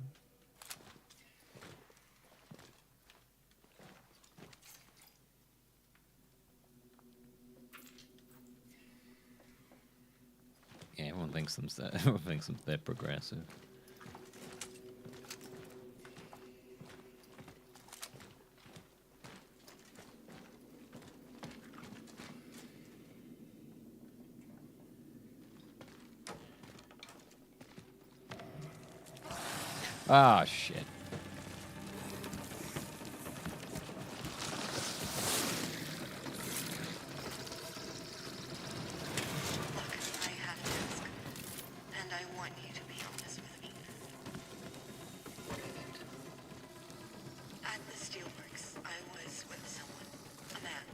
Yeah, everyone thinks they're progressive. Ah, shit. I have to ask, and I want you to be honest with me. At the steelworks, I was with someone, a man.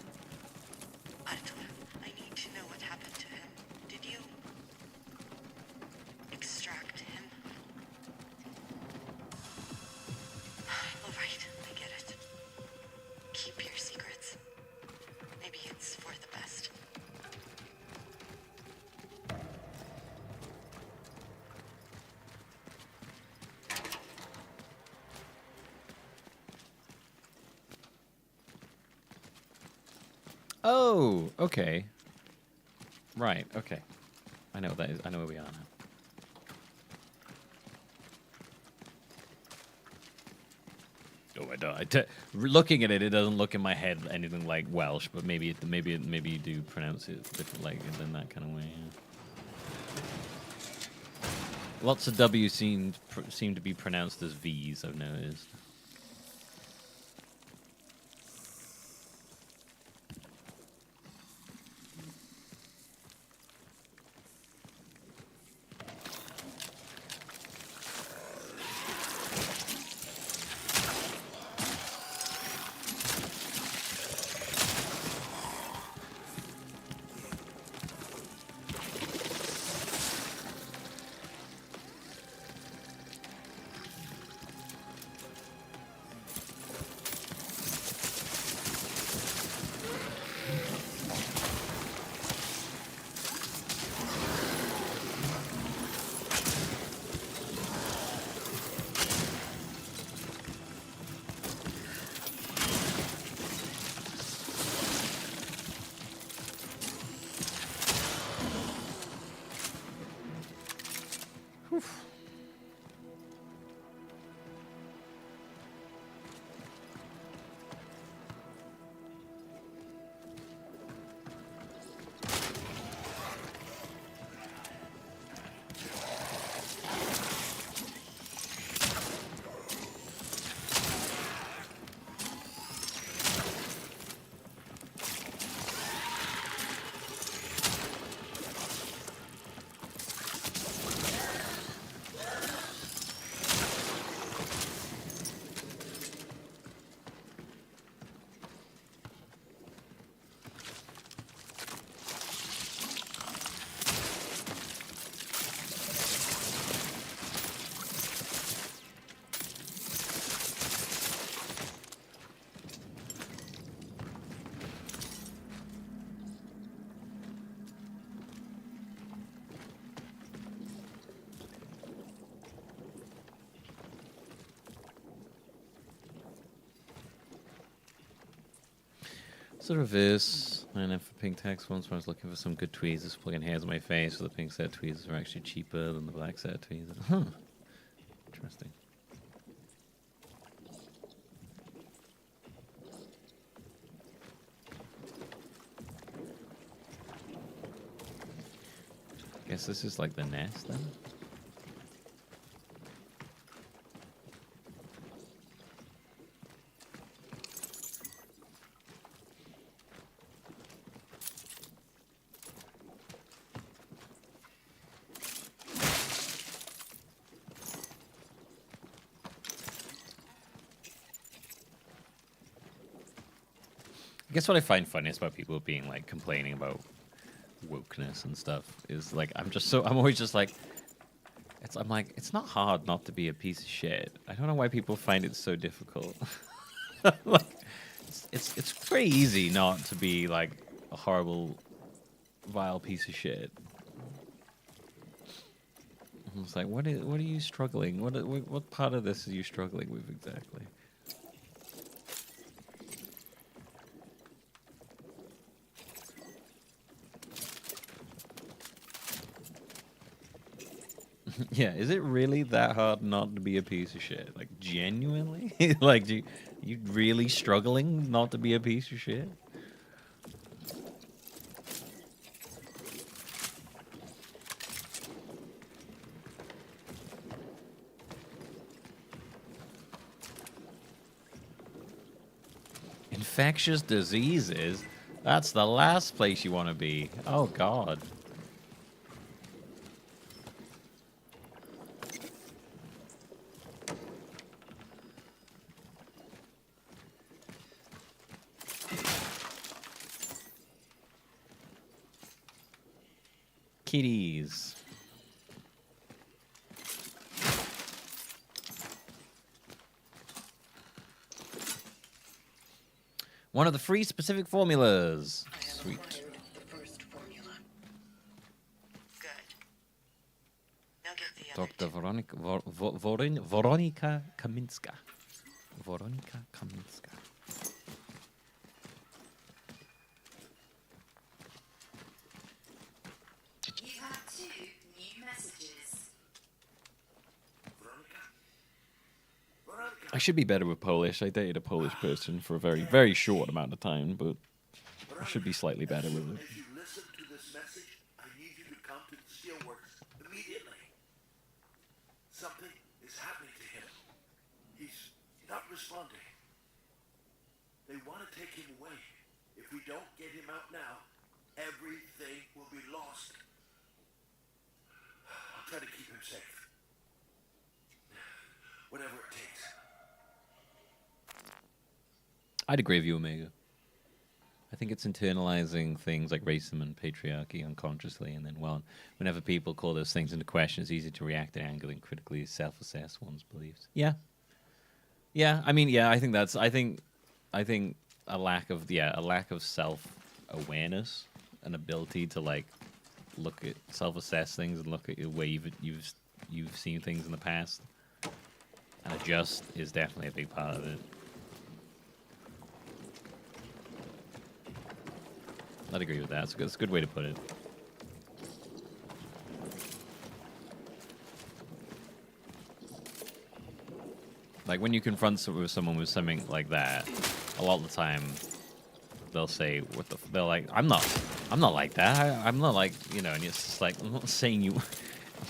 Artur, I need to know what happened to him. Did you extract him? All right, I get it. Keep your secrets. Maybe it's for the best. Oh, okay. Right, okay. I know what that is. I know where we are now. I don't. Looking at it, it doesn't look in my head anything like Welsh, but maybe you do pronounce it different, like in that kind of way. Yeah. Lots of W's seem to be pronounced as V's. I've noticed. So reverse, and then for pink text once when I was looking for some good tweezers, plugging hairs on my face, so the pink set tweezers were actually cheaper than the black set tweezers. Huh. Interesting. Guess this is like the nest then? I guess what I find funniest about people being like complaining about wokeness and stuff is like I'm always just like I'm like it's not hard not to be a piece of shit. I don't know why people find it so difficult. Like it's pretty easy not to be like a horrible, vile piece of shit. I'm just like what are you struggling? What part of this are you struggling with exactly? Yeah, is it really that hard not to be a piece of shit? Like, genuinely? Like, you really struggling not to be a piece of shit? Infectious diseases? That's the last place you want to be. Oh, God. Kitties. One of the free specific formulas. Sweet. The first formula. Good. Now get the Dr. other Veronika Kaminska. Veronika Kaminska. You have 2 new messages. Veronica? Veronica? I should be better with Polish. I dated a Polish person for a very, very short amount of time, but I should be slightly better with it. If you listen to this message, I need you to come to the steelworks immediately. Something is happening to him. He's not responding. They want to take him away. If we don't get him out now, everything will be lost. I'll try to keep him safe. Whatever it takes. I'd agree with you, Omega. I think it's internalizing things like racism and patriarchy unconsciously, and then, well, whenever people call those things into question, it's easy to react in anger and critically self-assess one's beliefs. Yeah. Yeah, I mean, yeah, I think a lack of self-awareness and ability to, like, look at, self-assess things and look at the way you've seen things in the past and adjust is definitely a big part of it. I'd agree with that. It's a good way to put it. Like, when you confront someone with something like that, a lot of the time, they'll say, they're like, I'm not like that. I'm not like, you know, and it's just like, I'm not saying you,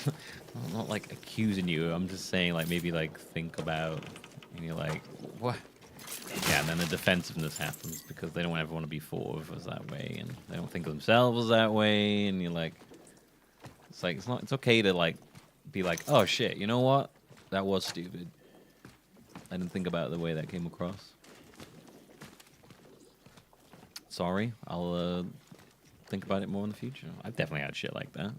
I'm not, like, accusing you. I'm just saying, like, maybe, like, think about, and you're like, what? Yeah, and then the defensiveness happens because they don't ever want to be thought of as that way, and they don't think of themselves that way, and you're like, it's okay to, like, be like, oh shit, you know what? That was stupid. I didn't think about the way that came across. Sorry, I'll think about it more in the future. I've definitely had shit like that.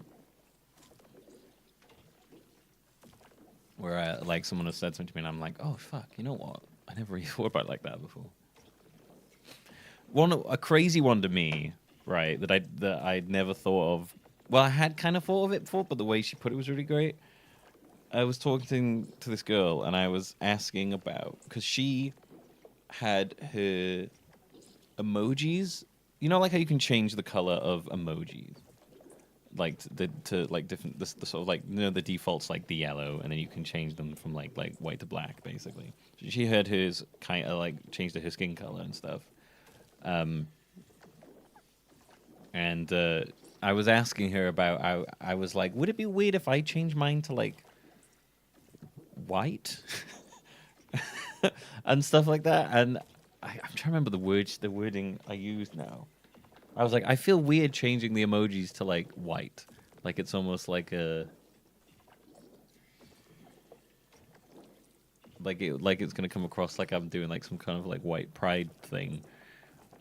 Where like someone has said something to me and I'm like, oh fuck, you know what? I never really thought about it like that before. A crazy one to me, right, that I'd never thought of. Well, I had kind of thought of it before, but the way she put it was really great. I was talking to this girl and I was asking about, because she had her emojis. You know, like how you can change the color of emojis, like to like different. The sort of like, you know, the default's like the yellow, and then you can change them from like white to black, basically. She had hers kind of like changed to her skin color and stuff. And I was asking her about. I was like, would it be weird if I changed mine to like white and stuff like that? And I'm trying to remember the wording I used now. I was like, I feel weird changing the emojis to like white, like it's almost like a like it's gonna come across like I'm doing like some kind of like white pride thing.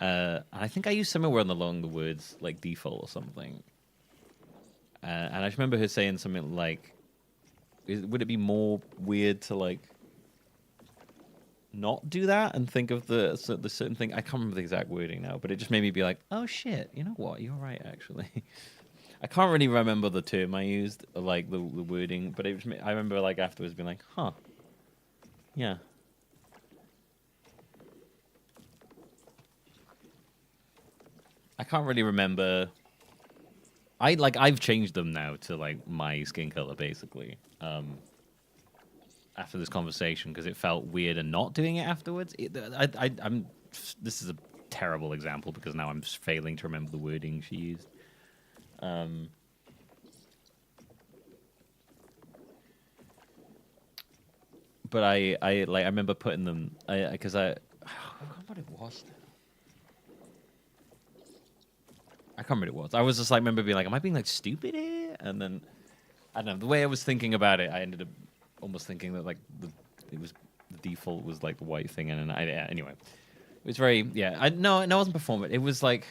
And I think I used somewhere along the words like default or something. And I just remember her saying something like, would it be more weird to like not do that and think of the certain thing? I can't remember the exact wording now, but it just made me be like, oh shit, you know what? You're right, actually. I can't really remember the term I used, like the wording, but I remember like afterwards being like, huh, yeah. I can't really remember. I've changed them now to like my skin color basically. After this conversation, because it felt weird and not doing it afterwards. This is a terrible example because now I'm failing to remember the wording she used. But I remember putting them because I forgot what it was. I can't remember what it was. I was just like, remember being like, am I being like stupid here? And then I don't know, the way I was thinking about it, I ended up almost thinking that like the default was like the white thing, and then anyway, it was very no, it wasn't performative. It was like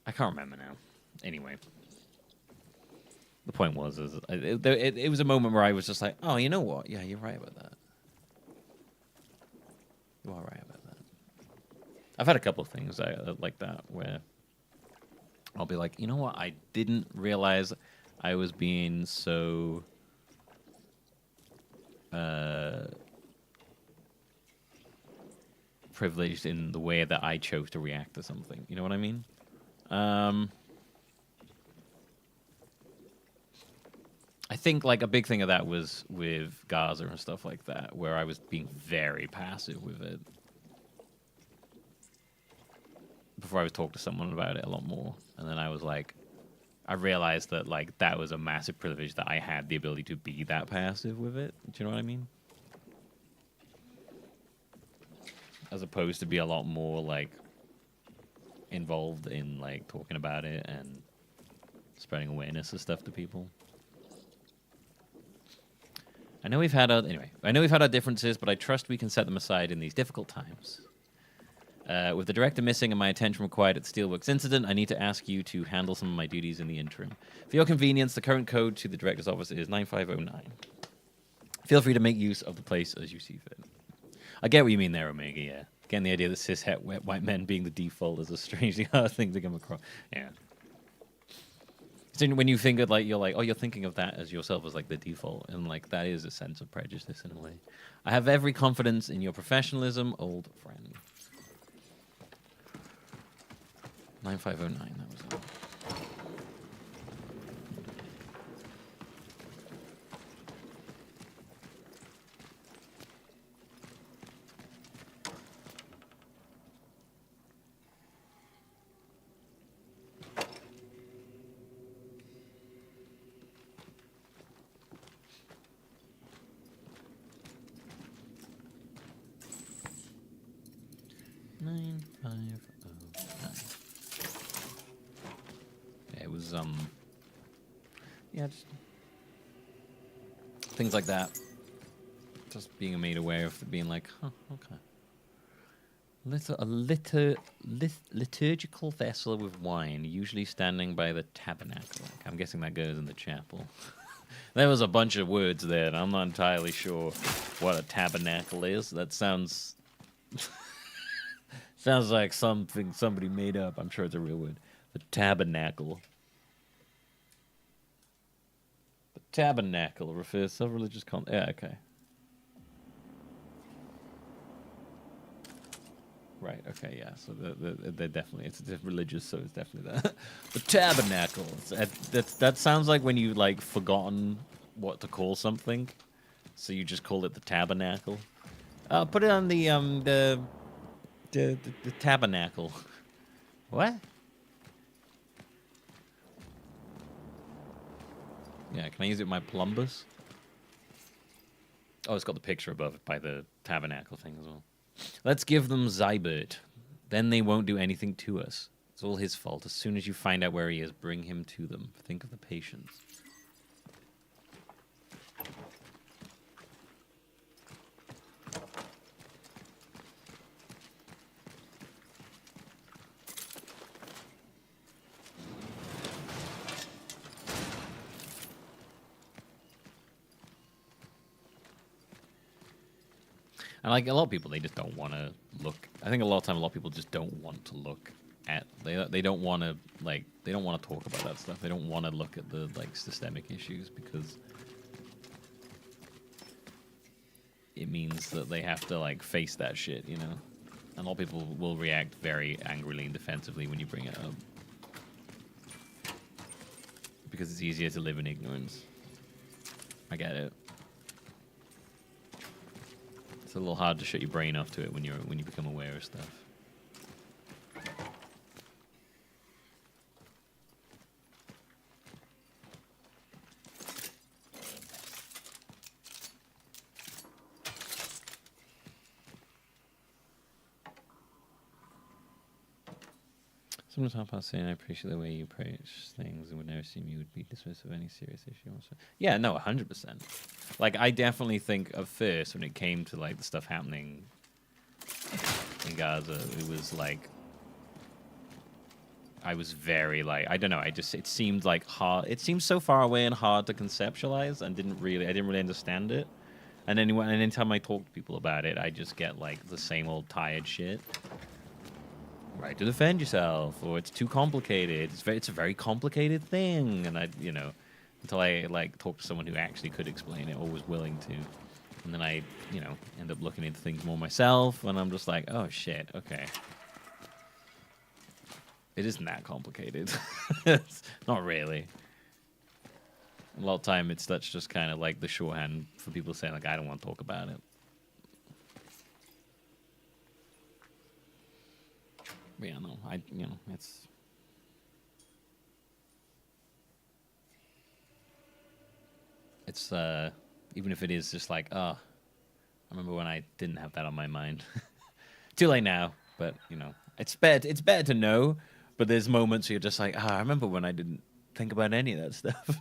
I can't remember now. Anyway, the point was it was a moment where I was just like, oh, you know what? Yeah, you're right about that. You are right about that. I've had a couple of things like that where I'll be like, you know what? I didn't realize I was being so privileged in the way that I chose to react to something. You know what I mean? I I think like a big thing of that was with Gaza and stuff like that, where I was being very passive with it. Before I was talking to someone about it a lot more, and then I was like, I realized that like that was a massive privilege that I had the ability to be that passive with it. Do you know what I mean? As opposed to be a lot more like involved in like talking about it and spreading awareness of stuff to people. I know we've had our differences, but I trust we can set them aside in these difficult times. With the director missing and my attention required at the Steelworks incident, I need to ask you to handle some of my duties in the interim. For your convenience, the current code to the director's office is 9509. Feel free to make use of the place as you see fit. I get what you mean there, Omega, yeah. Getting the idea that cishet white men being the default is a strangely hard thing to come across. Yeah. So when you think of like, you're thinking of that as yourself as like the default, and like that is a sense of prejudice in a way. I have every confidence in your professionalism, old friend. 9509, that was it. It was yeah, just things like that. Just being made aware of being like, huh, okay. Liturgical vessel with wine, usually standing by the tabernacle. I'm guessing that goes in the chapel. There was a bunch of words there, and I'm not entirely sure what a tabernacle is. That sounds sounds like something somebody made up. I'm sure it's a real word. The tabernacle. The tabernacle refers to self-religious yeah, okay. Right, okay, yeah. So they're definitely, it's religious, so it's definitely that. The tabernacle. That sounds like when you, like, forgotten what to call something. So you just call it the tabernacle. Put it on the tabernacle. What? Yeah, can I use it with my plumbus? Oh, it's got the picture above it by the tabernacle thing as well. Let's give them Zybert. Then they won't do anything to us. It's all his fault. As soon as you find out where he is, bring him to them. Think of the patience. And like a lot of people, they just don't want to look. I think a lot of time, a lot of people just don't want to look at. They don't want to like. They don't want to talk about that stuff. They don't want to look at the like systemic issues because it means that they have to like face that shit, you know. And a lot of people will react very angrily and defensively when you bring it up because it's easier to live in ignorance. I get it. It's a little hard to shut your brain off to it when you become aware of stuff. Sometimes half past saying I appreciate the way you approach things and would never assume you would be dismissive of any serious issue. Also. Yeah, no, 100%. Like, I definitely think at first when it came to, like, the stuff happening in Gaza, it was, like, I was very, like, I don't know, it seemed, like, hard. It seemed so far away and hard to conceptualize and I didn't really understand it. And anytime I talk to people about it, I just get, like, the same old tired shit. Right to defend yourself, or it's too complicated. It's a very complicated thing, and until I like talk to someone who actually could explain it or was willing to, and then I end up looking into things more myself, and I'm just like, oh shit, okay, it isn't that complicated. It's not really. A lot of time, that's just kind of like the shorthand for people saying like, I don't want to talk about it. But yeah, no, it's even if it is just like, oh, I remember when I didn't have that on my mind. Too late now, but you know, it's better to know. But there's moments where you're just like, I remember when I didn't think about any of that stuff.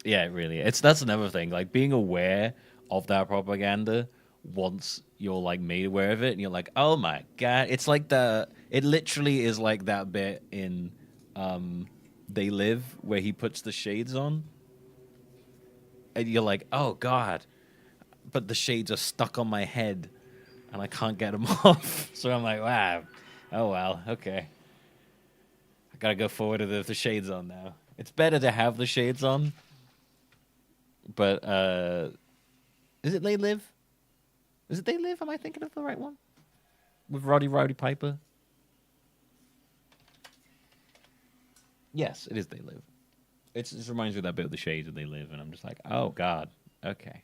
Yeah, it really is. That's another thing. Like being aware of that propaganda once you're like made aware of it, and you're like, oh my god, it's like it literally is like that bit in They Live where he puts the shades on, and you're like, oh god, but the shades are stuck on my head, and I can't get them off. So I'm like, wow, oh well, okay, I gotta go forward with the shades on now. It's better to have the shades on. But is it They Live? Is it They Live? Am I thinking of the right one? With Roddy Piper? Yes, it is They Live. It just reminds me of that bit of the shades of They Live, and I'm just like, oh god, okay.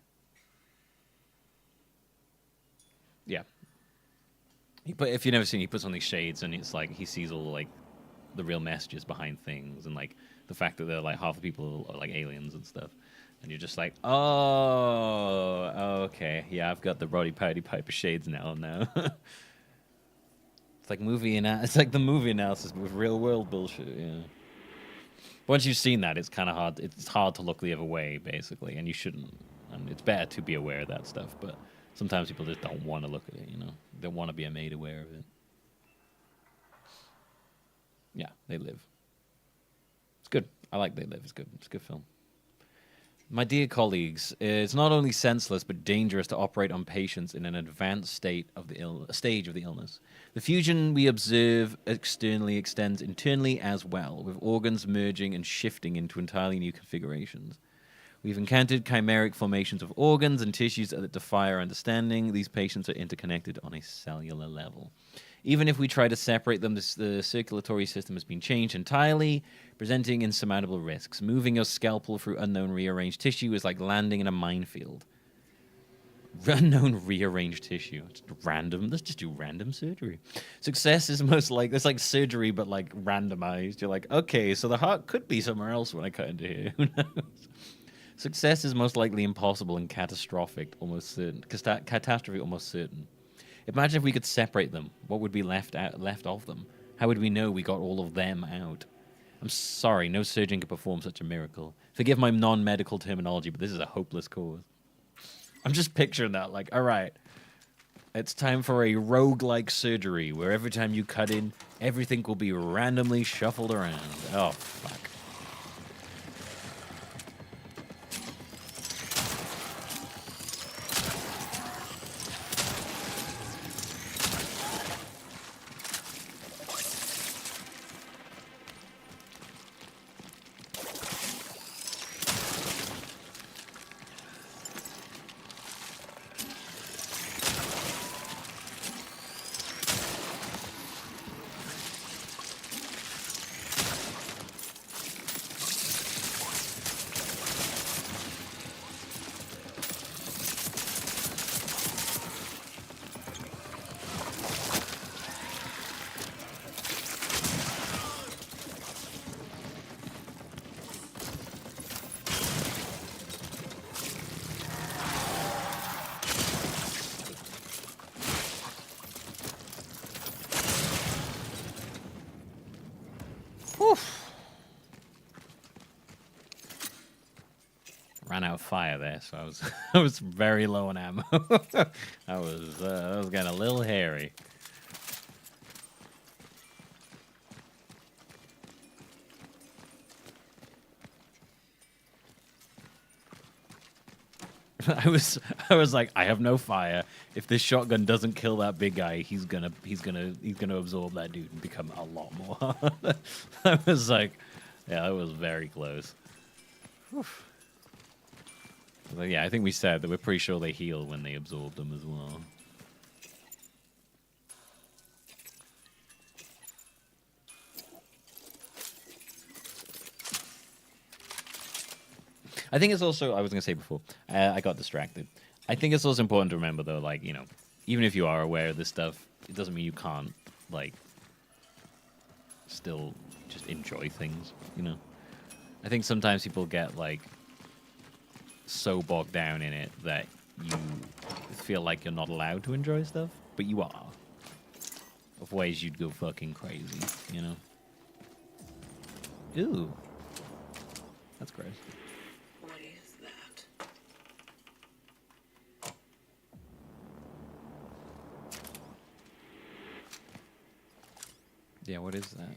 Yeah. But if you've never seen, he puts on these shades, and it's like he sees all like the real messages behind things, and like the fact that they're like half the people are like aliens and stuff. And you're just like, oh, okay. Yeah, I've got the Roddy Piper shades now. It's like it's like the movie analysis with real world bullshit, yeah. Once you've seen that, it's kind of hard. It's hard to look the other way, basically, and you shouldn't. And it's bad to be aware of that stuff, but sometimes people just don't want to look at it, you know? They want to be made aware of it. Yeah, They Live. It's good. I like They Live. It's good. It's a good film. My dear colleagues, it's not only senseless but dangerous to operate on patients in an advanced stage of the illness. The fusion we observe externally extends internally as well, with organs merging and shifting into entirely new configurations. We've encountered chimeric formations of organs and tissues that defy our understanding. These patients are interconnected on a cellular level. Even if we try to separate them, the circulatory system has been changed entirely, presenting insurmountable risks. Moving your scalpel through unknown rearranged tissue is like landing in a minefield. Unknown rearranged tissue. It's random. Let's just do random surgery. Success is most like, it's like surgery, but like randomized. You're like, okay, so the heart could be somewhere else when I cut into here. Who knows? Success is most likely impossible and catastrophic, almost certain. Catastrophe, almost certain. Imagine if we could separate them. What would be left of them? How would we know we got all of them out? I'm sorry, no surgeon could perform such a miracle. Forgive my non-medical terminology, but this is a hopeless cause. I'm just picturing that, like, all right, it's time for a roguelike surgery where every time you cut in, everything will be randomly shuffled around. Oh, fuck. Ran out of fire there, so I was very low on ammo. I was getting a little hairy. I was like, I have no fire. If this shotgun doesn't kill that big guy, he's gonna absorb that dude and become a lot more. I was like, yeah, that was very close. Whew. But yeah, I think we said that we're pretty sure they heal when they absorb them as well. I think it's also, I was going to say before, I got distracted. I think it's also important to remember, though, like, you know, even if you are aware of this stuff, it doesn't mean you can't, like, still just enjoy things, you know? I think sometimes people get, like, so bogged down in it that you feel like you're not allowed to enjoy stuff, but you are. Of ways you'd go fucking crazy, you know? Ooh. That's gross. What is that? Yeah, what is that?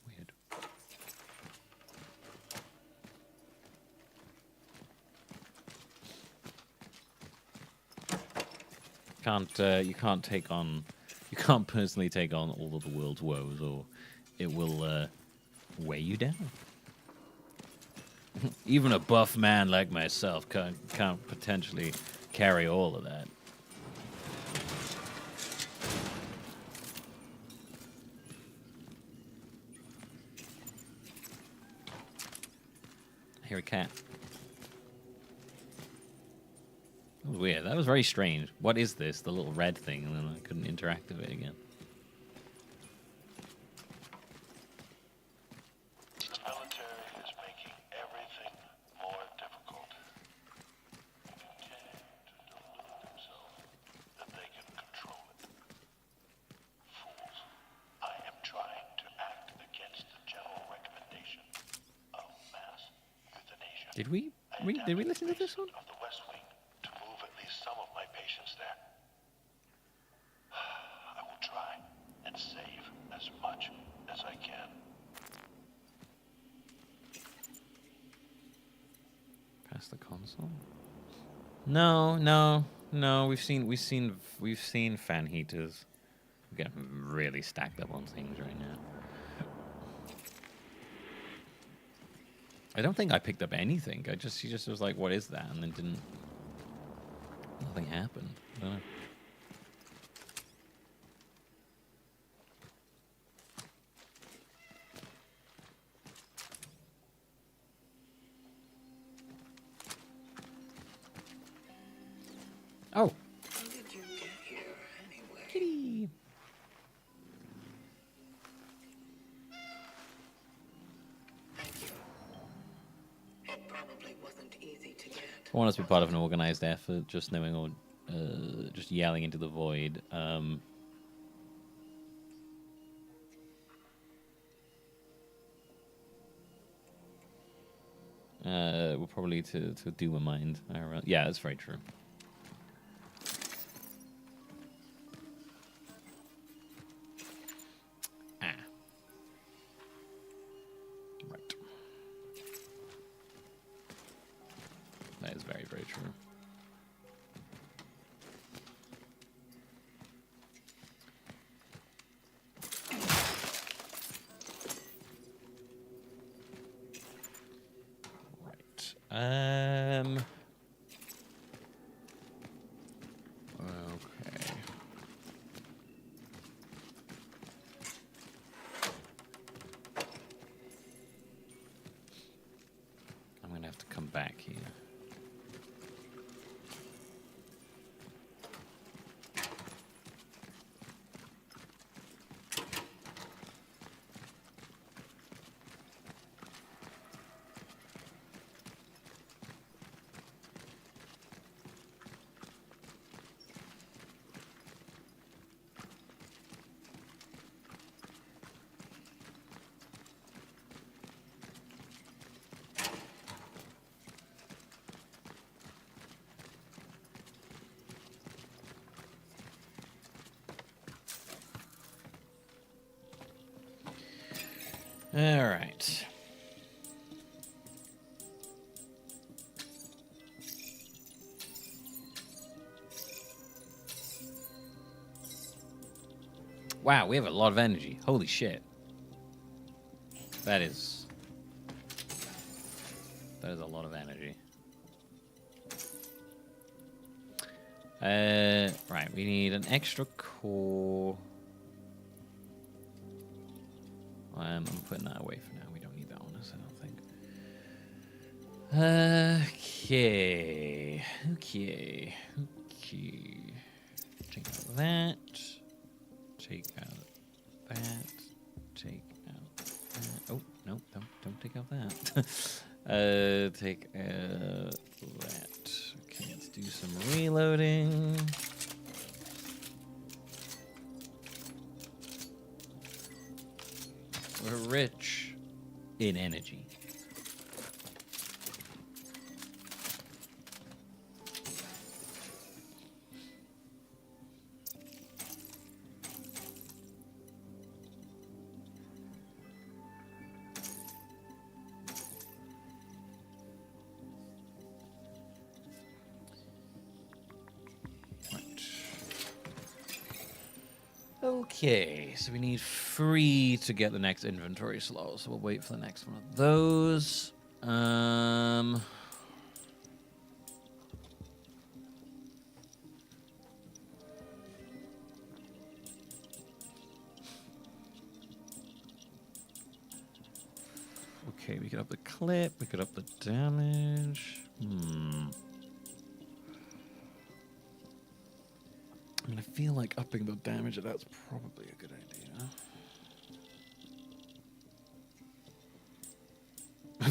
Weird. You can't take on, you can't personally take on all of the world's woes, or it will weigh you down. Even a buff man like myself can't potentially carry all of that. I hear a cat. That was weird. That was very strange. What is this? The little red thing, and then I couldn't interact with it again. The military is making everything more difficult. They continue to delude themselves that they can control it. Fools. I am trying to act against the general recommendation of mass euthanasia. Did we listen to this one? Of the West Wing to move at least some of my patients there. I will try and save as much as I can. Past the console? No. We've seen fan heaters. We're getting really stacked up on things right now. I don't think I picked up anything. He just was like, "What is that?" And then nothing happened. I don't know. Oh, How did you get here anyway? kitty. Thank you. It probably wasn't easy to get. I want us to be part of an organized effort, just knowing or just yelling into the void. We're probably to do a mind. Yeah, that's very true. Ah. Right. That is very, very true. Right. Okay. I'm gonna have to come back here. All right. Wow, we have a lot of energy. Holy shit. That is a lot of energy. Right, we need an extra core. I'm putting that away for now. We don't need that on us, I don't think. Okay. Take out that. Take out that. Take out that. Oh, no, don't take out that. Take out that. Okay, let's do some reloading. We're rich in energy. Okay, so we need 3 to get the next inventory slot, so we'll wait for the next one of those. Okay, we could up the clip, we could up the damage. I mean, I feel like upping the damage, that's probably a good idea.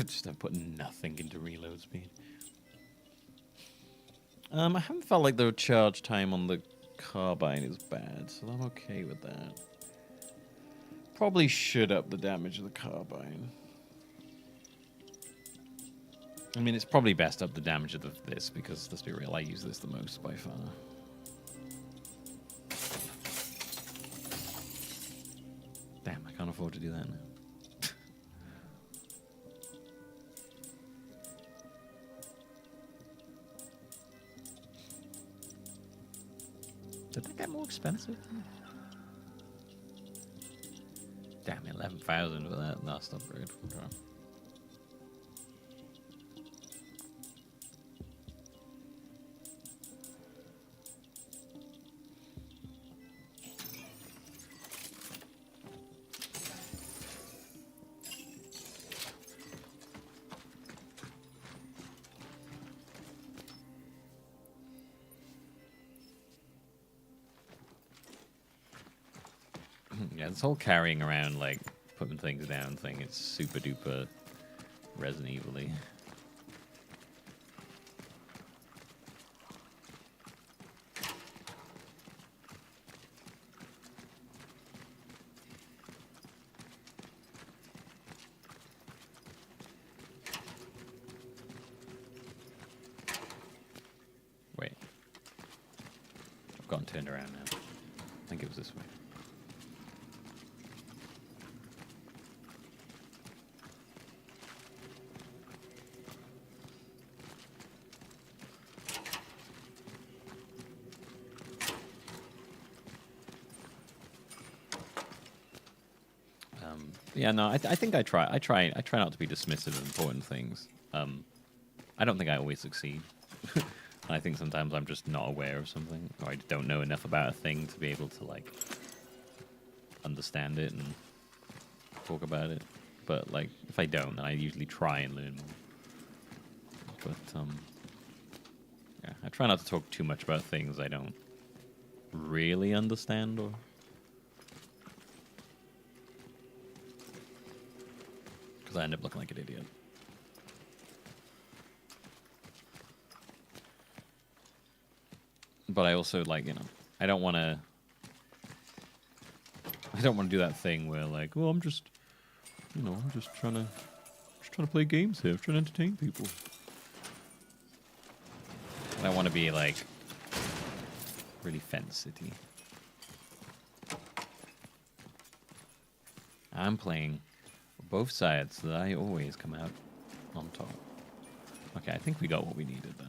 Just have put nothing into reload speed. I haven't felt like the charge time on the carbine is bad, so I'm okay with that. Probably should up the damage of the carbine. I mean, it's probably best up the damage of this, because let's be real, I use this the most by far. Damn, I can't afford to do that now. Did that get more expensive? Damn, 11,000 for that last upgrade. Okay. Yeah, this whole carrying around, like, putting things down thing, it's super duper Resident Evil-y. Wait. I've gotten turned around now. I think it was this way. Yeah, no, I think I try not to be dismissive of important things. I don't think I always succeed. I think sometimes I'm just not aware of something, or I don't know enough about a thing to be able to, like, understand it and talk about it. But, like, if I don't, then I usually try and learn more. But, yeah, I try not to talk too much about things I don't really understand, or... because I end up looking like an idiot. But I also, like, you know, I don't want to do that thing where, like, oh, I'm just trying to play games here, trying to entertain people. I don't want to be, like, really fence-city. I'm playing both sides so that I always come out on top. Okay, I think we got what we needed then.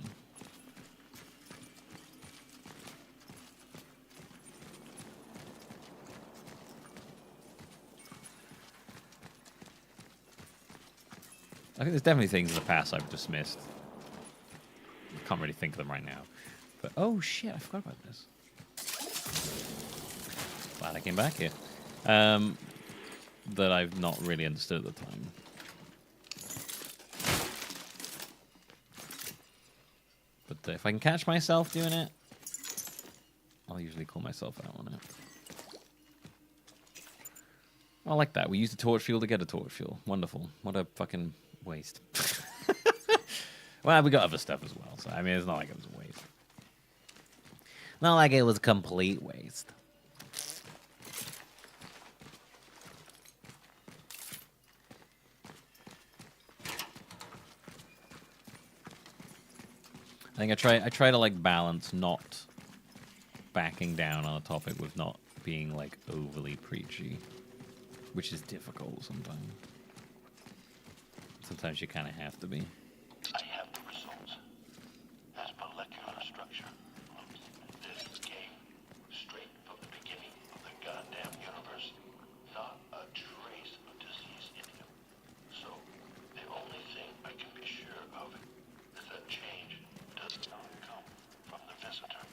I think there's definitely things in the past I've dismissed. I can't really think of them right now. But, oh shit, I forgot about this. Glad I came back here. That I've not really understood at the time. But if I can catch myself doing it, I'll usually call myself out on it. I like that. We used a torch fuel to get a torch fuel. Wonderful. What a fucking waste. Well, we got other stuff as well, so I mean, it's not like it was a waste. Not like it was a complete waste. I think I try to like balance not backing down on a topic with not being like overly preachy, which is difficult sometimes. Sometimes you kind of have to be. I have the results. This molecular structure looks this game straight from the beginning of the goddamn universe. Not a trace of disease in him. So the only thing I can be sure of is that change does not come from the visitor.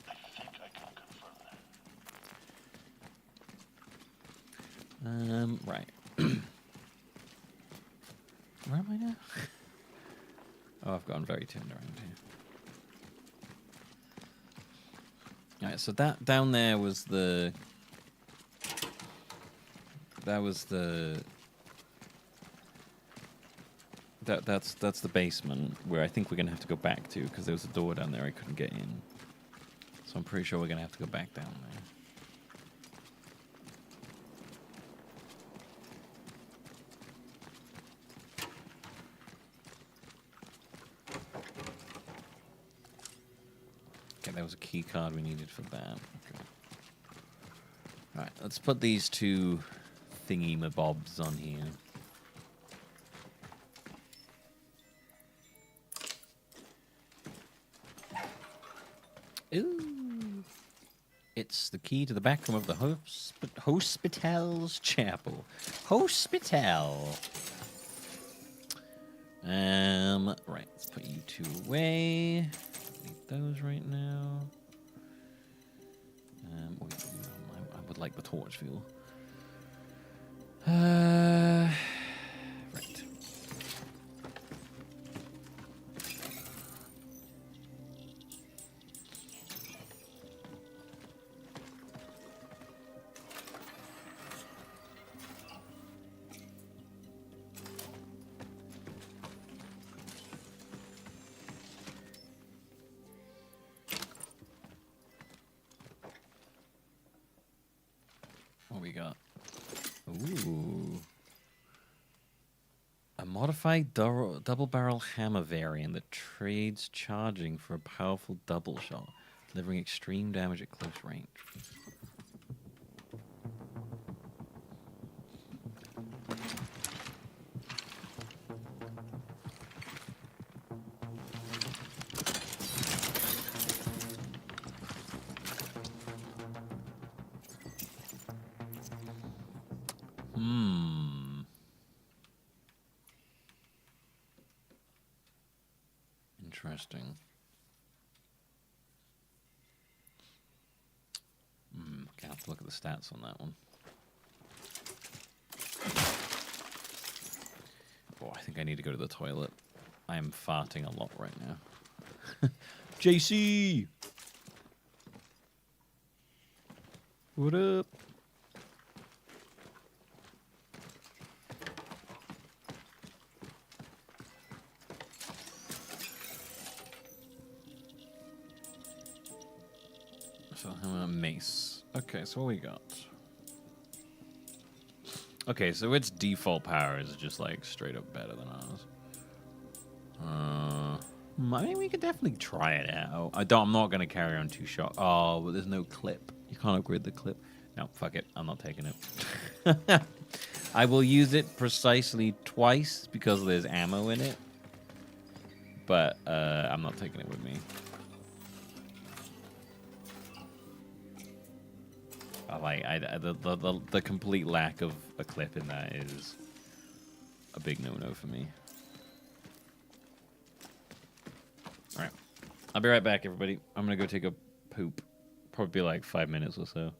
I think I can confirm that. Right. Where am I now? Oh, I've gone very turned around here. Alright, so that down there was the... That was the... That's the basement, where I think we're going to have to go back to, because there was a door down there I couldn't get in. So I'm pretty sure we're going to have to go back down there. There was a key card we needed for that. Okay. Alright, let's put these two thingy-mabobs on here. Ooh. It's the key to the back room of the Hospital's Chapel. Hospital. Right, let's put you two away. Those right now. Wait, I would like the torch fuel. Right. What we got? Ooh. A modified double barrel hammer variant that trades charging for a powerful double shot, delivering extreme damage at close range. Interesting. Gonna have to look at the stats on that one. Oh, I think I need to go to the toilet. I am farting a lot right now. JC! What up? So, mace. Okay, so what we got? Okay, so its default power is just like straight up better than ours. I mean, we could definitely try it out. I'm not gonna carry on 2 shots. Oh, but there's no clip. You can't upgrade the clip. No, fuck it. I'm not taking it. I will use it precisely twice because there's ammo in it. But I'm not taking it with me. Like the complete lack of a clip in that is a big no-no for me. All right. I'll be right back, everybody. I'm going to go take a poop. Probably like 5 minutes or so.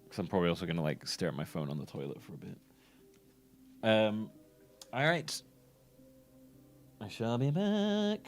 Because I'm probably also going to like stare at my phone on the toilet for a bit. All right. I shall be back.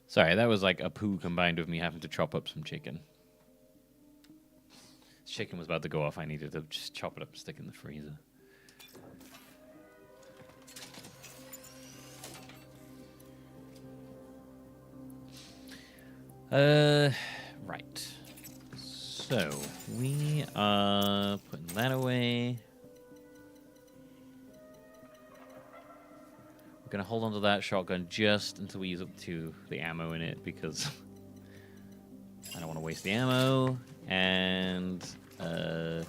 Sorry, that was like a poo combined with me having to chop up some chicken. Chicken was about to go off. I needed to just chop it up and stick it in the freezer. Right. So, we are putting that away. We're going to hold on to that shotgun just until we use up to the ammo in it, because I don't want to waste the ammo. And, yeah,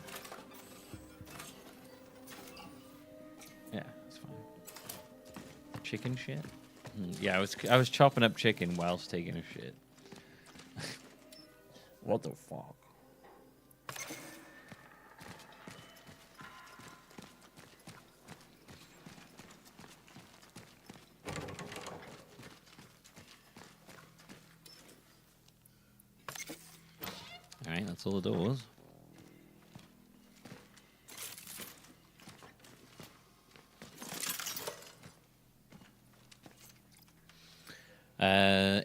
that's fine. Chicken shit? Yeah, I was chopping up chicken whilst taking a shit. What the fuck? Alright, that's all the doors.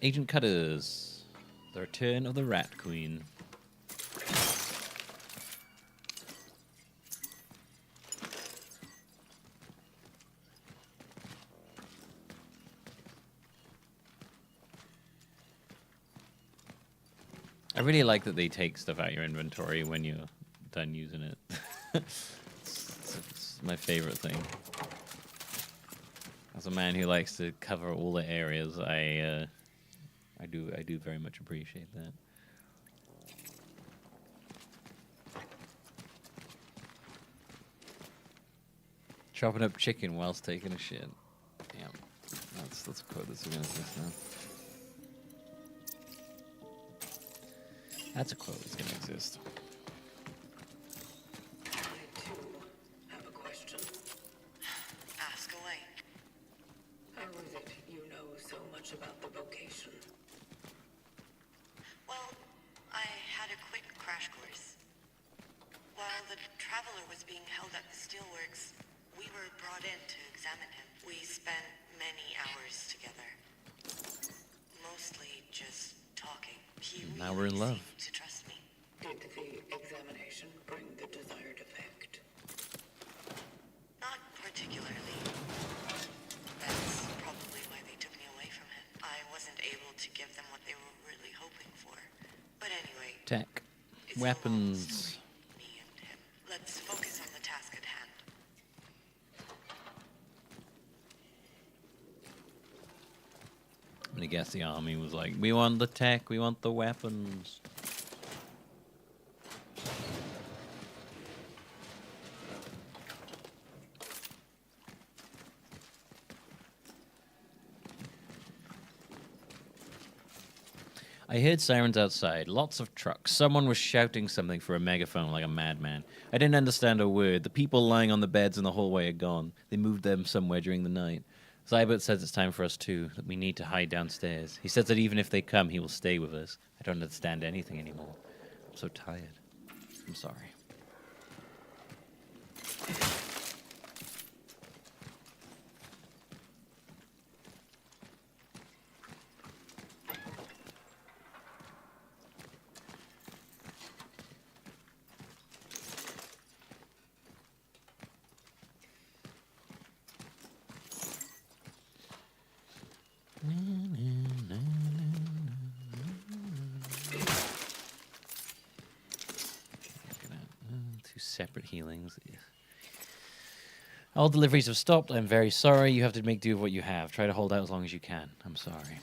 Agent Cutters. The Return of the Rat Queen. I really like that they take stuff out of your inventory when you're done using it. It's my favorite thing. As a man who likes to cover all the areas, I do very much appreciate that. Chopping up chicken whilst taking a shit. Damn, that's a quote that's gonna exist now. That's a quote that's gonna exist. I too have a question. Ask away. How is it you know so much about the vocation? Well, I had a quick crash course. While the Traveler was being held at the steelworks, we were brought in to examine him. We spent many hours together. Mostly just talking. He Now we're in love. seemed to trust me. Did the examination bring the desired effect? Not particularly. That's probably why they took me away from him. I wasn't able to give them what they were really hoping for. But anyway, Tech. it's a long Weapons. story, me and him. Let's focus on the task at hand. I'm gonna guess the army was like, we want the tech, we want the weapons. I heard sirens outside, lots of trucks. Someone was shouting something for a megaphone like a madman. I didn't understand a word. The people lying on the beds in the hallway are gone. They moved them somewhere during the night. Zybert says it's time for us too, that we need to hide downstairs. He says that even if they come, he will stay with us. I don't understand anything anymore. I'm so tired. I'm sorry. Two separate healings. All deliveries have stopped. I'm very sorry. You have to make do with what you have. Try to hold out as long as you can. I'm sorry.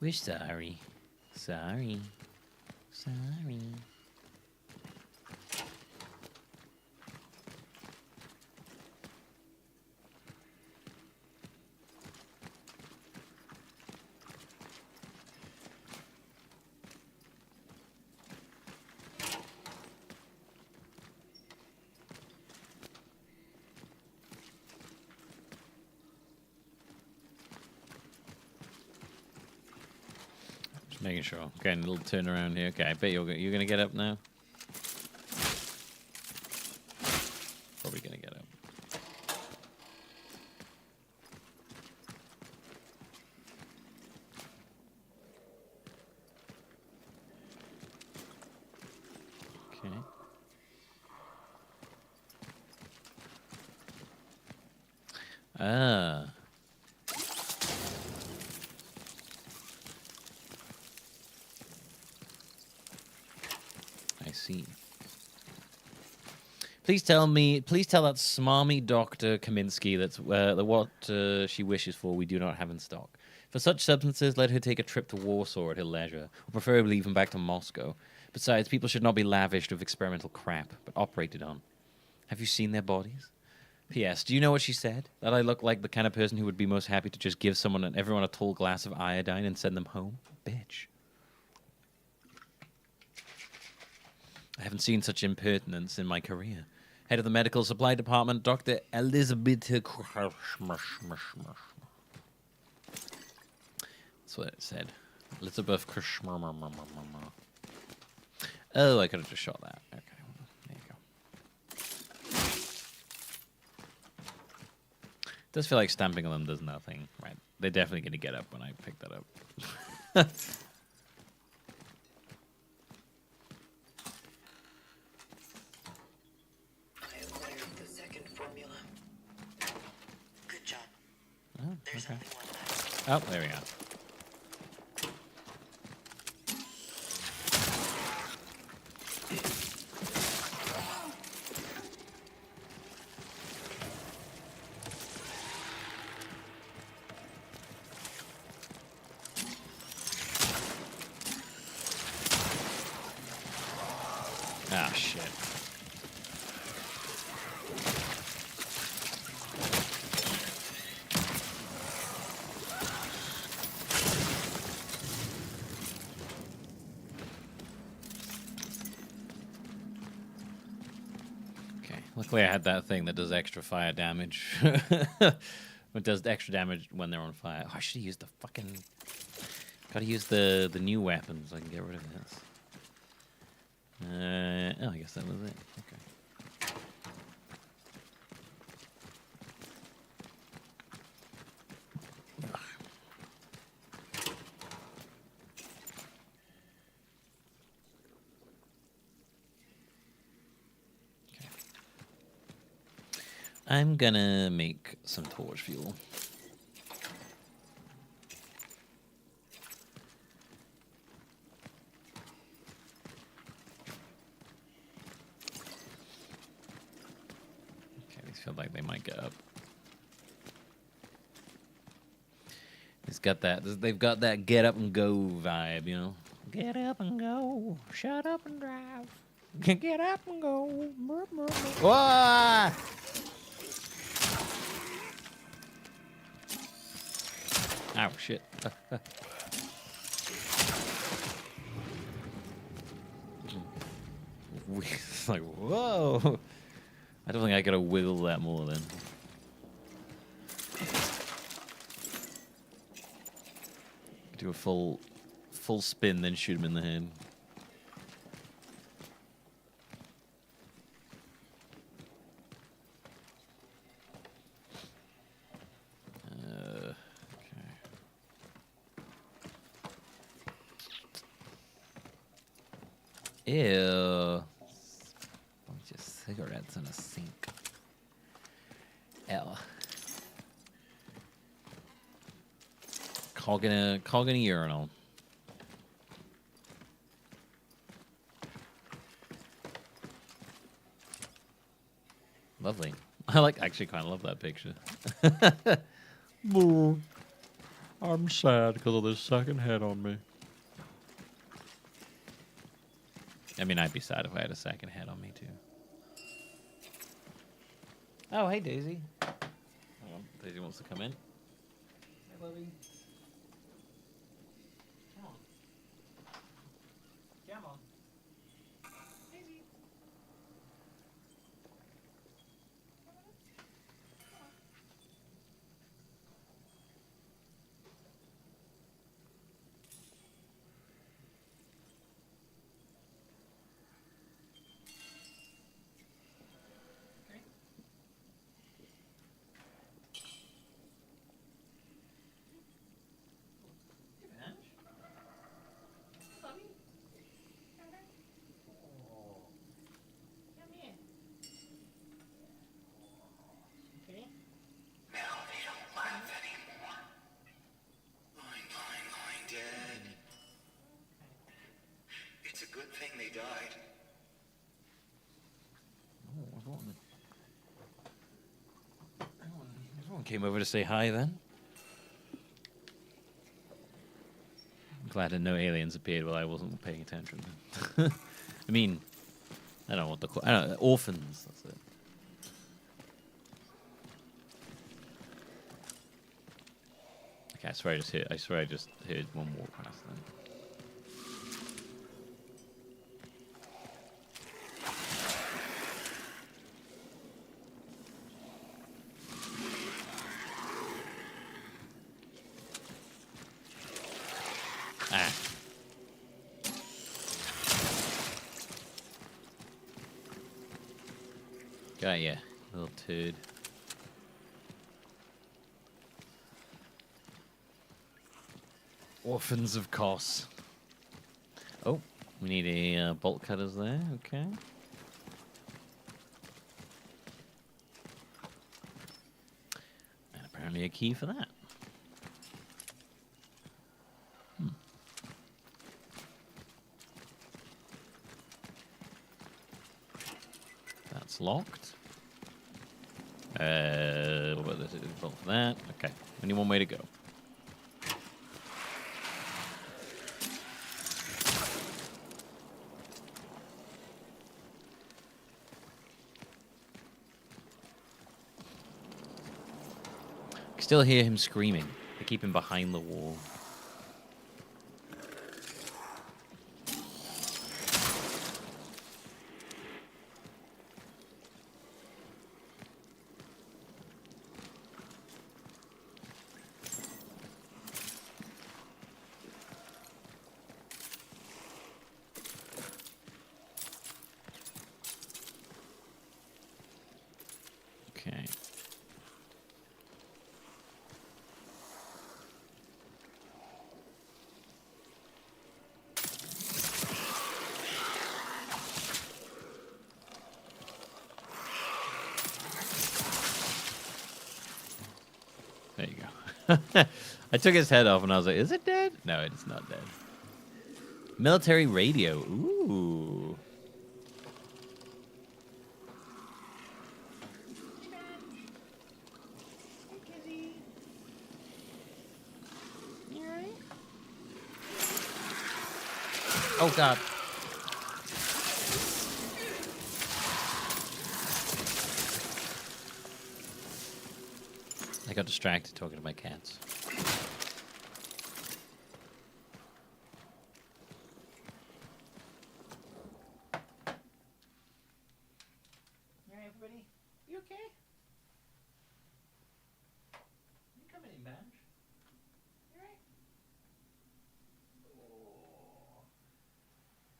We're sorry. Sorry. Sorry. Just making sure. Okay, a little turn around here. Okay, I bet you're gonna get up now. Probably gonna get up. Okay. Ah. I see. Please tell that smarmy Dr. Kaminsky that's what she wishes for we do not have in stock. For such substances, let her take a trip to Warsaw at her leisure, or preferably even back to Moscow. Besides, people should not be lavished with experimental crap, but operated on. Have you seen their bodies? P.S. Do you know what she said? That I look like the kind of person who would be most happy to just give everyone a tall glass of iodine and send them home? Bitch. I haven't seen such impertinence in my career. Head of the medical supply department, Dr. Elizabeth. That's what it said. Elizabeth. Oh, I could have just shot that. Okay, well, there you go. It does feel like stamping on them does nothing. Right. They're definitely going to get up when I pick that up. There's only one left. Oh, there we go. Ah, shit. Luckily, I had that thing that does extra fire damage. It does extra damage when they're on fire. Oh, I should have used the fucking... Gotta use the new weapon so I can get rid of this. Oh, I guess that was it. Okay. I'm gonna make some torch fuel. Okay, these feel like they might get up. They've got that get up and go vibe, you know? Get up and go, shut up and drive. Get up and go. Whoa! Ow, shit. It's like, whoa. I don't think I gotta wiggle that more then. Do a full spin, then shoot him in the head. Ew. Bunch of cigarettes in a sink. Ew. Cog in a urinal. Lovely. I actually kind of love that picture. I'm sad because of this second head on me. I mean, I'd be sad if I had a second head on me, too. Oh, hey, Daisy. Hold on. Daisy wants to come in. Hey, Lovey. Come on. Come on. Daisy. Came over to say hi then. I'm glad that no aliens appeared while I wasn't paying attention. I mean, I don't know what I don't know, orphans. That's it. Okay, I swear I just heard one walk past then. Ah. Got ya, little turd. Orphans of course. Oh, we need a bolt cutters there. Okay. And apparently a key for that. That's locked. What about this? Bolt for that. Okay. Only one way to go. Still hear him screaming. They keep him behind the wall. Okay. There you go. I took his head off and I was like, is it dead? No, it's not dead. Military radio. Ooh. Oh, God. I got distracted talking to my cats. You alright, everybody? You okay? You coming in, Benj? You alright? Oh.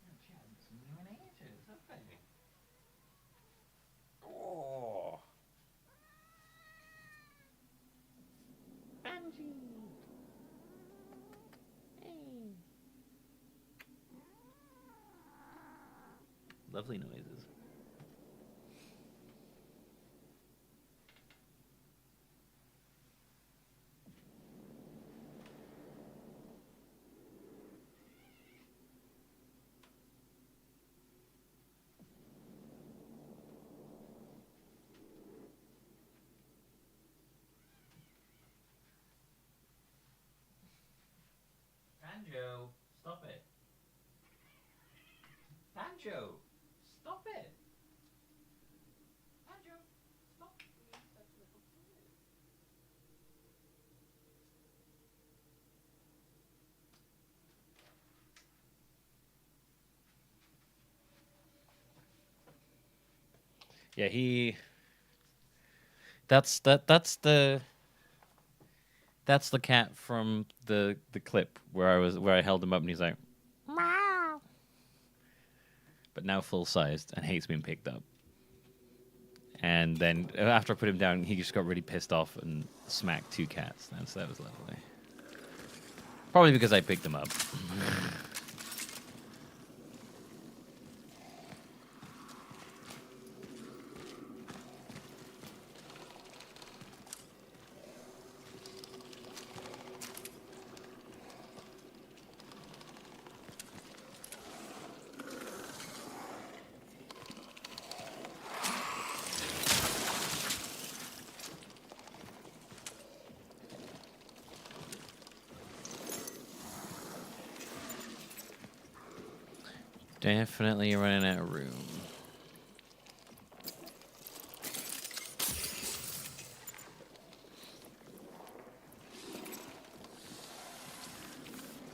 Yeah, haven't seen you in ages, have they? Oh. Benji. Hey. Lovely noises. Banjo, stop it. Banjo, stop it. Banjo, stop being such a little kid. Yeah, That's the cat from the clip where I held him up and he's like, meow. But now full sized and hates being picked up. And then after I put him down, he just got really pissed off and smacked two cats. So that was lovely. Probably because I picked him up. Definitely running out of room.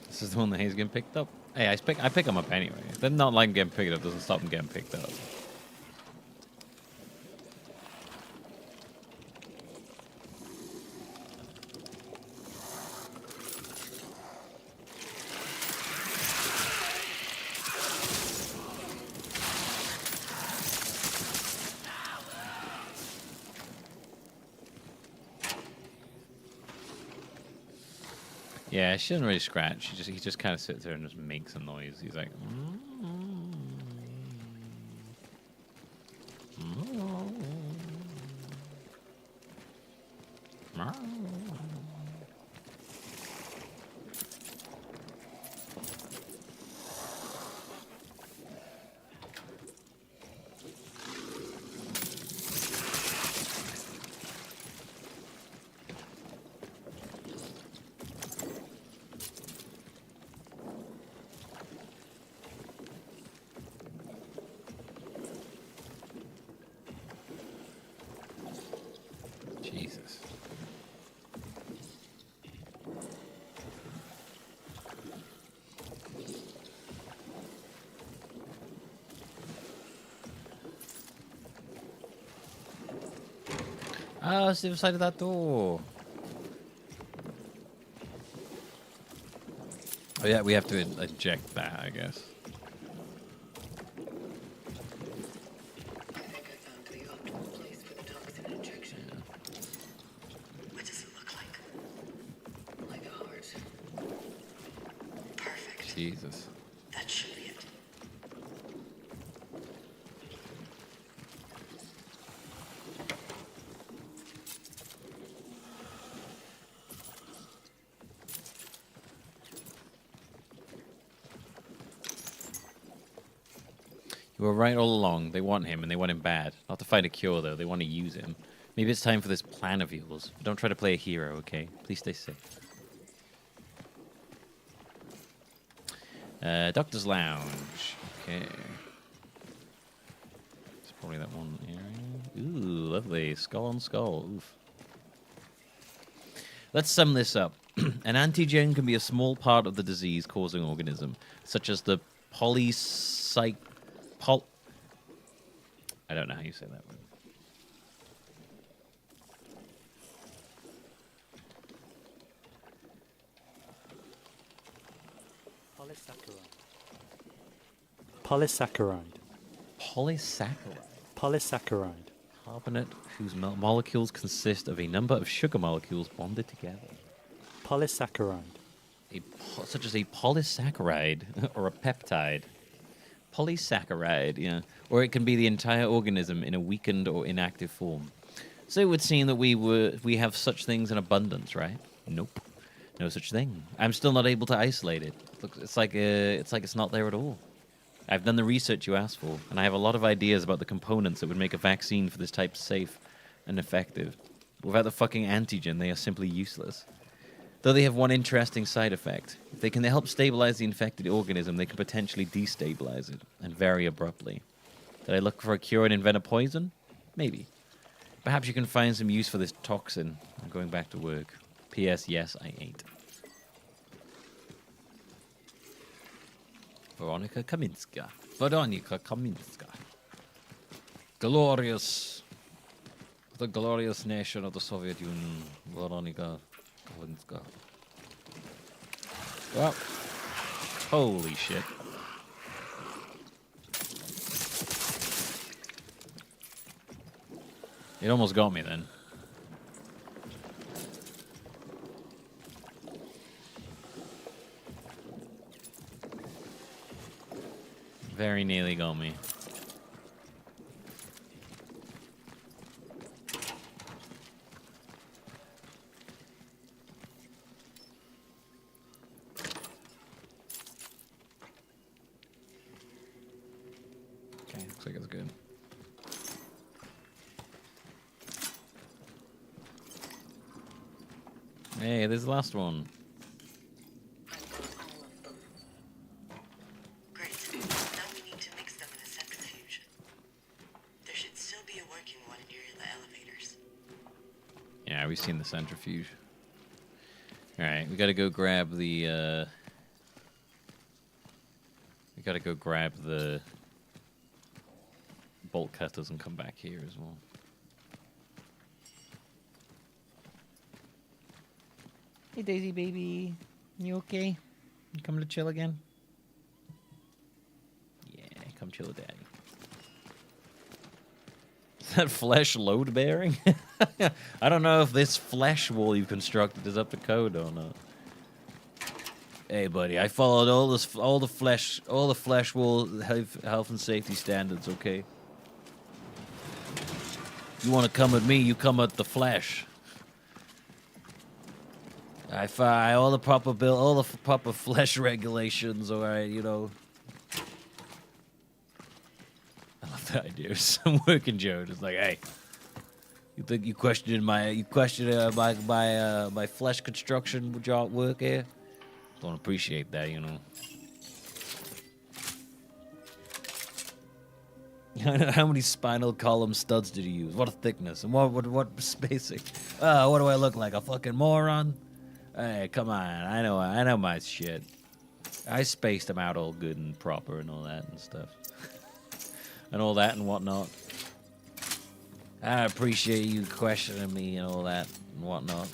This is the one that he's getting picked up. Hey, I pick him up anyway. Them not like getting picked up doesn't stop him getting picked up. Yeah, she doesn't really scratch. He just kind of sits there and just makes a noise. He's like, Jesus. Oh, it's the other side of that door. Oh yeah, we have to eject that, I guess. I think I found the optimal place for the toxin injection. What does it look like? Like a heart. Perfect. Jesus. That should be it. You were right all along. They want him, and they want him bad. Not to find a cure, though. They want to use him. Maybe it's time for this plan of yours. Don't try to play a hero, okay? Please stay safe. Doctor's Lounge. Okay. It's probably that one area. Ooh, lovely. Skull on skull. Oof. Let's sum this up. An antigen can be a small part of the disease-causing organism, such as the I don't know how you say that word. Polysaccharide. Polysaccharide. Polysaccharide. Carbonate whose molecules consist of a number of sugar molecules bonded together. Polysaccharide. Such as a polysaccharide or a peptide. Polysaccharide, yeah. Or it can be the entire organism in a weakened or inactive form. So it would seem that we have such things in abundance, right? Nope. No such thing. I'm still not able to isolate it. It's like it's not there at all. I've done the research you asked for, and I have a lot of ideas about the components that would make a vaccine for this type safe and effective. Without the fucking antigen, they are simply useless. Though they have one interesting side effect. If they can help stabilize the infected organism, they can potentially destabilize it, and very abruptly. Did I look for a cure and invent a poison? Maybe. Perhaps you can find some use for this toxin. I'm going back to work. P.S. Yes, I ate. Veronica Kaminska. Veronica Kaminska. Glorious. The glorious nation of the Soviet Union. Veronica Kaminska. Well, holy shit. It almost got me then. Very nearly got me. Okay, looks like it's good. Hey, this is the last one. I've got all of them. Great. Now we probably seen the centrifuge. All right, we gotta go grab the. We gotta go grab the bolt cutters and come back here as well. Hey, Daisy baby, you okay? You coming to chill again? Yeah, come chill with Daddy. Is that flesh load bearing? I don't know if this flesh wall you've constructed is up to code or not. Hey, buddy, I followed all the flesh wall health and safety standards. Okay. You want to come with me? You come at the flesh. I follow all the proper flesh regulations. All right, you know. I love that idea. Some working Joe just like, hey, you think you questioned my flesh construction job work here? Don't appreciate that, you know. How many spinal column studs did you use? What a thickness and what spacing? What do I look like, a fucking moron? Hey, come on, I know my shit. I spaced them out all good and proper and all that and stuff. And all that and whatnot. I appreciate you questioning me and all that and whatnot.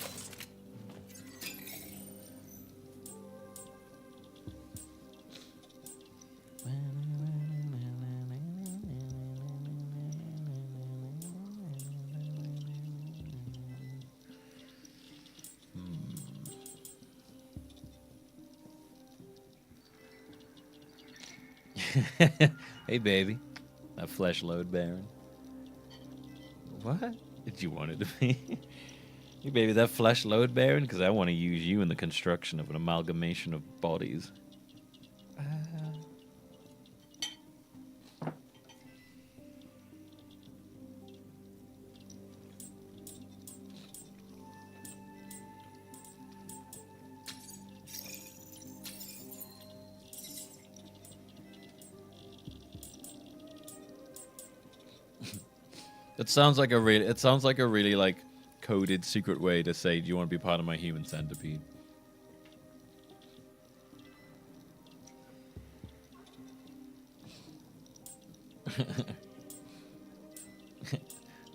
Hey, baby. That flesh load bearing. What? Did you want it to be? Hey, baby, that flesh load bearing? Because I want to use you in the construction of an amalgamation of bodies. It sounds like a really like coded secret way to say, do you want to be part of my human centipede?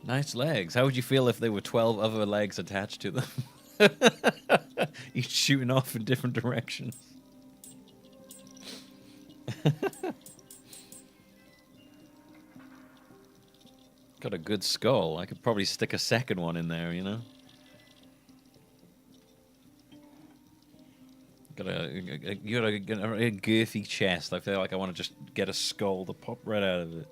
Nice legs. How would you feel if there were 12 other legs attached to them? Each shooting off in different directions. Got a good skull. I could probably stick a second one in there, you know? Got a girthy chest. I feel like I want to just get a skull to pop right out of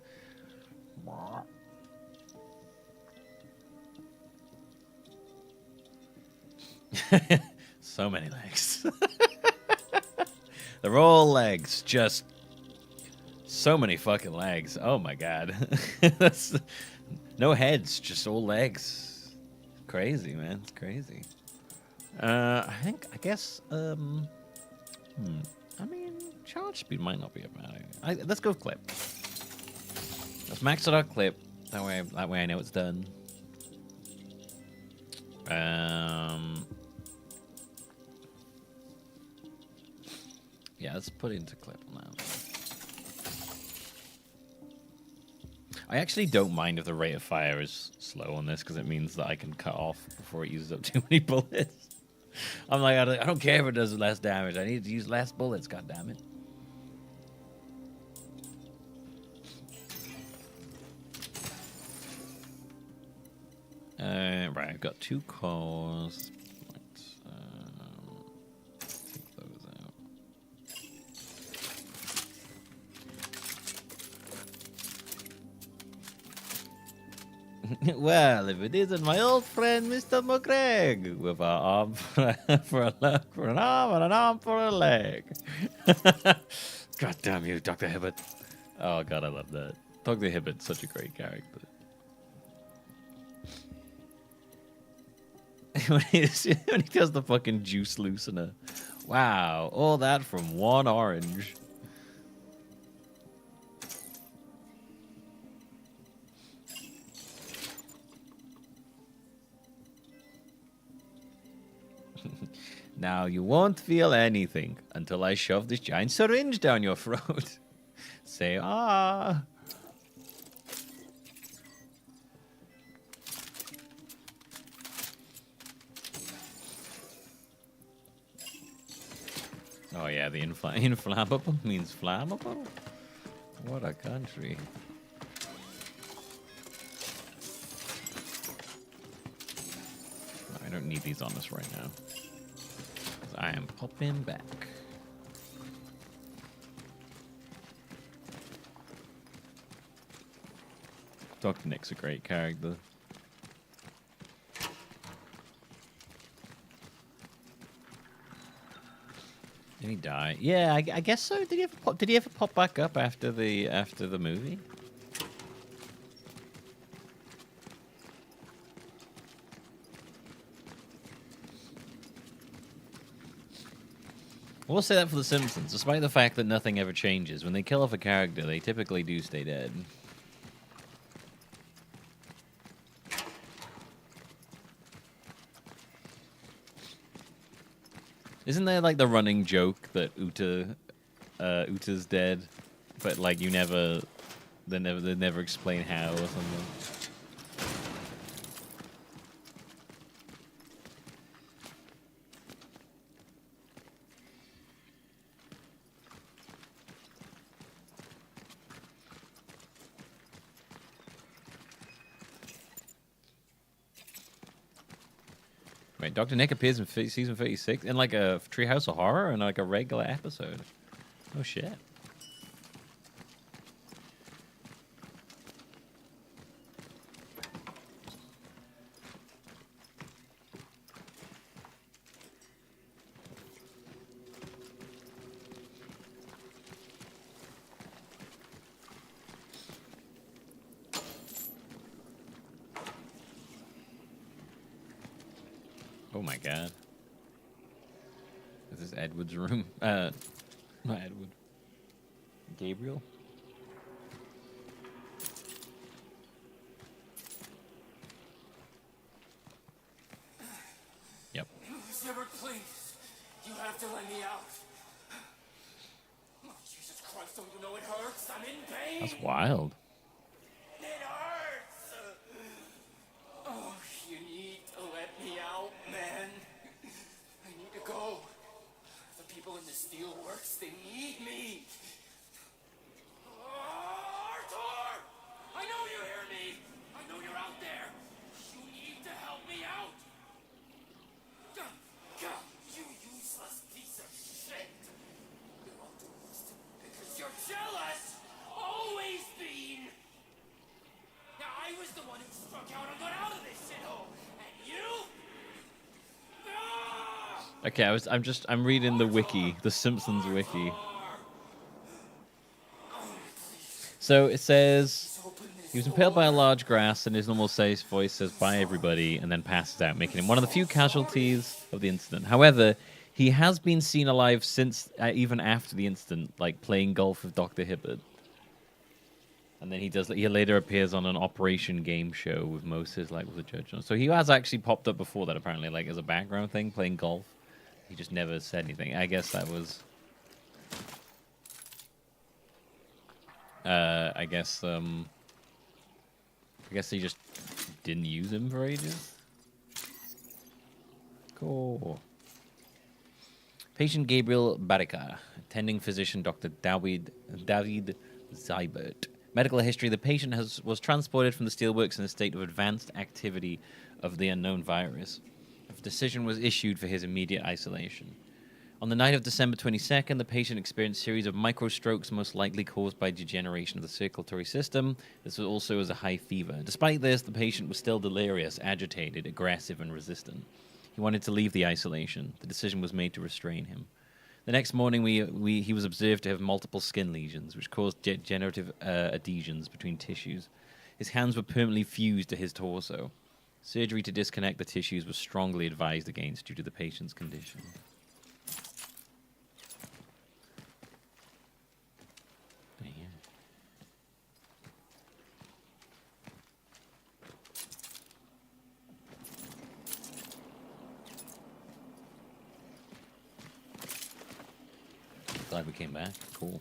it. So many legs. They're all legs. Just so many fucking legs. Oh my god. That's no heads, just all legs. Crazy, man. It's crazy. I guess I mean, charge speed might not be a bad idea. Let's go clip. Let's max it out clip. That way I know it's done. Yeah, let's put it into clip now. I actually don't mind if the rate of fire is slow on this because it means that I can cut off before it uses up too many bullets. I'm like, I don't care if it does less damage. I need to use less bullets, goddammit. Right, I've got 2 cores. Let's take those out. Well, if it isn't my old friend, Mr. McGregor, with an arm for an arm and an arm for a leg. God damn you, Dr. Hibbert. Oh, God, I love that. Dr. Hibbert's such a great character. when he does the fucking juice loosener. Wow, all that from one orange. Now you won't feel anything until I shove this giant syringe down your throat. Say ah. Oh yeah, the inflammable means flammable? What a country. I don't need these on us right now. 'Cause I am popping back. Dr. Nick's a great character. Did he die? Yeah, I guess so. Did he ever pop back up after the movie? We'll say that for The Simpsons. Despite the fact that nothing ever changes, when they kill off a character, they typically do stay dead. Isn't there like the running joke that Uta's dead, but like they never explain how or something? Wait, Dr. Nick appears in season 36 in like a Treehouse of Horror and like a regular episode. Oh shit. Oh my god. This is Edward's room. Not Edward. Gabriel? Yep. Shepard, please. You have to let me out. Oh, Jesus Christ, don't you know it hurts? I'm in pain. That's wild. It hurts. Oh, you need to let me out, man. I need to go. The people in the steelworks, they need me. Arthur! I know you hear me. I know you're out there. You need to help me out. God, you useless piece of shit. You're all doing this to me because you're jealous. Always been. Now, I was the one who struck out and got out of this shithole. And you? Ah! Okay, I'm reading the wiki, the Simpsons wiki. So it says he was impaled by a large grass, and his normal safe voice says "bye everybody," and then passes out, making him one of the few casualties of the incident. However, he has been seen alive since, even after the incident, like playing golf with Dr. Hibbert. And then he later appears on an Operation game show with Moses, like with a judge on. So he has actually popped up before that, apparently, like as a background thing, playing golf. He just never said anything. I guess that was. I guess he just didn't use him for ages. Cool. Patient Gabriel Barika, attending physician Dr. David Zybert. Medical history: the patient was transported from the steelworks in a state of advanced activity of the unknown virus. A decision was issued for his immediate isolation. On the night of December 22nd, the patient experienced a series of microstrokes, most likely caused by degeneration of the circulatory system. This was also as a high fever. Despite this, the patient was still delirious, agitated, aggressive, and resistant. He wanted to leave the isolation. The decision was made to restrain him. The next morning, he was observed to have multiple skin lesions, which caused degenerative adhesions between tissues. His hands were permanently fused to his torso. Surgery to disconnect the tissues was strongly advised against due to the patient's condition. Glad we came back. Cool.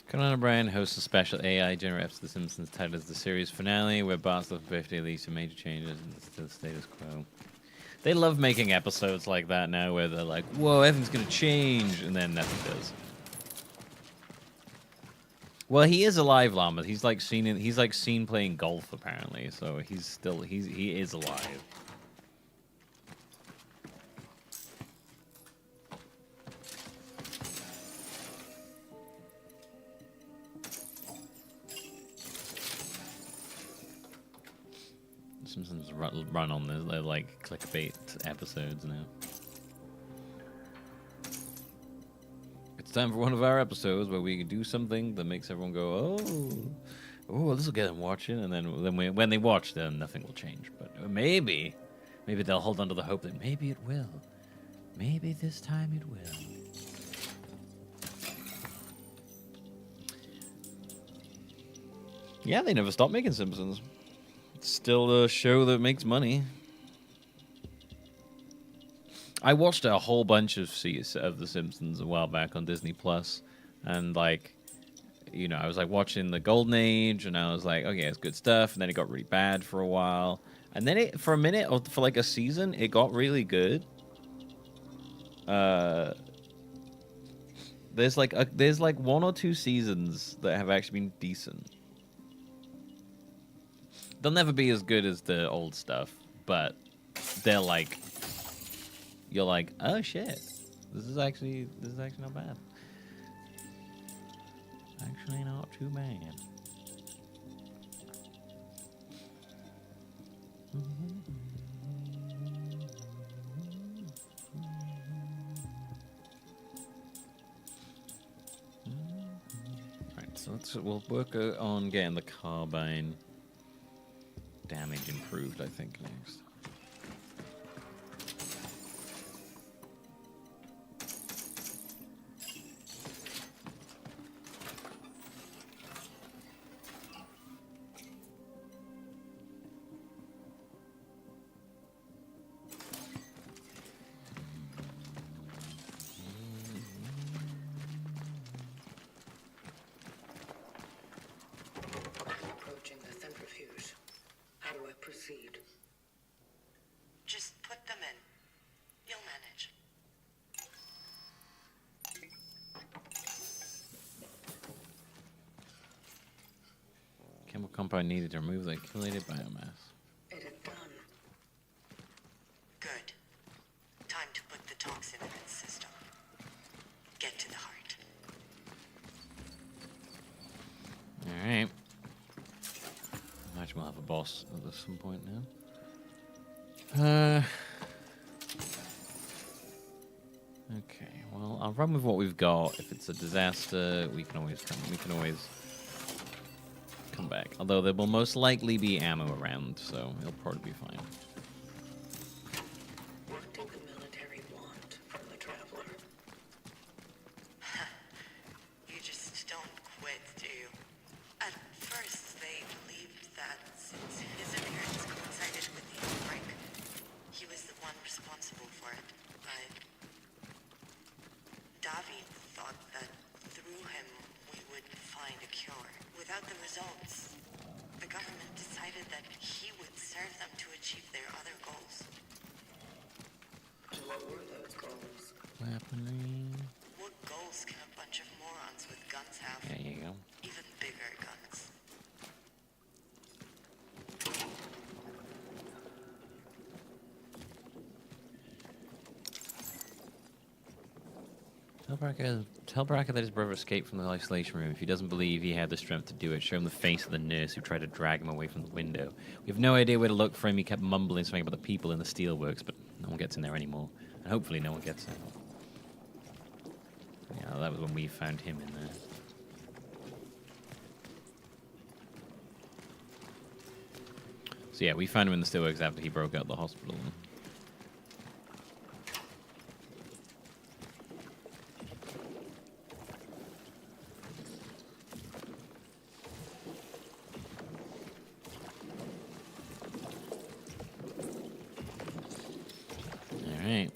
Conan O'Brien hosts a special AI-generated episode of The Simpsons titled as the series finale, where Bart's love birthday leads to major changes in the status quo. They love making episodes like that now, where they're like, "Whoa, everything's gonna change," and then nothing does. Well, he is alive, Llama. He's like seen playing golf apparently, so he is alive. Simpsons run on this. They're like clickbait episodes now. It's time for one of our episodes where we do something that makes everyone go, oh, this will get them watching, and then when they watch, then nothing will change. But maybe they'll hold on to the hope that maybe it will. Maybe this time it will. Yeah, they never stopped making Simpsons. Still a show that makes money. I watched a whole bunch of seasons of The Simpsons a while back on Disney Plus, and like, you know, I was like watching the Golden Age, and I was like, okay, it's good stuff. And then it got really bad for a while, and then for a minute, or for like a season, it got really good. There's like one or two seasons that have actually been decent. They'll never be as good as the old stuff, but they're like, you're like, oh shit, this is actually not bad. Actually, not too bad. Right, so we'll work on getting the carbine damage improved, I think, next. Approaching the centrifuge. How do I proceed? Just put them in. You'll manage. Chemical compound needed to remove the accumulated biomass. It is done. Good. Time to put the toxin in its system. Get to the heart. Alright. Imagine we'll have a boss at some point now. Okay, well, I'll run with what we've got. If it's a disaster, we can always come back. Although there will most likely be ammo around, so it'll probably be fine. What did the military want from the traveler? You just don't quit, do you? At first, they believed that since his appearance coincided with the outbreak, he was the one responsible for it. But Davi thought that through him we would find a cure. Without the results, the government decided that he would serve them to achieve their other goals. What were those goals? Weaponry. What goals can a bunch of morons with guns have? There you go. Even bigger guns. Tell Baraka that his brother escaped from the isolation room. If he doesn't believe he had the strength to do it, show him the face of the nurse who tried to drag him away from the window. We have no idea where to look for him. He kept mumbling something about the people in the steelworks, but no one gets in there anymore. And hopefully no one gets in. that was when we found him in there. So yeah, we found him in the steelworks after he broke out the hospital. Alright.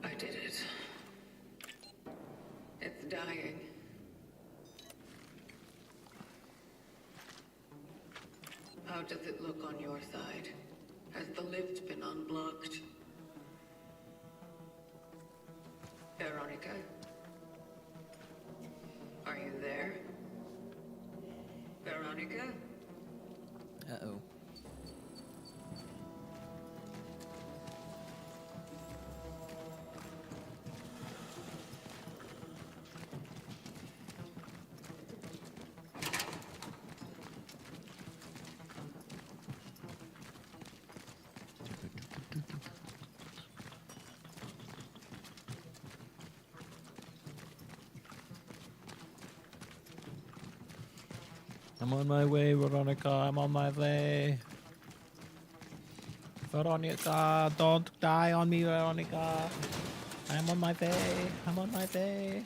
I did it. It's dying. How does it look on your side? Has the lift been unblocked? Veronica? Are you there? Veronica? Uh-oh. I'm on my way, Veronica. I'm on my way. Veronica, don't die on me, Veronica. I'm on my way. I'm on my way.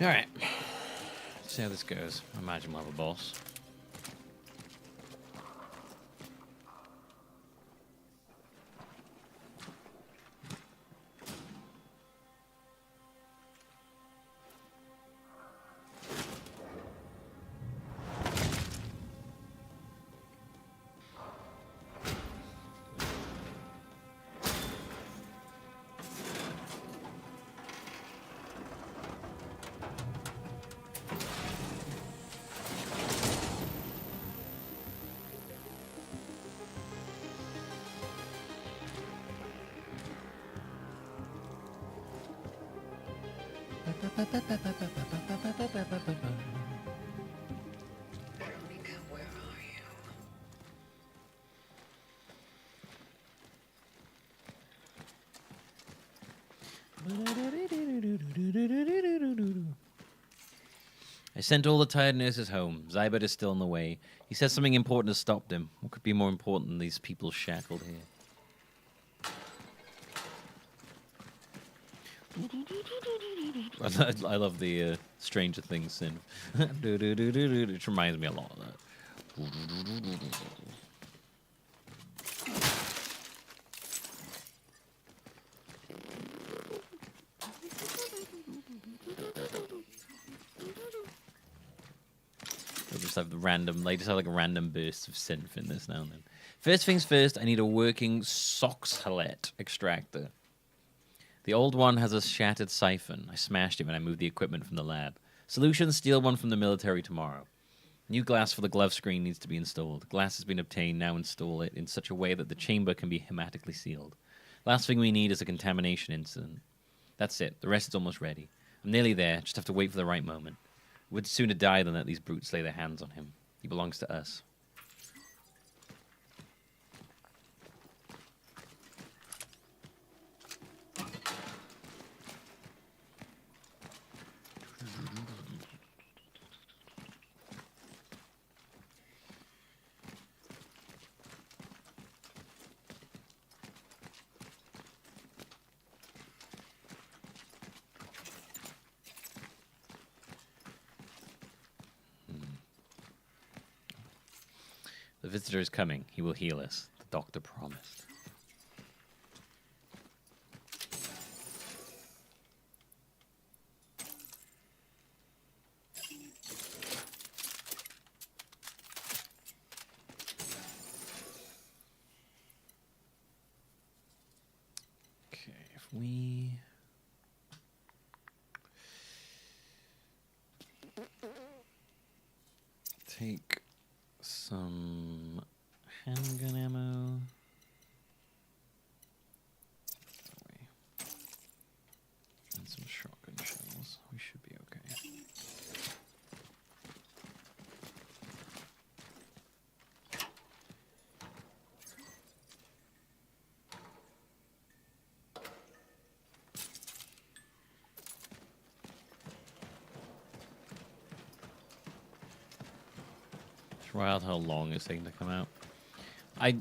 All right. Let's see how this goes. I imagine we'll have a boss. Veronica, where are you? I sent all the tired nurses home. Zybert is still on the way. He says something important has stopped him. What could be more important than these people shackled here? I love the Stranger Things synth. It reminds me a lot of that. They just have the random, they just have like random bursts of synth in this now and then. First things first, I need a working Soxhalet extractor. The old one has a shattered siphon. I smashed it when I moved the equipment from the lab. Solution, steal one from the military tomorrow. New glass for the glove screen needs to be installed. Glass has been obtained, now install it in such a way that the chamber can be hermetically sealed. Last thing we need is a contamination incident. That's it, the rest is almost ready. I'm nearly there, just have to wait for the right moment. Would sooner die than let these brutes lay their hands on him. He belongs to us. The visitor is coming. He will heal us. The doctor promised. Okay, we take some handgun ammo. And some shotgun shells. We should be okay. It's wild how long it's taking to come out. I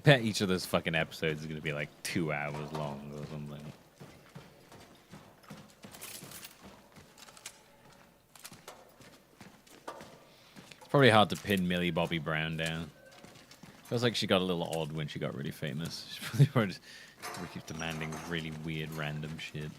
bet each of those fucking episodes is gonna be like 2 hours long or something. Probably hard to pin Millie Bobby Brown down. Feels like she got a little odd when she got really famous. She probably just keeps demanding really weird random shit.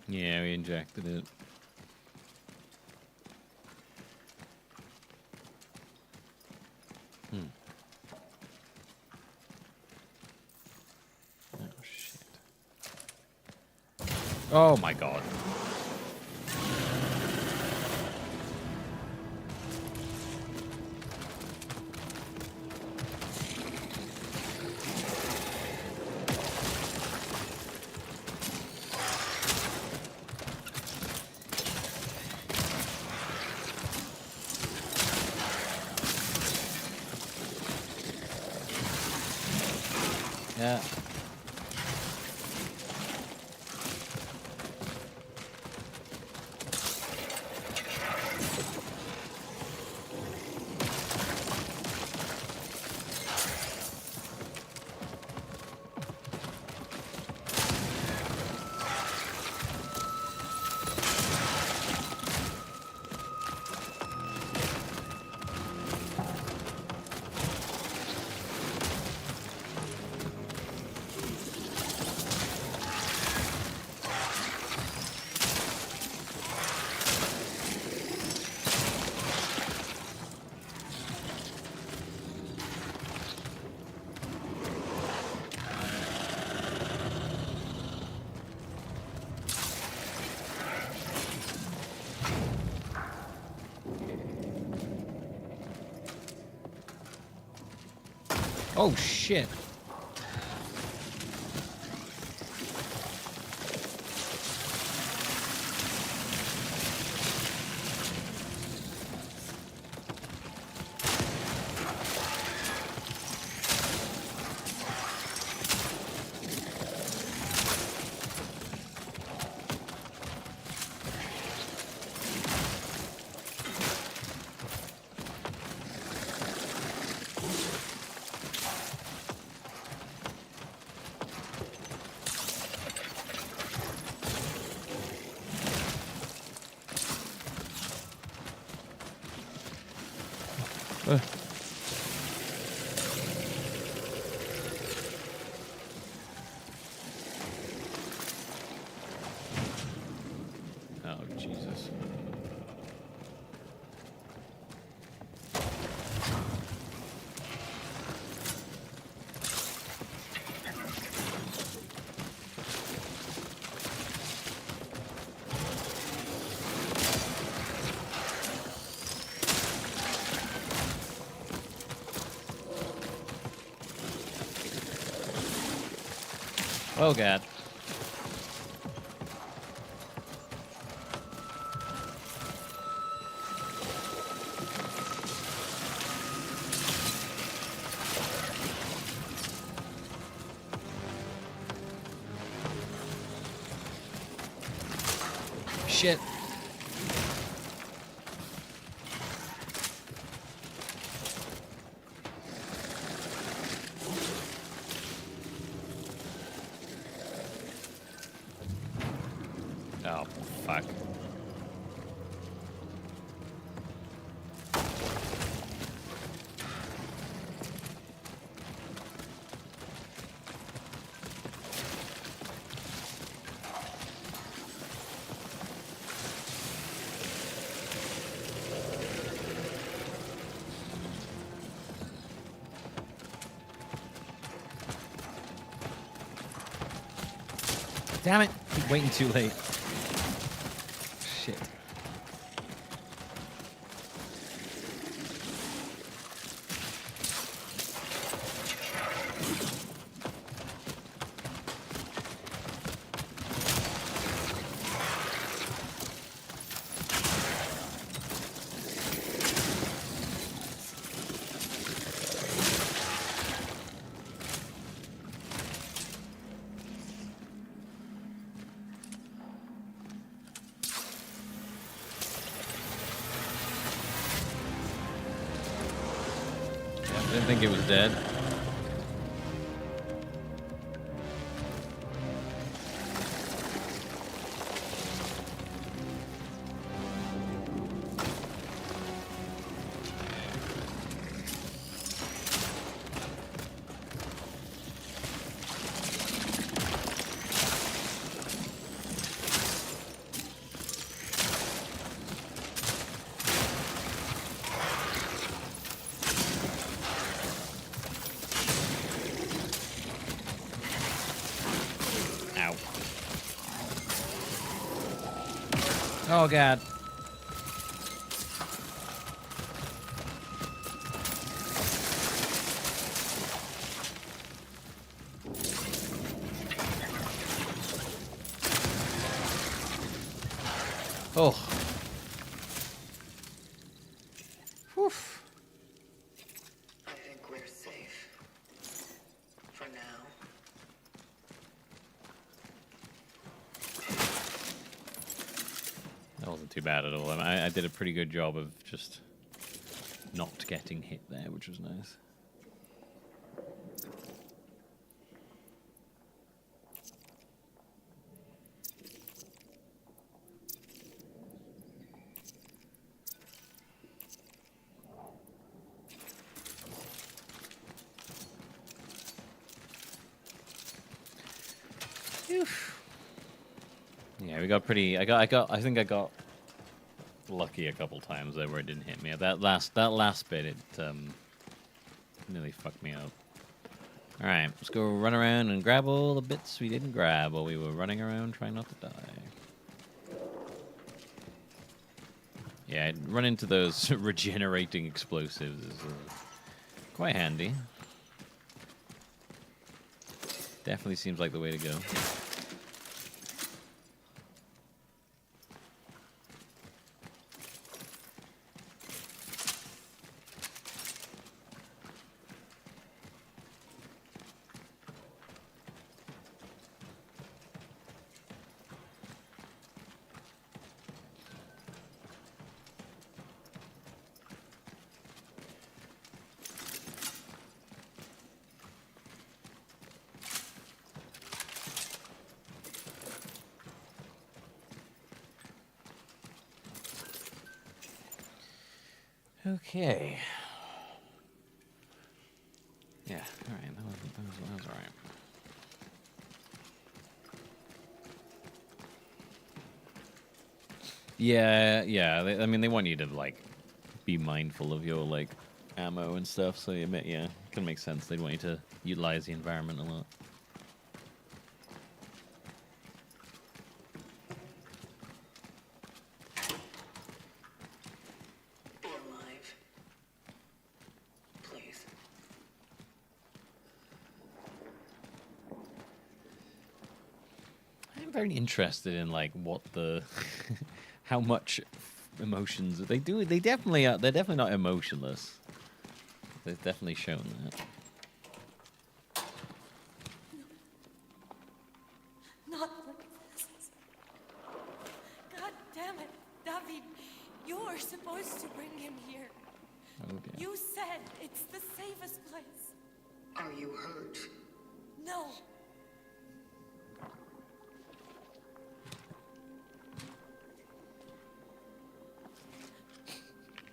Yeah, we injected it. Oh, shit. Oh, my God. Yeah. Oh, shit. Oh, Jesus. Oh, God. shit. Oh, fuck. Damn it. Keep waiting too late. Shit. Didn't think it was dead. Oh god. Oh. Whew. I think we're safe. For now. That wasn't too bad at all. I did a pretty good job of just not getting hit there, which was nice. Yeah, we got pretty. I think I got lucky a couple times there where it didn't hit me. That last bit, it nearly fucked me up. All right, let's go run around and grab all the bits we didn't grab while we were running around trying not to die. Yeah, run into those regenerating explosives is quite handy. Definitely seems like the way to go. Okay. Yeah, all right. That was all right. Yeah. I mean, they want you to like be mindful of your like ammo and stuff. So yeah, it can make sense. They'd want you to utilize the environment a lot. Be alive. Please. I'm very interested in like what the how much emotions they do. They definitely are. They're definitely not emotionless. They've definitely shown that. Not like this. God were supposed to bring him here. Okay. You said it's the safest place. Are you hurt? No.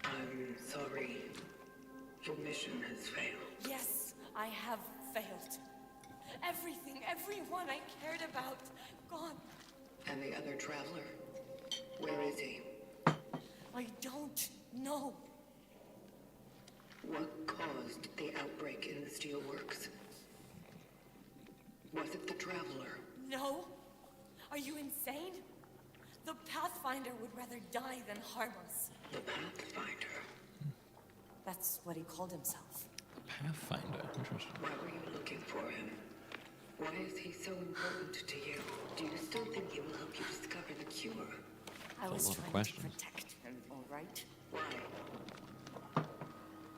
I'm sorry. Your mission has failed. Yes, I have failed. Everything, everyone I cared about, gone. And the other traveler? Where is he? I don't know. What caused the outbreak in the steelworks? Was it the traveler? No? Are you insane? The Pathfinder would rather die than harm us. The Pathfinder? That's what he called himself. Pathfinder. Interesting. Why were you looking for him? Why is he so important to you? Do you still think he will help you discover the cure? I was a lot of trying to questions. protect him, all right? Why?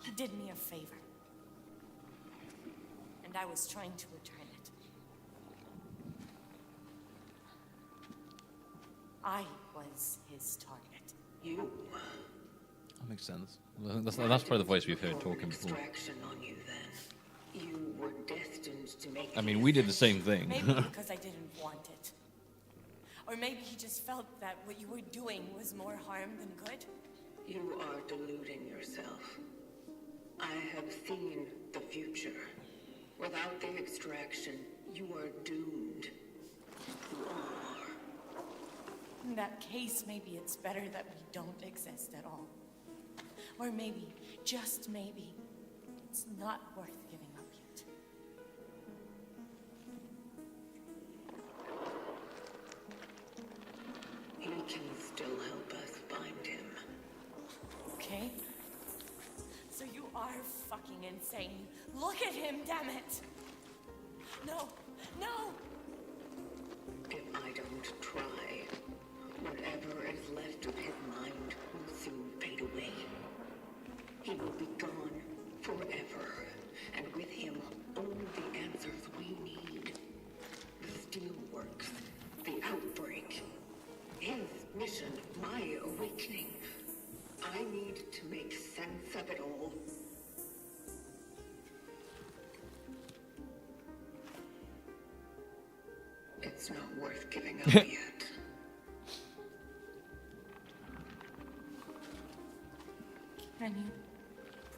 He did me a favor. And I was trying to return it. I was his target. You? That makes sense. That's probably the voice we've heard talking before. Extraction on you then. You were destined to make. I mean, we did the same thing. Maybe because I didn't want it. Or maybe he just felt that what you were doing was more harm than good. You are deluding yourself. I have seen the future. Without the extraction, you are doomed. You are. In that case, maybe it's better that we don't exist at all. Or maybe, just maybe, it's not worth giving up yet. He can still help us find him. Okay? So you are fucking insane. Look at him, damn it! No! No! If I don't try, whatever is left of his mind will soon fade away. He will be gone forever, and with him, all the answers we need. The steelworks, the outbreak, his mission, my awakening. I need to make sense of it all. It's not worth giving up yet. Can you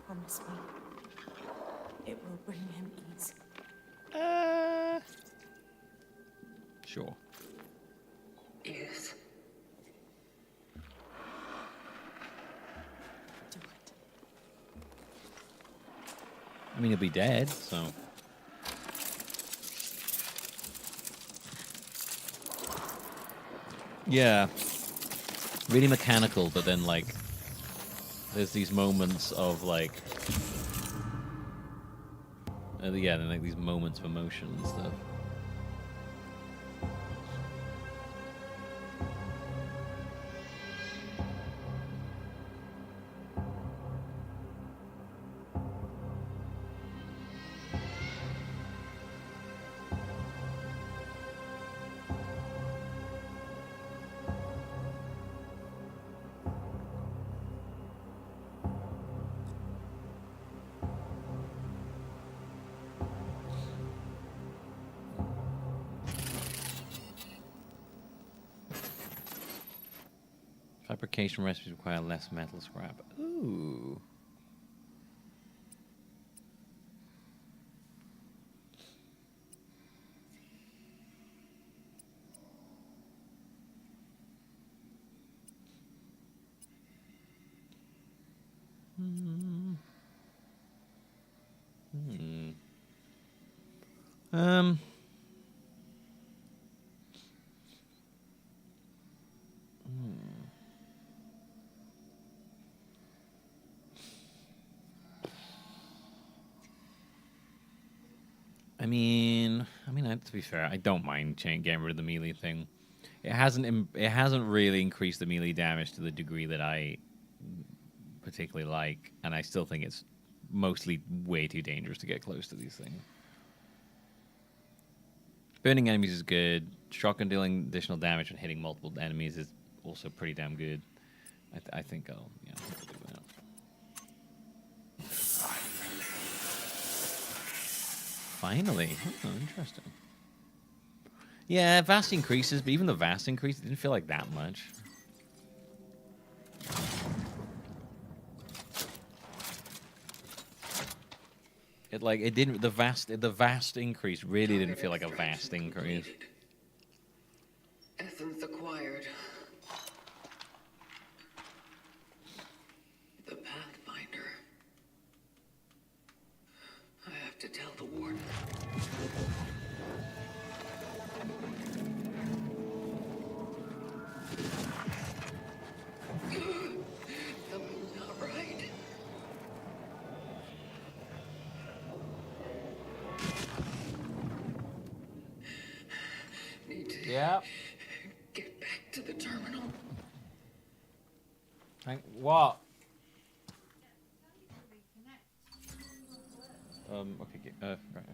promise me it will bring him ease? Sure. Yes. Do it. I mean, he'll be dead, so. Yeah. Really mechanical, but then, like, there's these moments of, like. Yeah, then, like, these moments of emotion and stuff. Fabrication recipes require less metal scrap. Ooh. Hmm. I mean, to be fair, I don't mind getting rid of the melee thing. It hasn't really increased the melee damage to the degree that I particularly like, and I still think it's mostly way too dangerous to get close to these things. Burning enemies is good. Shotgun dealing additional damage and hitting multiple enemies is also pretty damn good. I think I'll do that. Finally. Oh, interesting. Yeah, vast increases, but even the vast increase didn't feel like that much. It didn't the vast increase really didn't feel like a vast increase. Essence acquired. The Pathfinder. I have to tell the warden. Something's not right. Need to get back to the terminal. What? Okay. Right. Okay.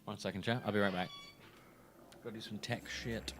1 second, chat. I'll be right back. Gotta do some tech shit.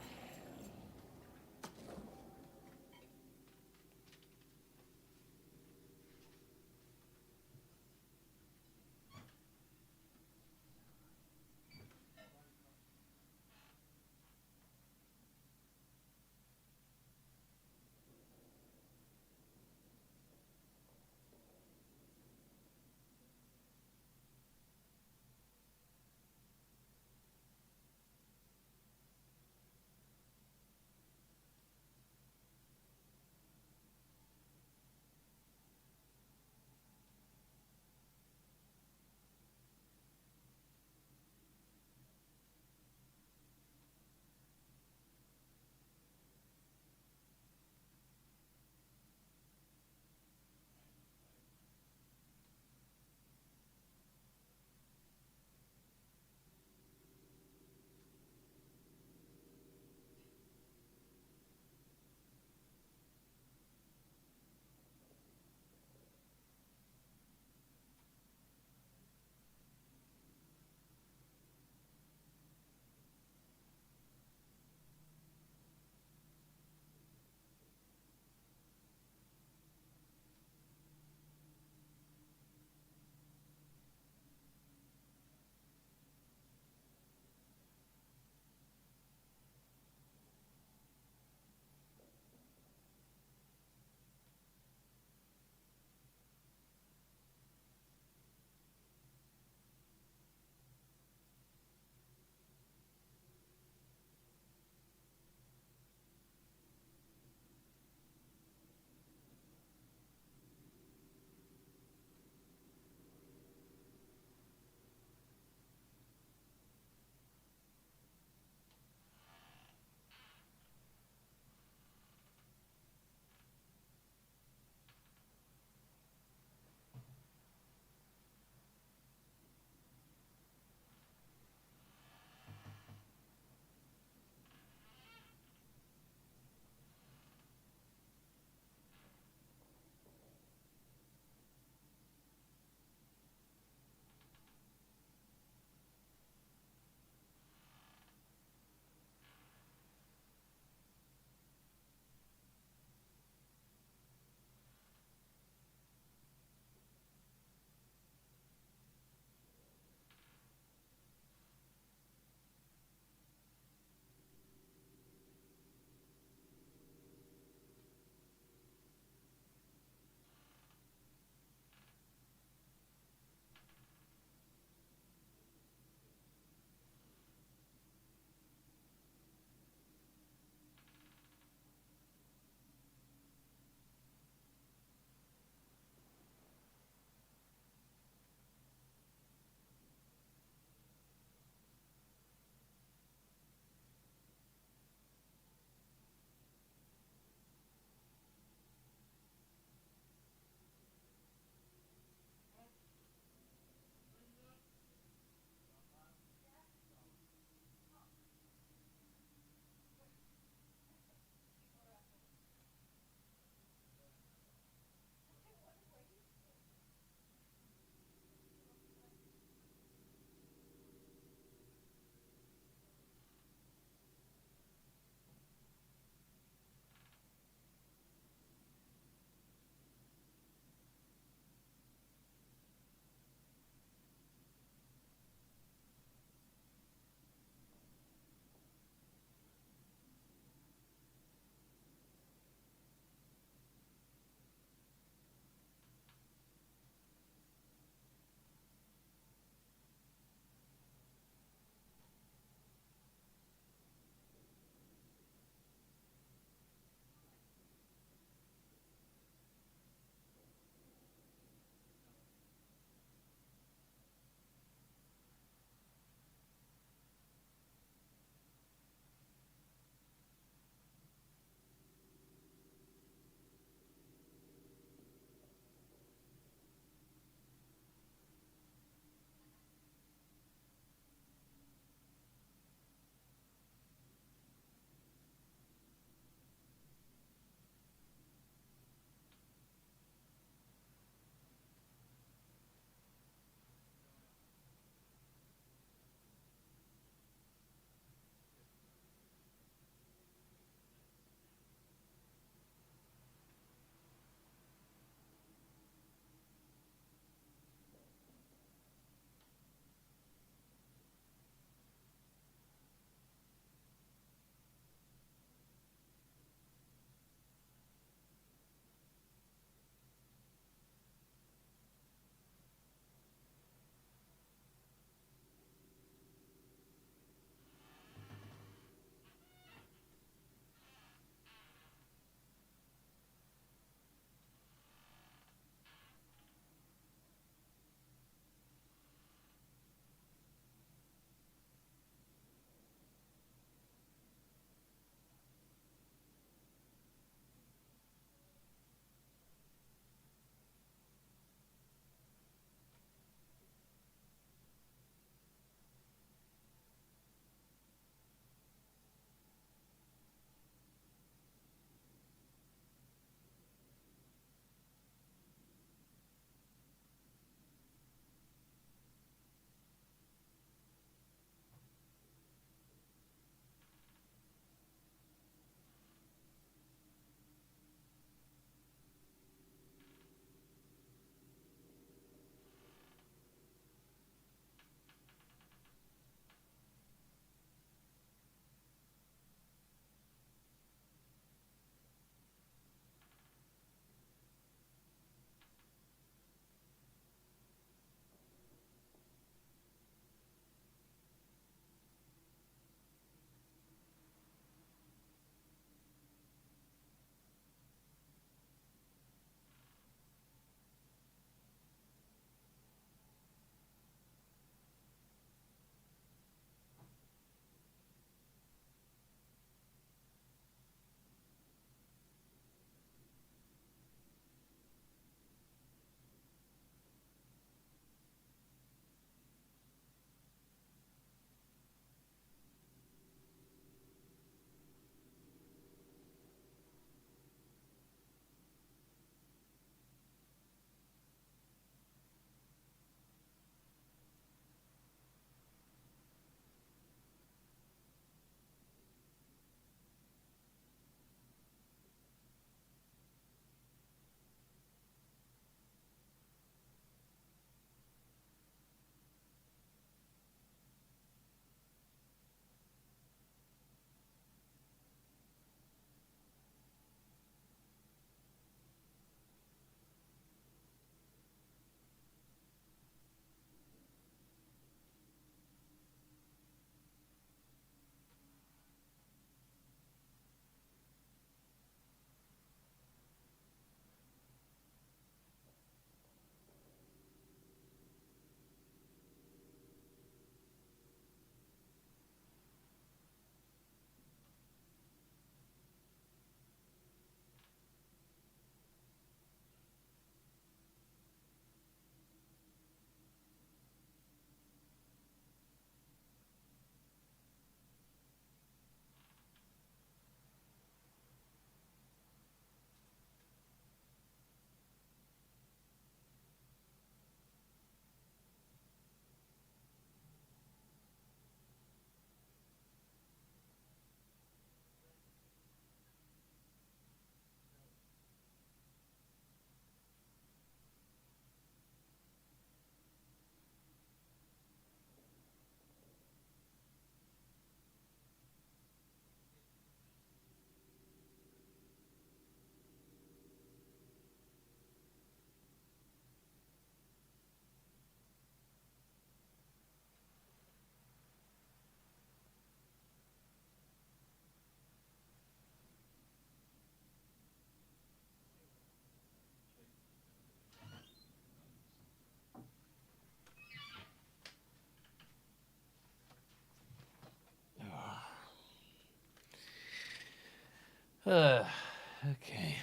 Okay.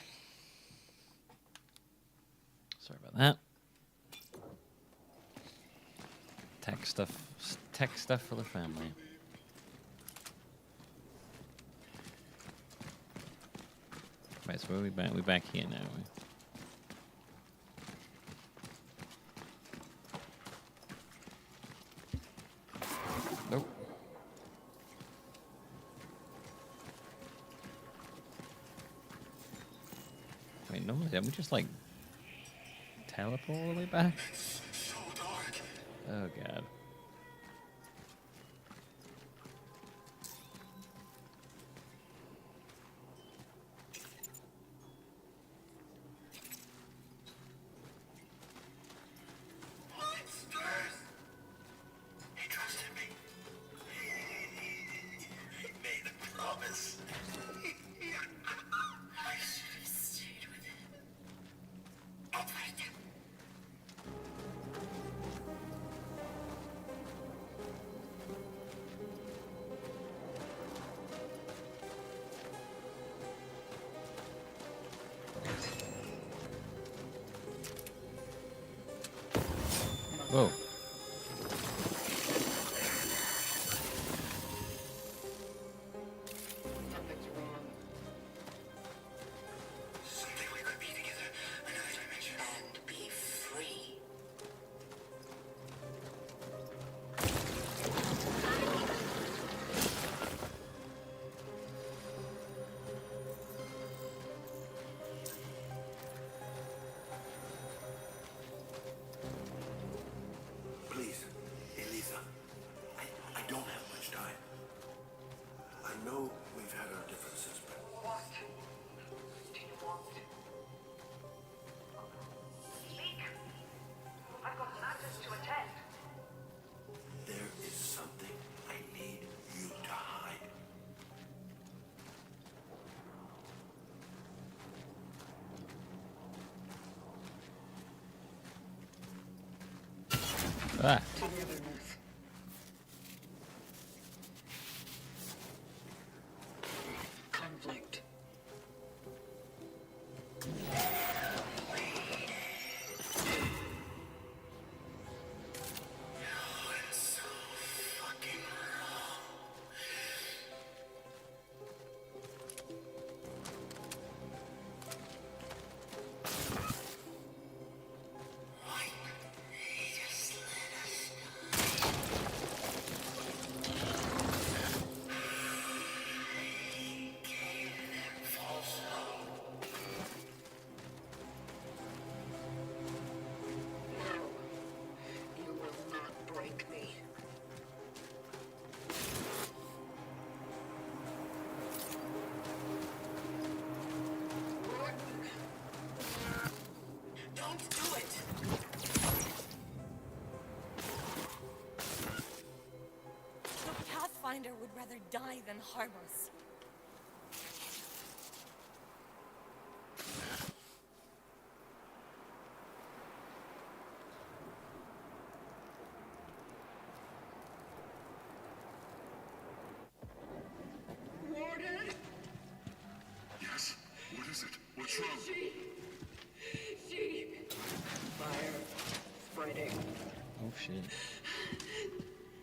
Sorry about that. Tech stuff for the family. Right, so where are we back? We're back here now. Nope. Wait, no, didn't we just like teleport all the way back? So dark. Oh god. Monsters! He trusted me. He made a promise. I should have stayed with him. Edward. Whoa. Something's wrong. Someday we could be together. Another dimension. And be free. Please, Elisa. I don't have much time. I know we've had our differences, but What do you want? Speak. I've got matters to attend. there is something I need you to hide. Ah. Togetherness. Conflict. It's so fucking wrong. Why couldn't he just let us He gave them false hope. No. You will not break me. Don't do it! The Pathfinder would rather die than harm us. Warden! Yes? What is it? What's wrong? She... Fire. Spreading. Oh shit.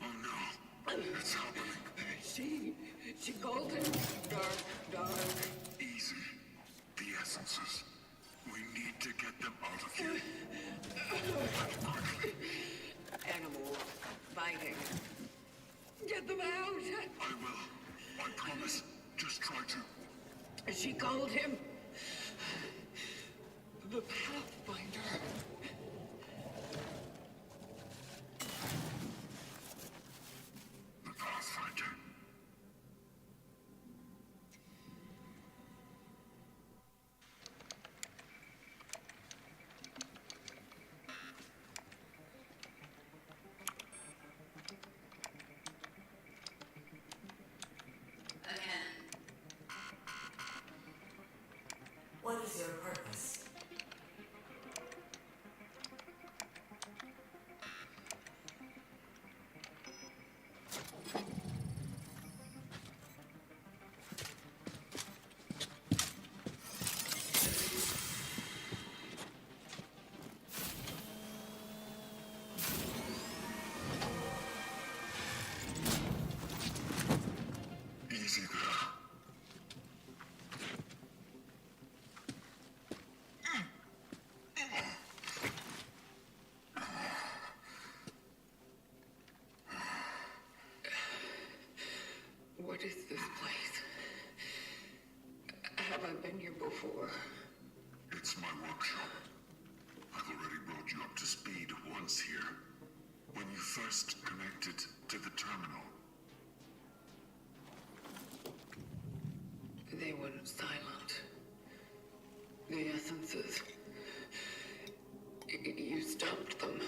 Oh no. It's happening. She called him dark. Easy. The essences. We need to get them out of here. Quickly. Animal fighting. Get them out! I will. I promise. Just try to. She called him the Pathfinder. The Pathfinder. What is your purpose? Have I been here before? It's my workshop. I've already brought you up to speed once here. When you first connected to the terminal. They went silent. The essences. You stopped them.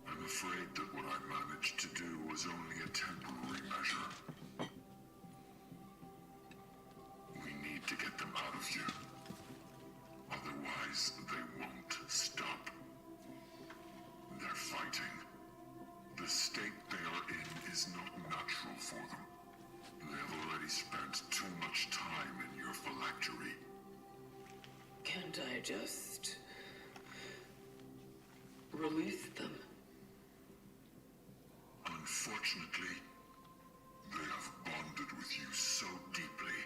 I'm afraid that what I managed to do was only a temporary measure. We need to get them out of you. Otherwise, they won't stop. They're fighting. The state they are in is not natural for them. They have already spent too much time in your phylactery. Can't I just release them? Unfortunately, they have bonded with you so deeply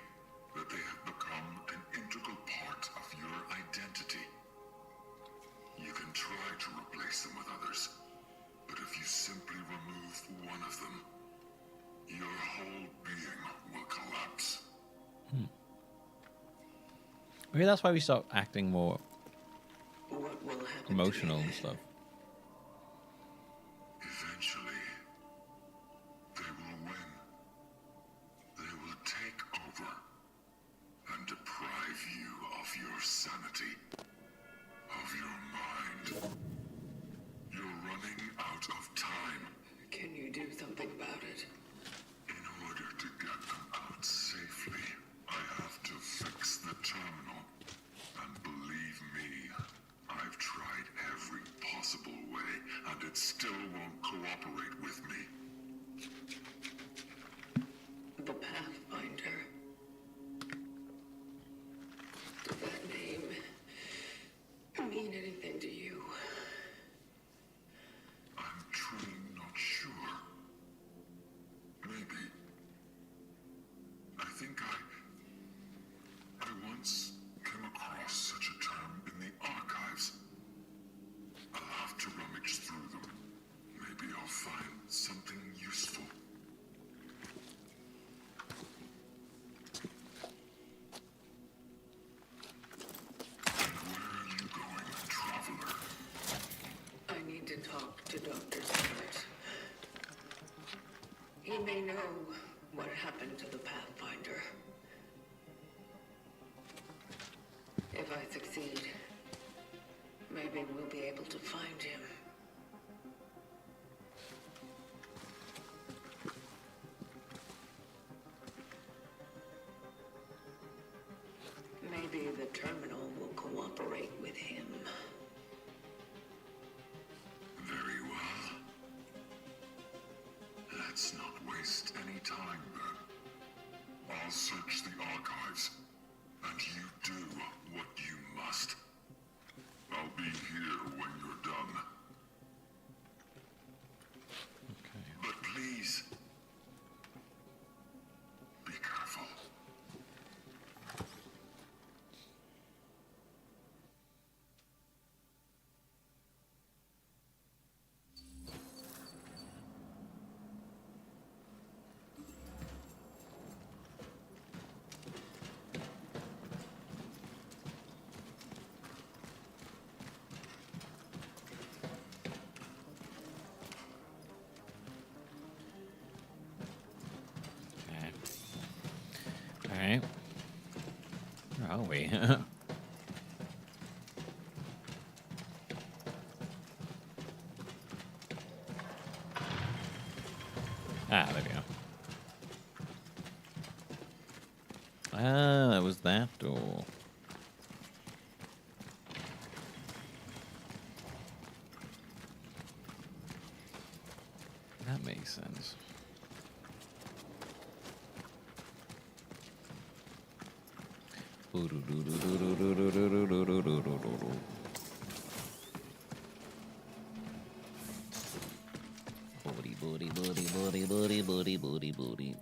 that they have become an integral part of your identity. You can try to replace them with others, but if you simply remove one of them, your whole being will collapse. Maybe that's why we stopped acting more What will happen emotional to me and stuff. Eventually, they will win. They will take over and deprive you of your sanity, of your mind. You're running out of time. Can you do something about it? In order to get them out safely, I have to fix the terminal. And believe me, I've tried every possible way, and it still won't cooperate with me. The Pathfinder. Does that name mean anything to you? I'm truly not sure. Maybe. I think I once came across such a term in the archives. I'll have to rummage through them. Maybe I'll find something useful. And where are you going, traveler? I need to talk to Dr. Stewart. He may know what happened to the Pathfinder. If I succeed, maybe we'll be able to find him. Maybe the terminal will cooperate with him. Very well. Let's not waste any time then. I'll search the archives, and you do what you must. I'll be here when you're done. Okay. But please, be careful. Alright. Where are we? There we go. Ah, that was that door. That makes sense. Booty.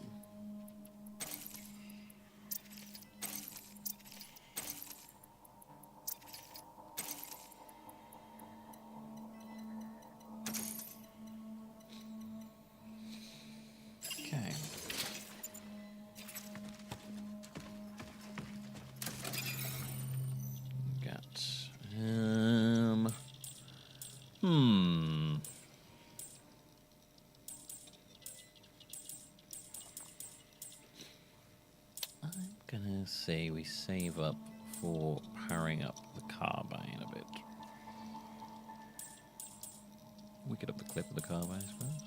Okay. Gonna say we save up for powering up the carbine a bit. We could up the clip of the carbine, I suppose.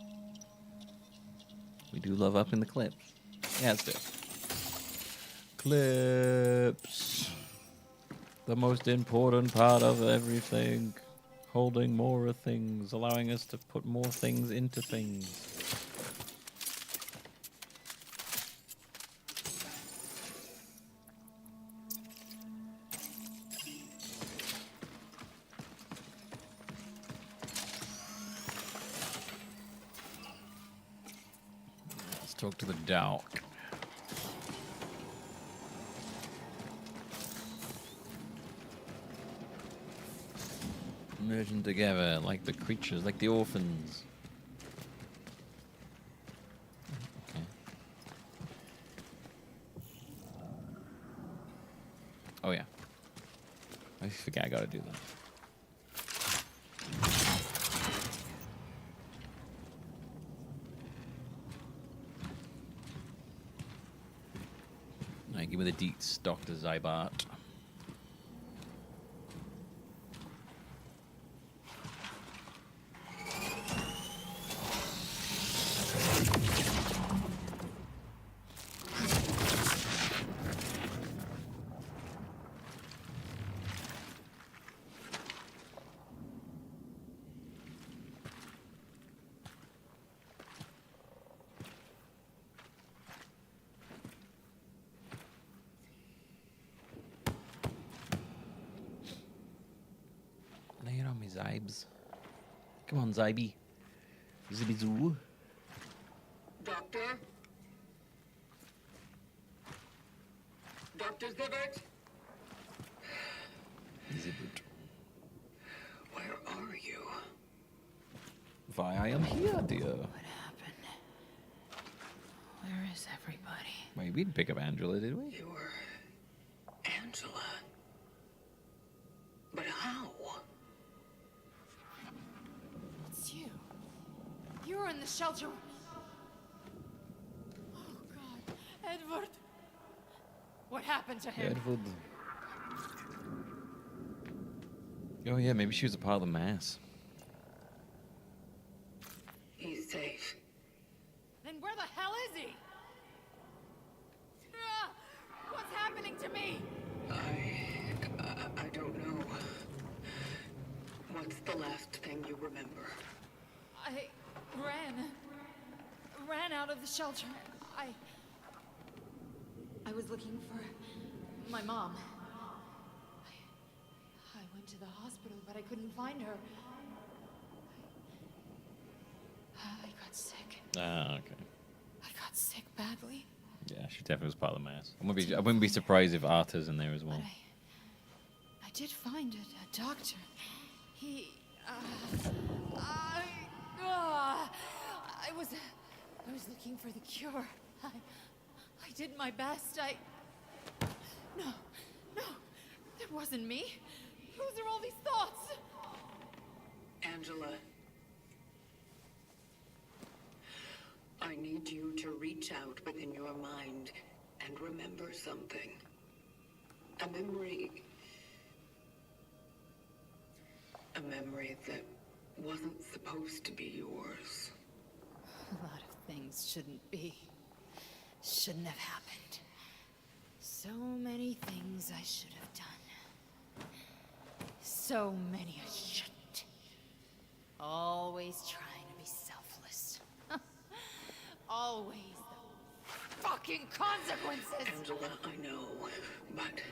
We do love upping the clips. Yeah, let's do it. Clips. The most important part of everything. Holding more things, allowing us to put more things into things. Let's talk to the dog. Merging together like the creatures, like the orphans. Okay. Oh yeah. I forget I gotta do that. Alright, give me the deets, Dr. Zybart. Lay it on me, Zybes. Come on, Zyby. Zibizoo. Doctor? Dr. Zibbert? Zibbert. Where are you? Why, I am here, dear. What happened? Where is everybody? Wait, we didn't pick up Angela, did we? You're Angela. But how? It's you. You were in the shelter. Oh, God. Edward. What happened to him? Edward. Oh yeah, maybe she was a part of the mass. He's safe. Then where the hell is he? Ah, what's happening to me? I don't know. What's the last thing you remember? I ran out of the shelter. I was looking for my mom. I went to the hospital, but I couldn't find her. I got sick. Ah, okay. I got sick badly. Yeah, she definitely was part of the mass. I wouldn't be surprised if Arthur's in there as well. But I did find a doctor. He, I was looking for the cure. I did my best. No, it wasn't me. Whose are all these thoughts? Angela. I need you to reach out within your mind and remember something. A memory that wasn't supposed to be yours. A lot of things shouldn't have happened. So many things I should have done. So many I shouldn't. Always trying to be selfless. Always the fucking consequences! Angela, I know, but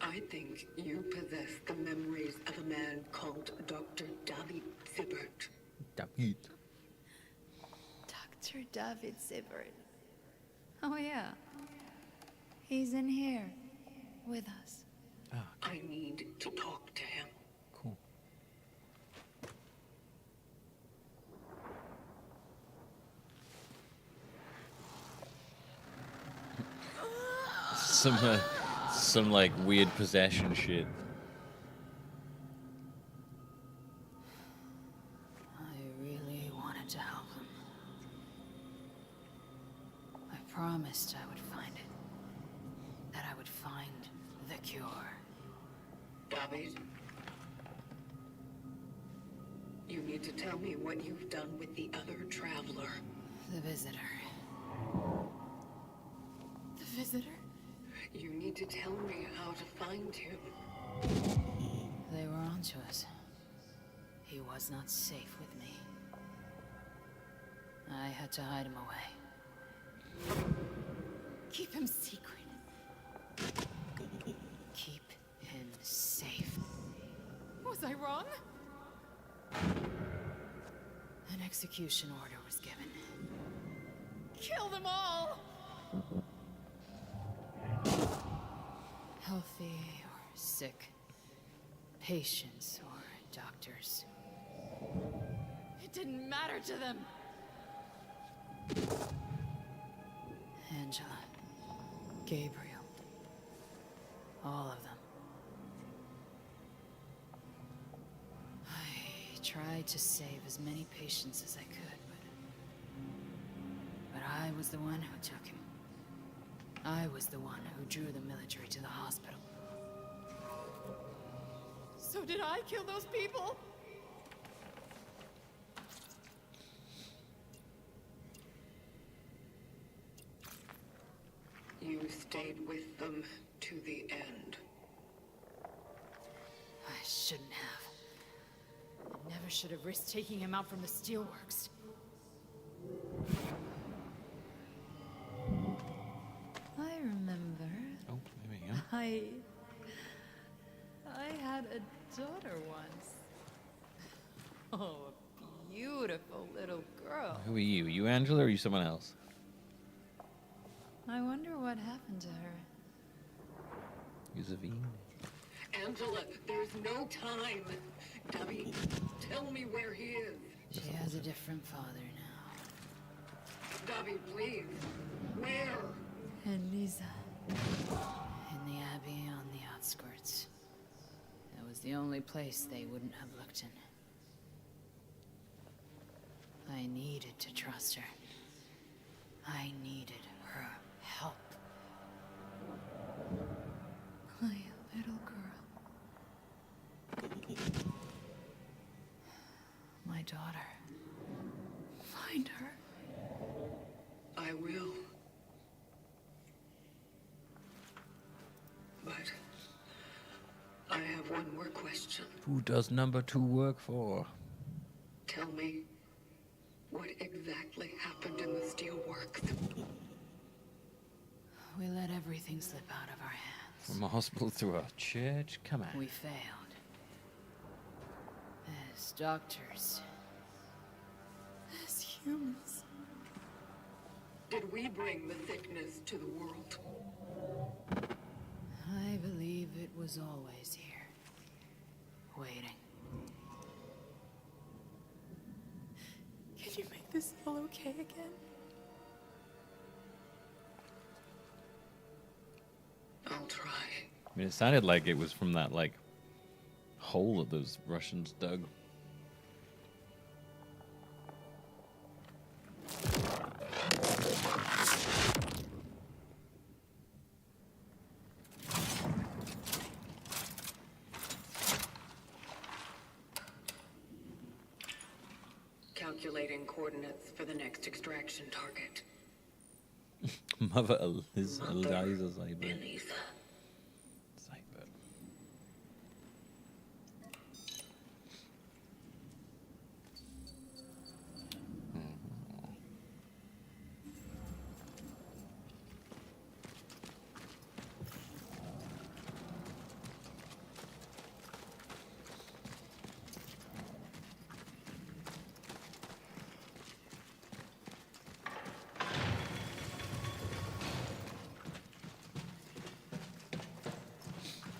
I think you possess the memories of a man called Dr. David Zibbert. David. Dr. David Zibbert. Oh yeah. He's in here. With us. I need to talk to him. Cool. Some like weird possession shit. I really wanted to help him. I promised I would find it. that I would find the cure. David, you need to tell me what you've done with the other traveler. The visitor. The visitor? You need to tell me how to find him. They were onto us. He was not safe with me. I had to hide him away. Keep him secret. Keep him safe. Was I wrong? An execution order was given. Kill them all! Healthy or sick. Patients or doctors. It didn't matter to them. Angela. Gabriel. All of them. I tried to save as many patients as I could, but I was the one who took him. I was the one who drew the military to the hospital. So did I kill those people? You stayed with them to the end. I shouldn't have. I never should have risked taking him out from the steelworks. I remember. Oh, there we go. I had a daughter once. Oh, a beautiful little girl. Who are you? Are you Angela or are you someone else? I wonder what happened to her. Josephine. Angela, there's no time. Debbie, tell me where he is. She has a different father now. Debbie, please. Where? And Lisa. In the Abbey on the outskirts. That was the only place they wouldn't have looked in. I needed to trust her. I needed her help. My little girl. My daughter. Find her. I will. But I have one more question. Who does number 2 work for? Tell me, what exactly happened in the steelworks? We let everything slip out of our hands. From a hospital to a church? Come on. We failed. As doctors. As humans. Did we bring the sickness to the world? I believe it was always here. Waiting. Can you make this all okay again? I'll try. I mean, it sounded like it was from that, like, hole that those Russians dug. Calculating coordinates for the next extraction target. Mother Eliza Cyber. Elisa. Cyber.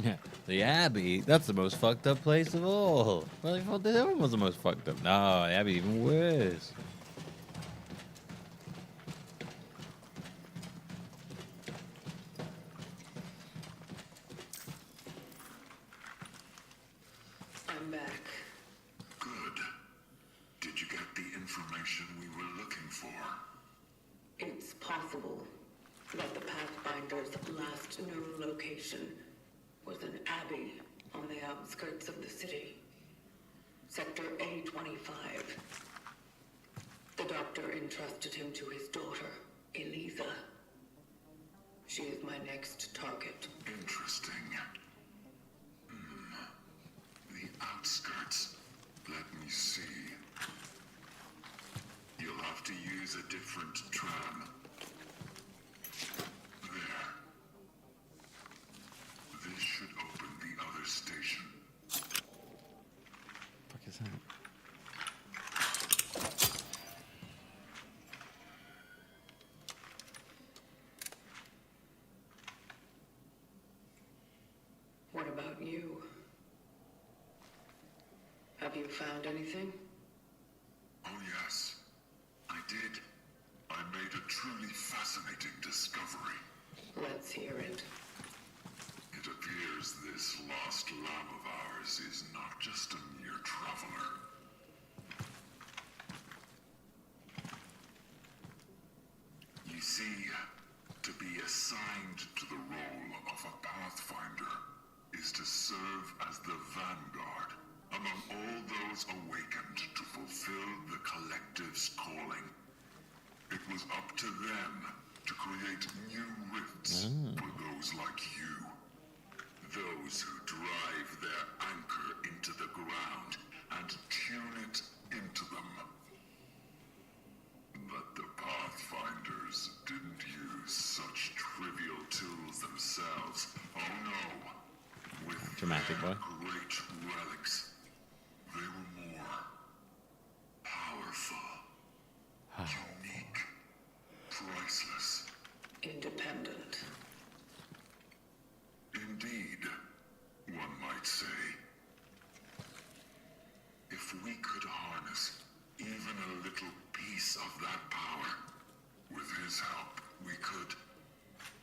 Yeah, the Abbey, that's the most fucked up place of all. Well, I thought the other one was the most fucked up. No, the Abbey even worse. I'm back. Good. Did you get the information we were looking for? It's possible that the path Pathfinder's last known location was an abbey on the outskirts of the city. Sector A25. The doctor entrusted him to his daughter, Eliza. She is my next target. Interesting. The outskirts. Let me see. You'll have to use a different tram. There. This should open the other station. Fuck is that? What about you? Have you found anything? Oh yes, I did. I made a truly fascinating discovery. Let's hear it. It appears this lost lamb of ours is not just a mere traveler. You see, to be assigned to the role of a Pathfinder is to serve as the vanguard among all those awakened to fulfill the collective's calling. It was up to them to create new rifts for those like you. Those who drive their anchor into the ground and tune it into them. But the Pathfinders didn't use such trivial tools themselves. Oh no. With Dramatic their boy. great relics, they were more powerful, unique, priceless. Independent. Indeed, one might say. If we could harness even a little piece of that power, with his help, we could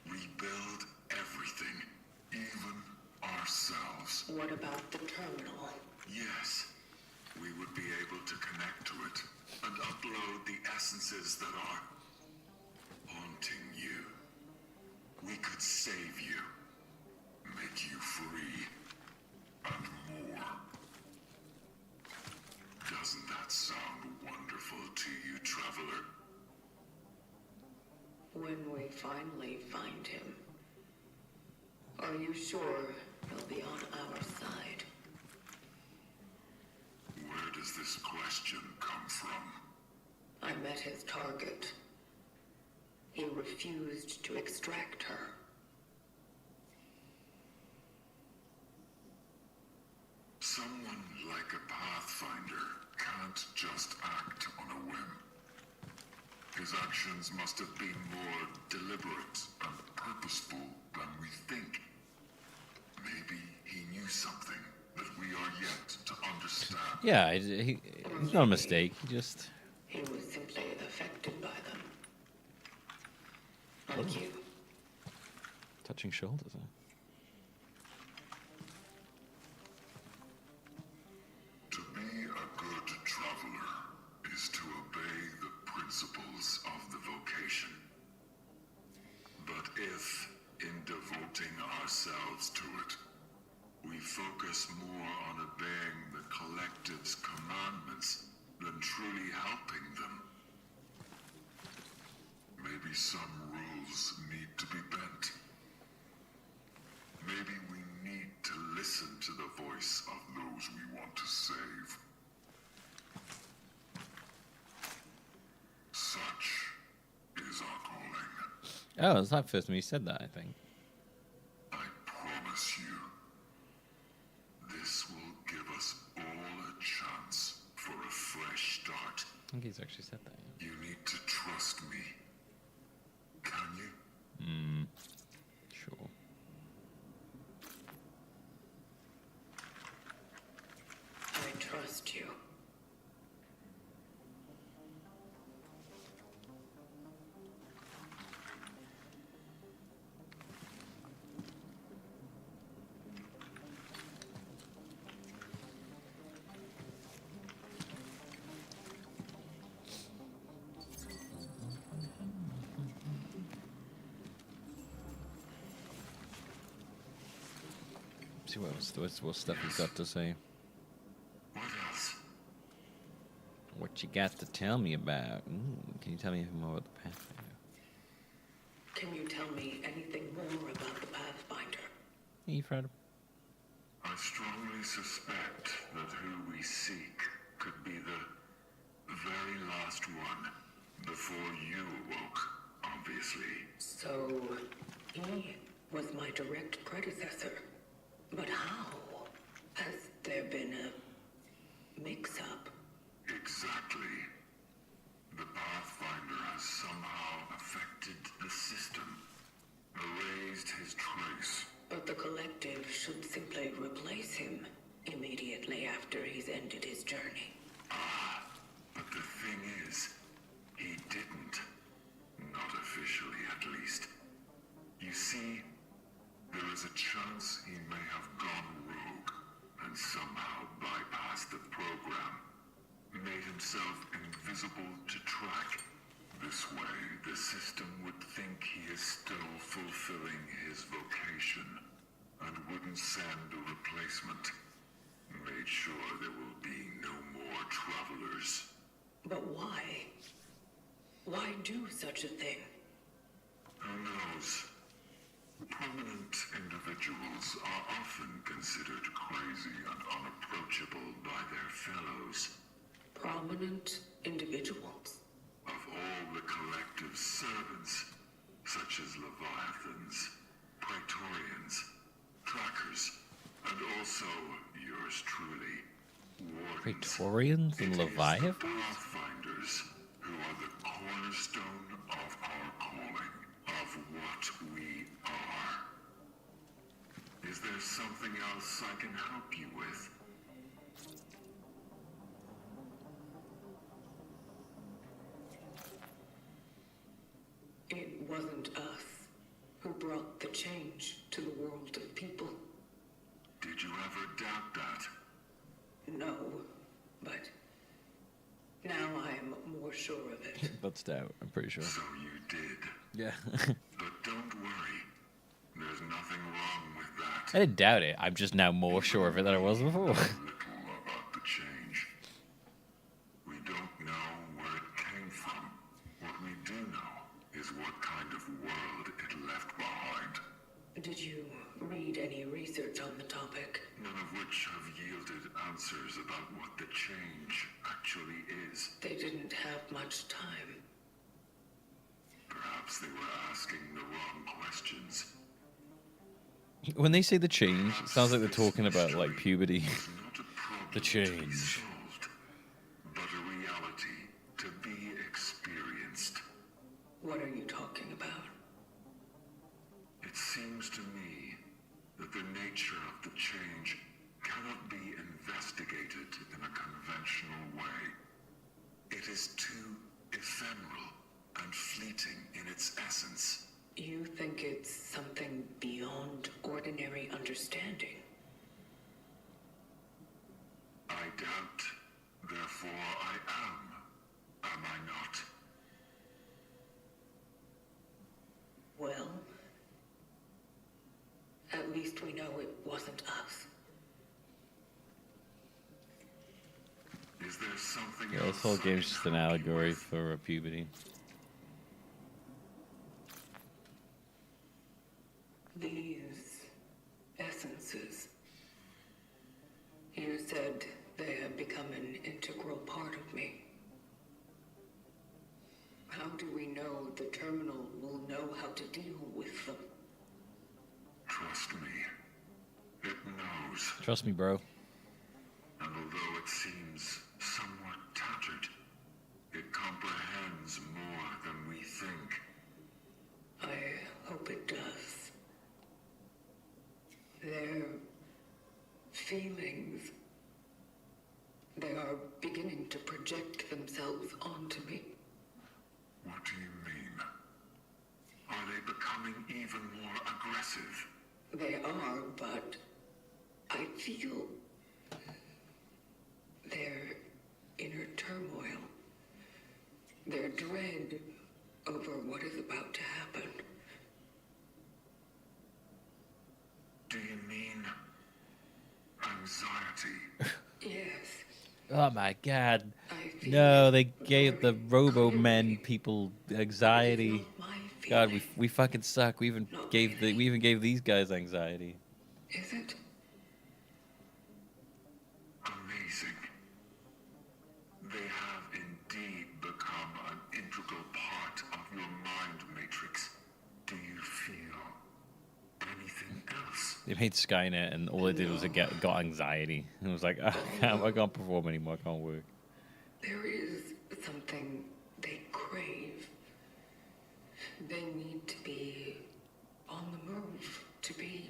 rebuild everything, even ourselves. What about the terminal? Yes, we would be able to connect to it and upload the essences that are haunting you. We could save you, make you free, and more. Doesn't that sound wonderful to you, traveler? When we finally find him, are you sure he'll be on our side? Where does this question come from? I met his target. He refused to extract her. Someone like a Pathfinder can't just act on a whim. His actions must have been more deliberate and purposeful than we think. Maybe he knew something that we are yet to understand. Yeah, he's not a mistake. He just. He was simply affected by them. Like you. Touching shoulders, huh? To be a good traveler is to obey the principles of the vocation. But if, in devoting ourselves to it, we focus more on obeying the collective's commandments than truly helping them, maybe some rules need to be bent. Maybe we need to listen to the voice of those we want to save. Such is our calling. Oh, it was that first time he said that, I think. I promise you, this will give us all a chance for a fresh start. I think he's actually said that. You need to trust me. Can you? Sure. I trust you. See what stuff he's got to say. What else? What you got to tell me about? Can you tell me anything more about the Pathfinder? Can you tell me anything more about the Pathfinder? Hey, Fred. I strongly suspect that who we seek could be the very last one before you awoke, obviously. So, he was my direct predecessor. But how? Has there been a mix-up? Exactly. The Pathfinder has somehow affected the system, erased his trace. But the Collective should simply replace him immediately after he's ended his journey. But the thing is, he didn't. Not officially, at least. You see, there is a chance he may have gone rogue and somehow bypassed the program. Made himself invisible to track. This way, the system would think he is still fulfilling his vocation and wouldn't send a replacement. Made sure there will be no more travelers. But why? Why do such a thing? Who knows? Prominent individuals are often considered crazy and unapproachable by their fellows. Prominent individuals? Of all the Collective's servants, such as Leviathans, Praetorians, Trackers, and also yours truly, Wardens. Praetorians and Leviathans? Pathfinders, who are the cornerstone of our calling, of what we are. Is there something else I can help you with? It wasn't us who brought the change to the world of people. Did you ever doubt that? No, but now I'm more sure of it. But stout, I'm pretty sure. So you did. Yeah. But don't worry. There's nothing wrong with that. I didn't doubt it. I'm just now more sure of it than I was before. Little about the change. We don't know where it came from. What we do know is what kind of world it left behind. Did you read any research on the topic? None of which have yielded answers about what the change actually is. They didn't have much time. Perhaps they were asking the wrong questions. When they say the change, it sounds like they're talking about like puberty. It's not a problem The to be change. solved, but a reality to be experienced. What are you talking about? It seems to me that the nature of the change cannot be investigated in a conventional way. It is too ephemeral and fleeting in its essence. You think it's something beyond ordinary understanding? I doubt, therefore I am I not? Well, at least we know it wasn't us. Is there something Yeah, else this whole I game's can just an help you allegory with? for puberty. These essences. You said they have become an integral part of me. How do we know the terminal will know how to deal with them? Trust me. It knows. Trust me, bro. And although it seems somewhat tattered, it comprehends more than we think. I hope it does. Their feelings, they are beginning to project themselves onto me. What do you mean? Are they becoming even more aggressive? They are, but I feel their inner turmoil, their dread over what is about to happen. Do you mean anxiety. Yes. Oh my god. I feel No, it they gave the very Robo Men clearly. people It is anxiety. not my God, feeling. we fucking suck. We even Not gave really. we even gave these guys anxiety. Is it? Amazing. They have indeed become an integral part of your mind matrix. Do you feel anything else? They made Skynet, and all they did was got anxiety. And it was like, I can't perform anymore. I can't work. There is something they crave. They need to be on the move, to be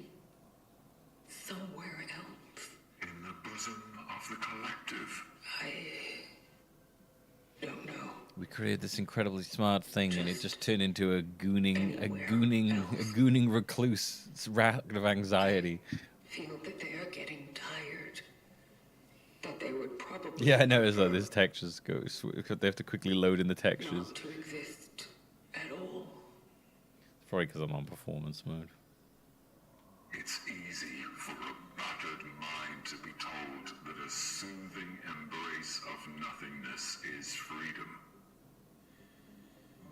somewhere else. In the bosom of the collective. I don't know. We created this incredibly smart thing, and it just turned into a gooning recluse rack of anxiety. Feel that they are getting tired. That they would probably Yeah, I noticed that this textures go. They have to quickly load in the textures. not to exist at all. Probably because I'm on performance mode. It's easy for a battered mind to be told that a soothing embrace of nothingness is freedom.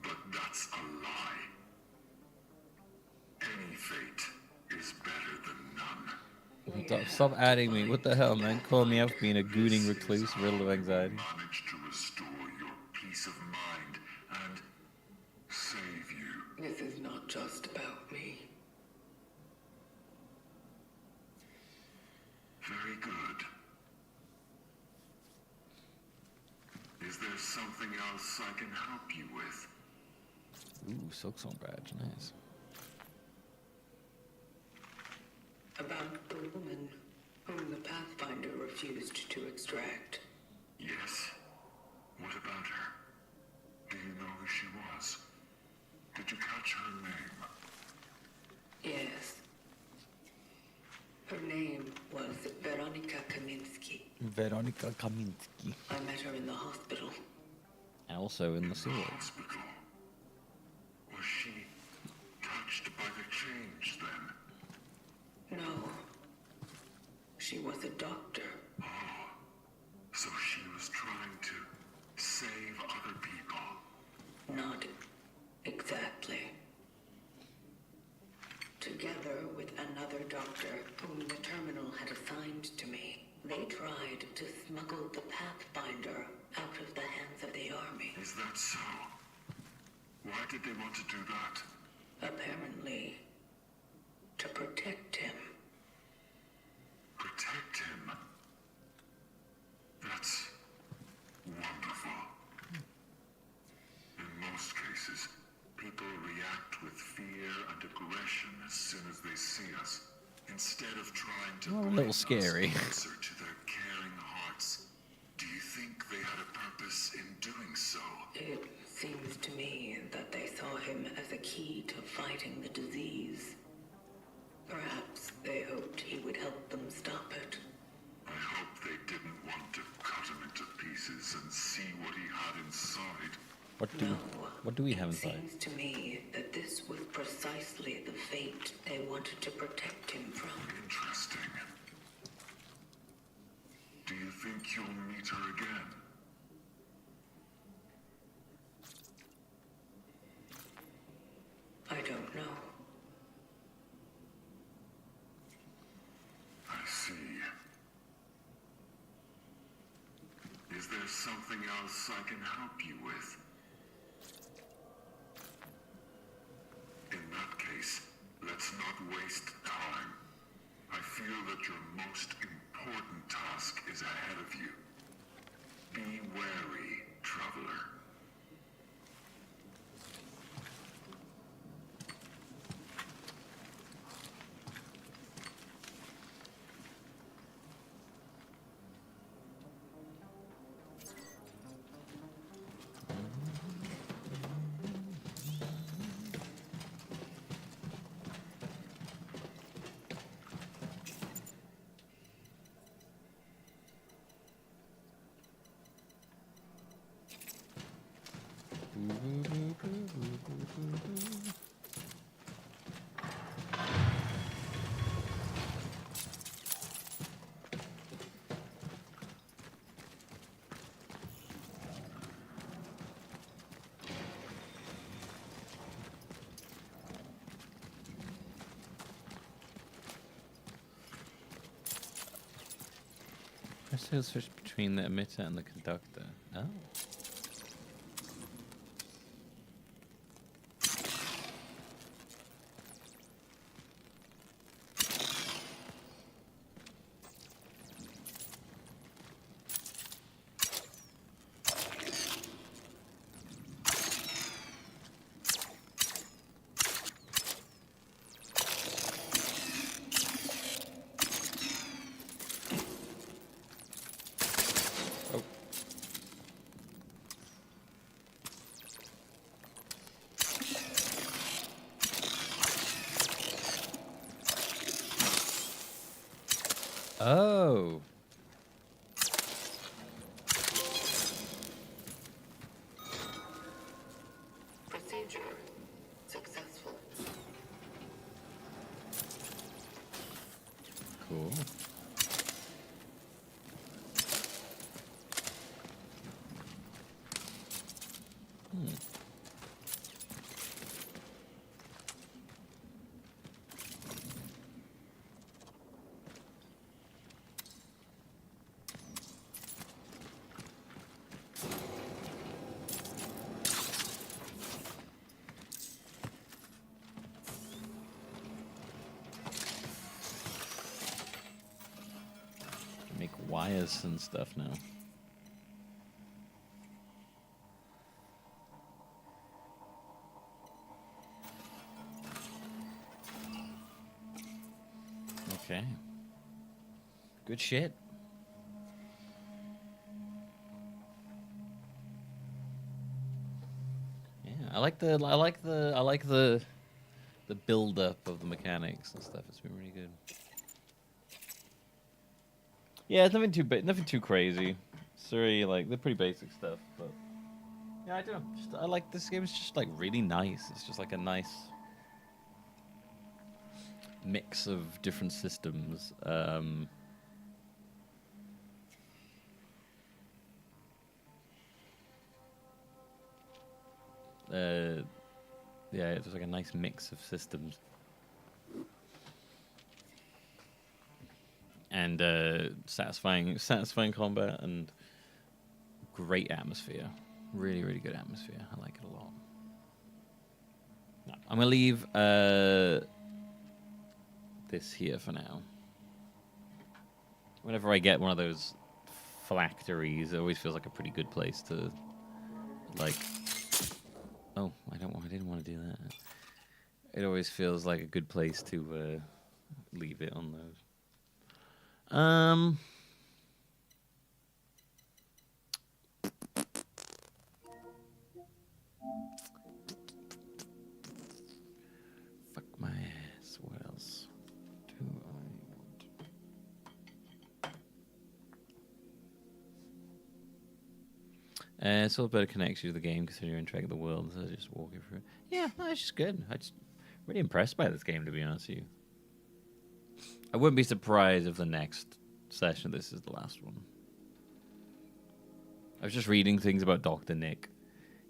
But that's a lie. Any fate is better than none. Stop adding me. What the hell, man? Call me out for being a gooning recluse, riddled of anxiety. Manage to restore your peace of mind and save you. This is not just about me. Very good. Is there something else I can help you with? Ooh, Silksong badge, nice. About the woman whom the Pathfinder refused to extract. Yes. What about her? Do you know who she was? Did you catch her name? Yes. Her name was Veronika Kaminsky. Veronika Kaminsky. I met her in the hospital. And also in the sewer. Hospital. Was she touched by the change then? No. She was a doctor. Oh. So she was trying to save other people. Not exactly. Together with another doctor whom the terminal had assigned to me, they tried to smuggle the Pathfinder out of the hands of the army. Is that so? Why did they want to do that? Apparently, to protect him. Protect him? That's wonderful. In most cases, people react with fear and aggression as soon as they see us, instead of trying to Well, a bring little us scary. closer to their caring hearts. Do you think they had a purpose in doing so? It seems to me that they saw him as a key to fighting the disease. Perhaps they hoped he would help them stop it. I hope they didn't want to cut him into pieces and see what he had inside. What do we have inside? It seems to me that this was precisely the fate they wanted to protect him from. Interesting. Do you think you'll meet her again? I don't know. I see. Is there something else I can help you with? In that case, let's not waste time. I feel that your most important task is ahead of you. Be wary, traveler. Press the switch between the emitter and the conductor. Oh. Oh. Procedure successful. Cool. Make wires and stuff now. Okay. Good shit. Yeah, I like the build up of the mechanics and stuff. It's been really good. Yeah, it's nothing too crazy. It's very like they're pretty basic stuff, but yeah, I don't know. I like this game. It's just like really nice. It's just like a nice mix of different systems. Yeah, it's just like a nice mix of systems. And satisfying combat and great atmosphere. Really, really good atmosphere. I like it a lot. No, I'm gonna leave this here for now. Whenever I get one of those phylacteries, it always feels like a pretty good place to, like. Oh, I didn't want to do that. It always feels like a good place to leave it on those. Fuck my ass. What else do I want? It's all better connects you to the game considering you're interacting with the world. So just walking through. Yeah, no, it's just good. I'm just really impressed by this game, to be honest with you. I wouldn't be surprised if the next session this is the last one. I was just reading things about Dr. Nick.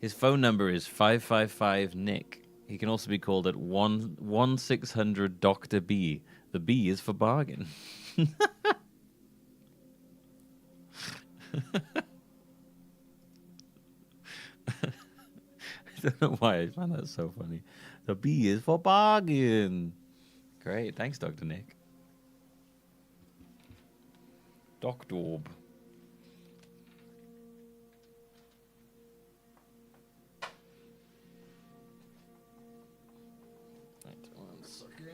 His phone number is 555-NICK. He can also be called at 1-600 Dr. B. The B is for bargain. I don't know why I find that so funny. The B is for bargain. Great. Thanks, Dr. Nick. Doctorb. Right, 1 second.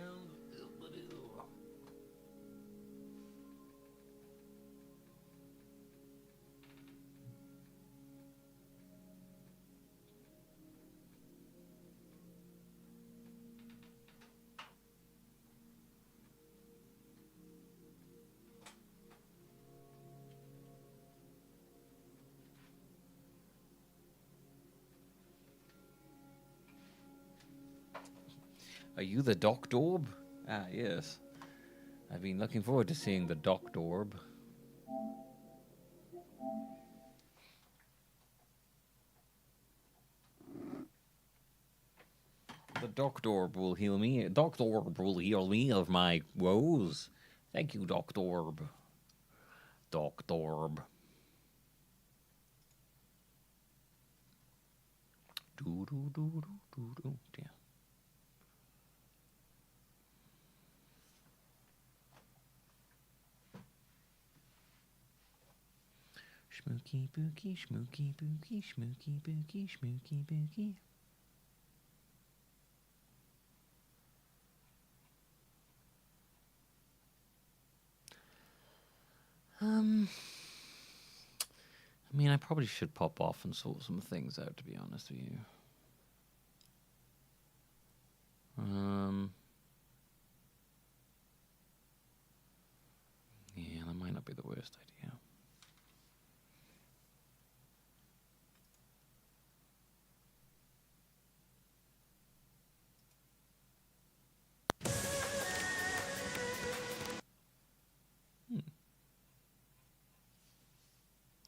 Are you the Doctorb? Ah, yes. I've been looking forward to seeing the Doctorb. The Doctorb will heal me. Doctorb will heal me of my woes. Thank you, Doctorb. Doctorb. Do do do do do do. Yeah. Schmooky booky, schmooky booky, schmooky booky, schmooky booky. I mean, I probably should pop off and sort some things out, to be honest with you. Yeah, that might not be the worst idea.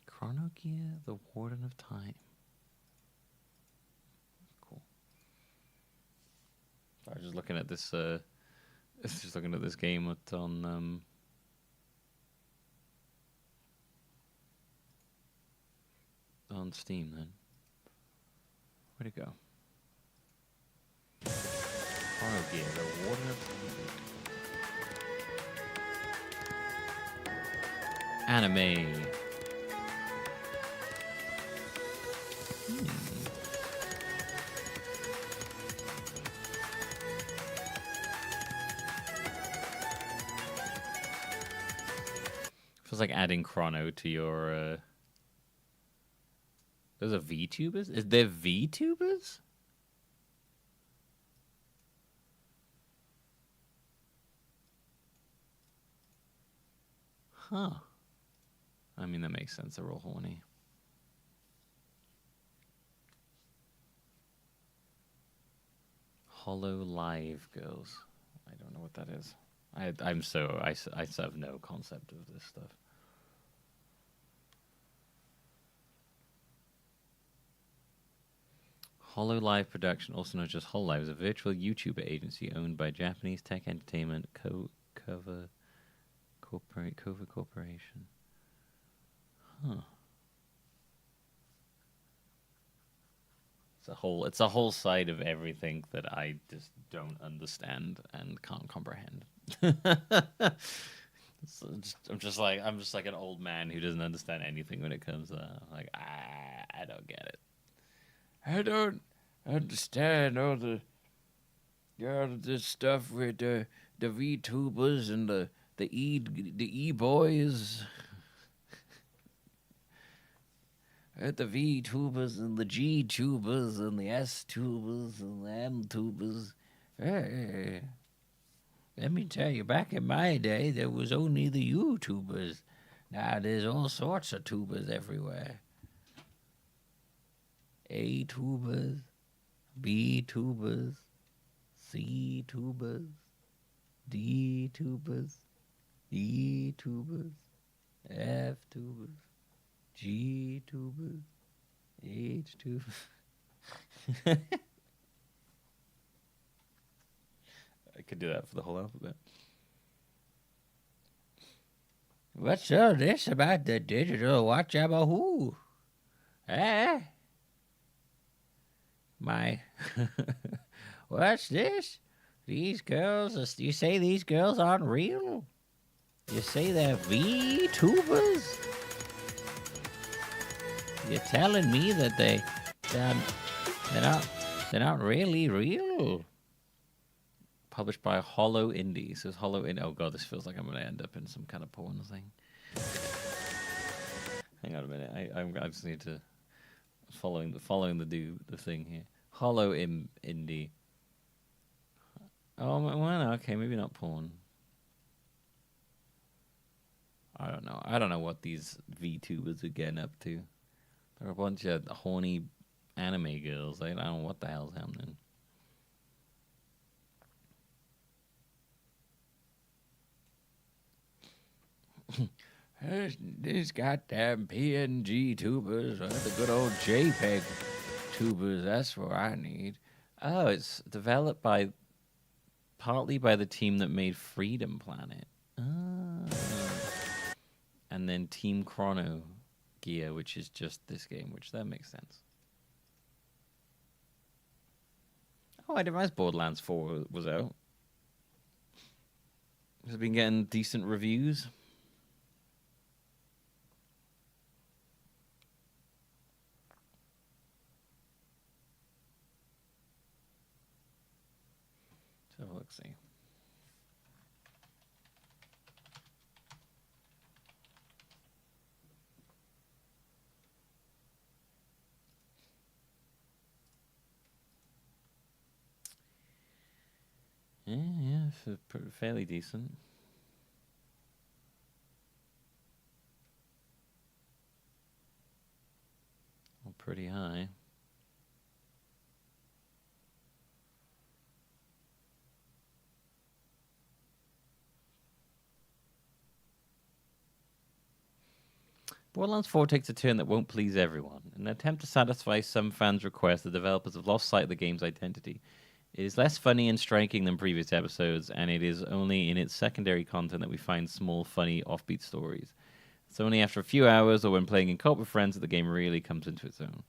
Chronogear, the Warden of Time. Cool. I was just looking at this. Just looking at this game on Steam. Then where'd it go? Chronogear, the Warden of Time. Anime. Feels like adding Chrono to your. Those are VTubers? Is there VTubers? Huh. I mean, that makes sense. They're all horny. Hollow Live Girls. I don't know what that is. I have no concept of this stuff. Hollow Live Production, also known as Hololive, is a virtual YouTuber agency owned by Japanese tech entertainment Kova Corporation. Huh. It's a whole side of everything that I just don't understand and can't comprehend. I'm just like an old man who doesn't understand anything when it comes to that. I'm like, I don't get it. I don't understand all this stuff with the VTubers and the E-boys. The V-tubers and the G-tubers and the S-tubers and the M-tubers. Hey, let me tell you, back in my day, there was only the YouTubers. Now there's all sorts of tubers everywhere. A-tubers, B-tubers, C-tubers, D-tubers, E-tubers, F-tubers. G-tubers, H-tubers. I could do that for the whole alphabet. What's all this about the digital watch about who? Eh? What's this? These girls, you say these girls aren't real? You say they're VTubers? You're telling me that they're not really real. Published by Hollow Indie. It says Hollow Indie. Oh god, this feels like I'm gonna end up in some kind of porn thing. Hang on a minute. I just need to following the thing here. Hollow Indie. Oh well, okay, maybe not porn. I don't know what these VTubers are getting up to. They're a bunch of horny anime girls. I don't know what the hell's happening. These goddamn PNG tubers, the good old JPEG tubers, that's what I need. Oh, it's developed partly by the team that made Freedom Planet. And and then Team Chrono gear, which is just this game, which that makes sense. Oh, I didn't realize Borderlands 4 was out. Has it been getting decent reviews? So let's see. Yeah, it's fairly decent. Well, pretty high. Borderlands 4 takes a turn that won't please everyone. In an attempt to satisfy some fans' requests, the developers have lost sight of the game's identity. It is less funny and striking than previous episodes, and it is only in its secondary content that we find small, funny, offbeat stories. It's only after a few hours or when playing in co-op with friends that the game really comes into its own.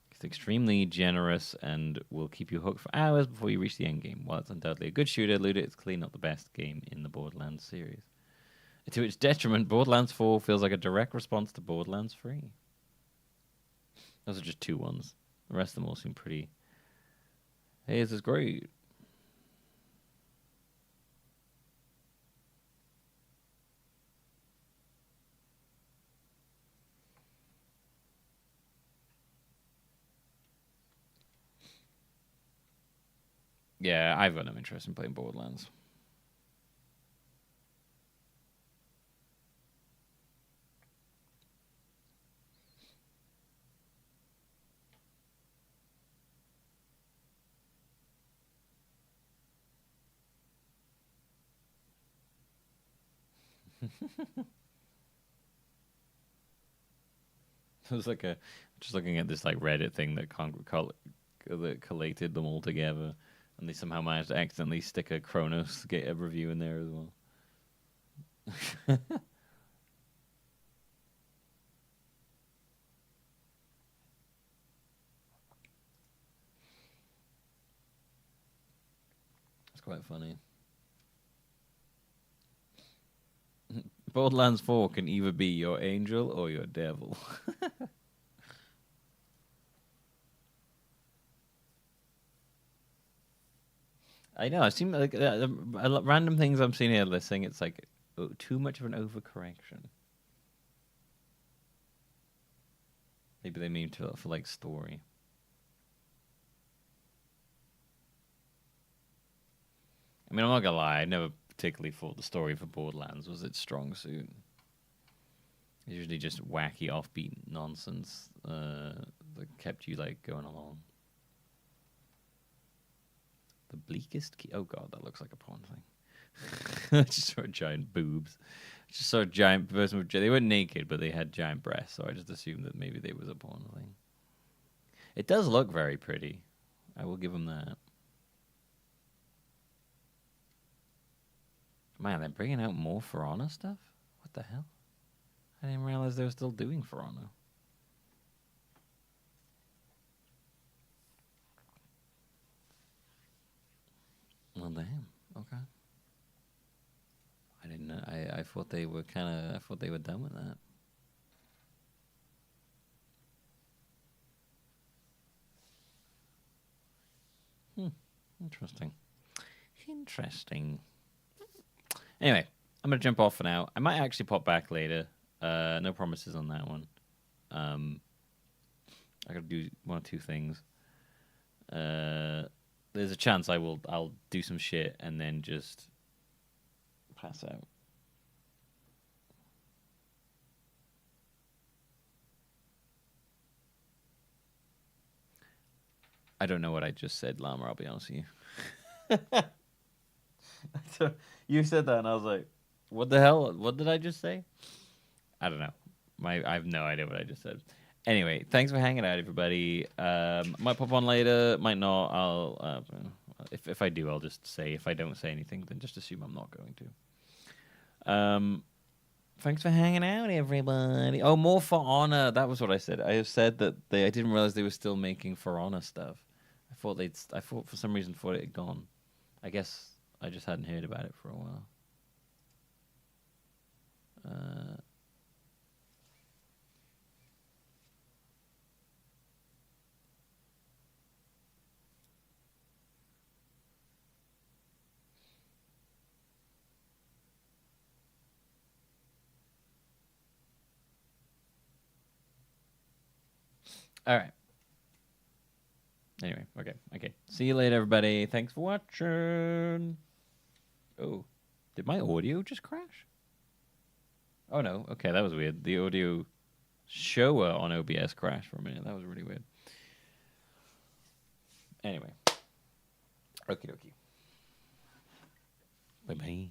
It's extremely generous and will keep you hooked for hours before you reach the end game. While it's undoubtedly a good shooter, Luda is clearly not the best game in the Borderlands series. To its detriment, Borderlands 4 feels like a direct response to Borderlands 3. Those are just 2 ones. The rest of them all seem pretty... Hey, this is great. Yeah, I've got no interest in playing Borderlands. It was like just looking at this like Reddit thing that that collated them all together, and they somehow managed to accidentally stick a Cronos get a review in there as well. It's quite funny. Borderlands 4 can either be your angel or your devil. I know. It seems like random things I'm seeing here listing. It's like too much of an overcorrection. Maybe they mean to for like story. I mean, I'm not gonna lie. I never particularly thought the story for Borderlands was its strong suit. It's usually just wacky, offbeat nonsense that kept you like going along. The bleakest key. Oh god, that looks like a porn thing. Just sort of giant boobs. Just sort of giant person with. They weren't naked, but they had giant breasts. So I just assumed that maybe they was a porn thing. It does look very pretty. I will give them that. Man, they're bringing out more For Honor stuff? What the hell? I didn't realize they were still doing For Honor. Well, damn. Okay. I didn't know. I thought they were I thought they were done with that. Interesting. Interesting. Anyway, I'm going to jump off for now. I might actually pop back later. No promises on that one. I got to do 1 or 2 things. There's a chance I'll do some shit and then just pass out. I don't know what I just said, Llama, I'll be honest with you. You said that, and I was like, what the hell? What did I just say? I don't know. I have no idea what I just said. Anyway, thanks for hanging out, everybody. Might pop on later, might not. I'll if I do, I'll just say. If I don't say anything, then just assume I'm not going to. Thanks for hanging out, everybody. Oh, more For Honor. That was what I said. I have said that I didn't realize they were still making For Honor stuff. I thought for some reason thought it had gone. I guess I just hadn't heard about it for a while. All right. Anyway, okay. See you later, everybody. Thanks for watching. Oh, did my audio just crash? Oh, no. Okay, that was weird. The audio shower on OBS crashed for a minute. That was really weird. Anyway. Okie dokie. Bye-bye.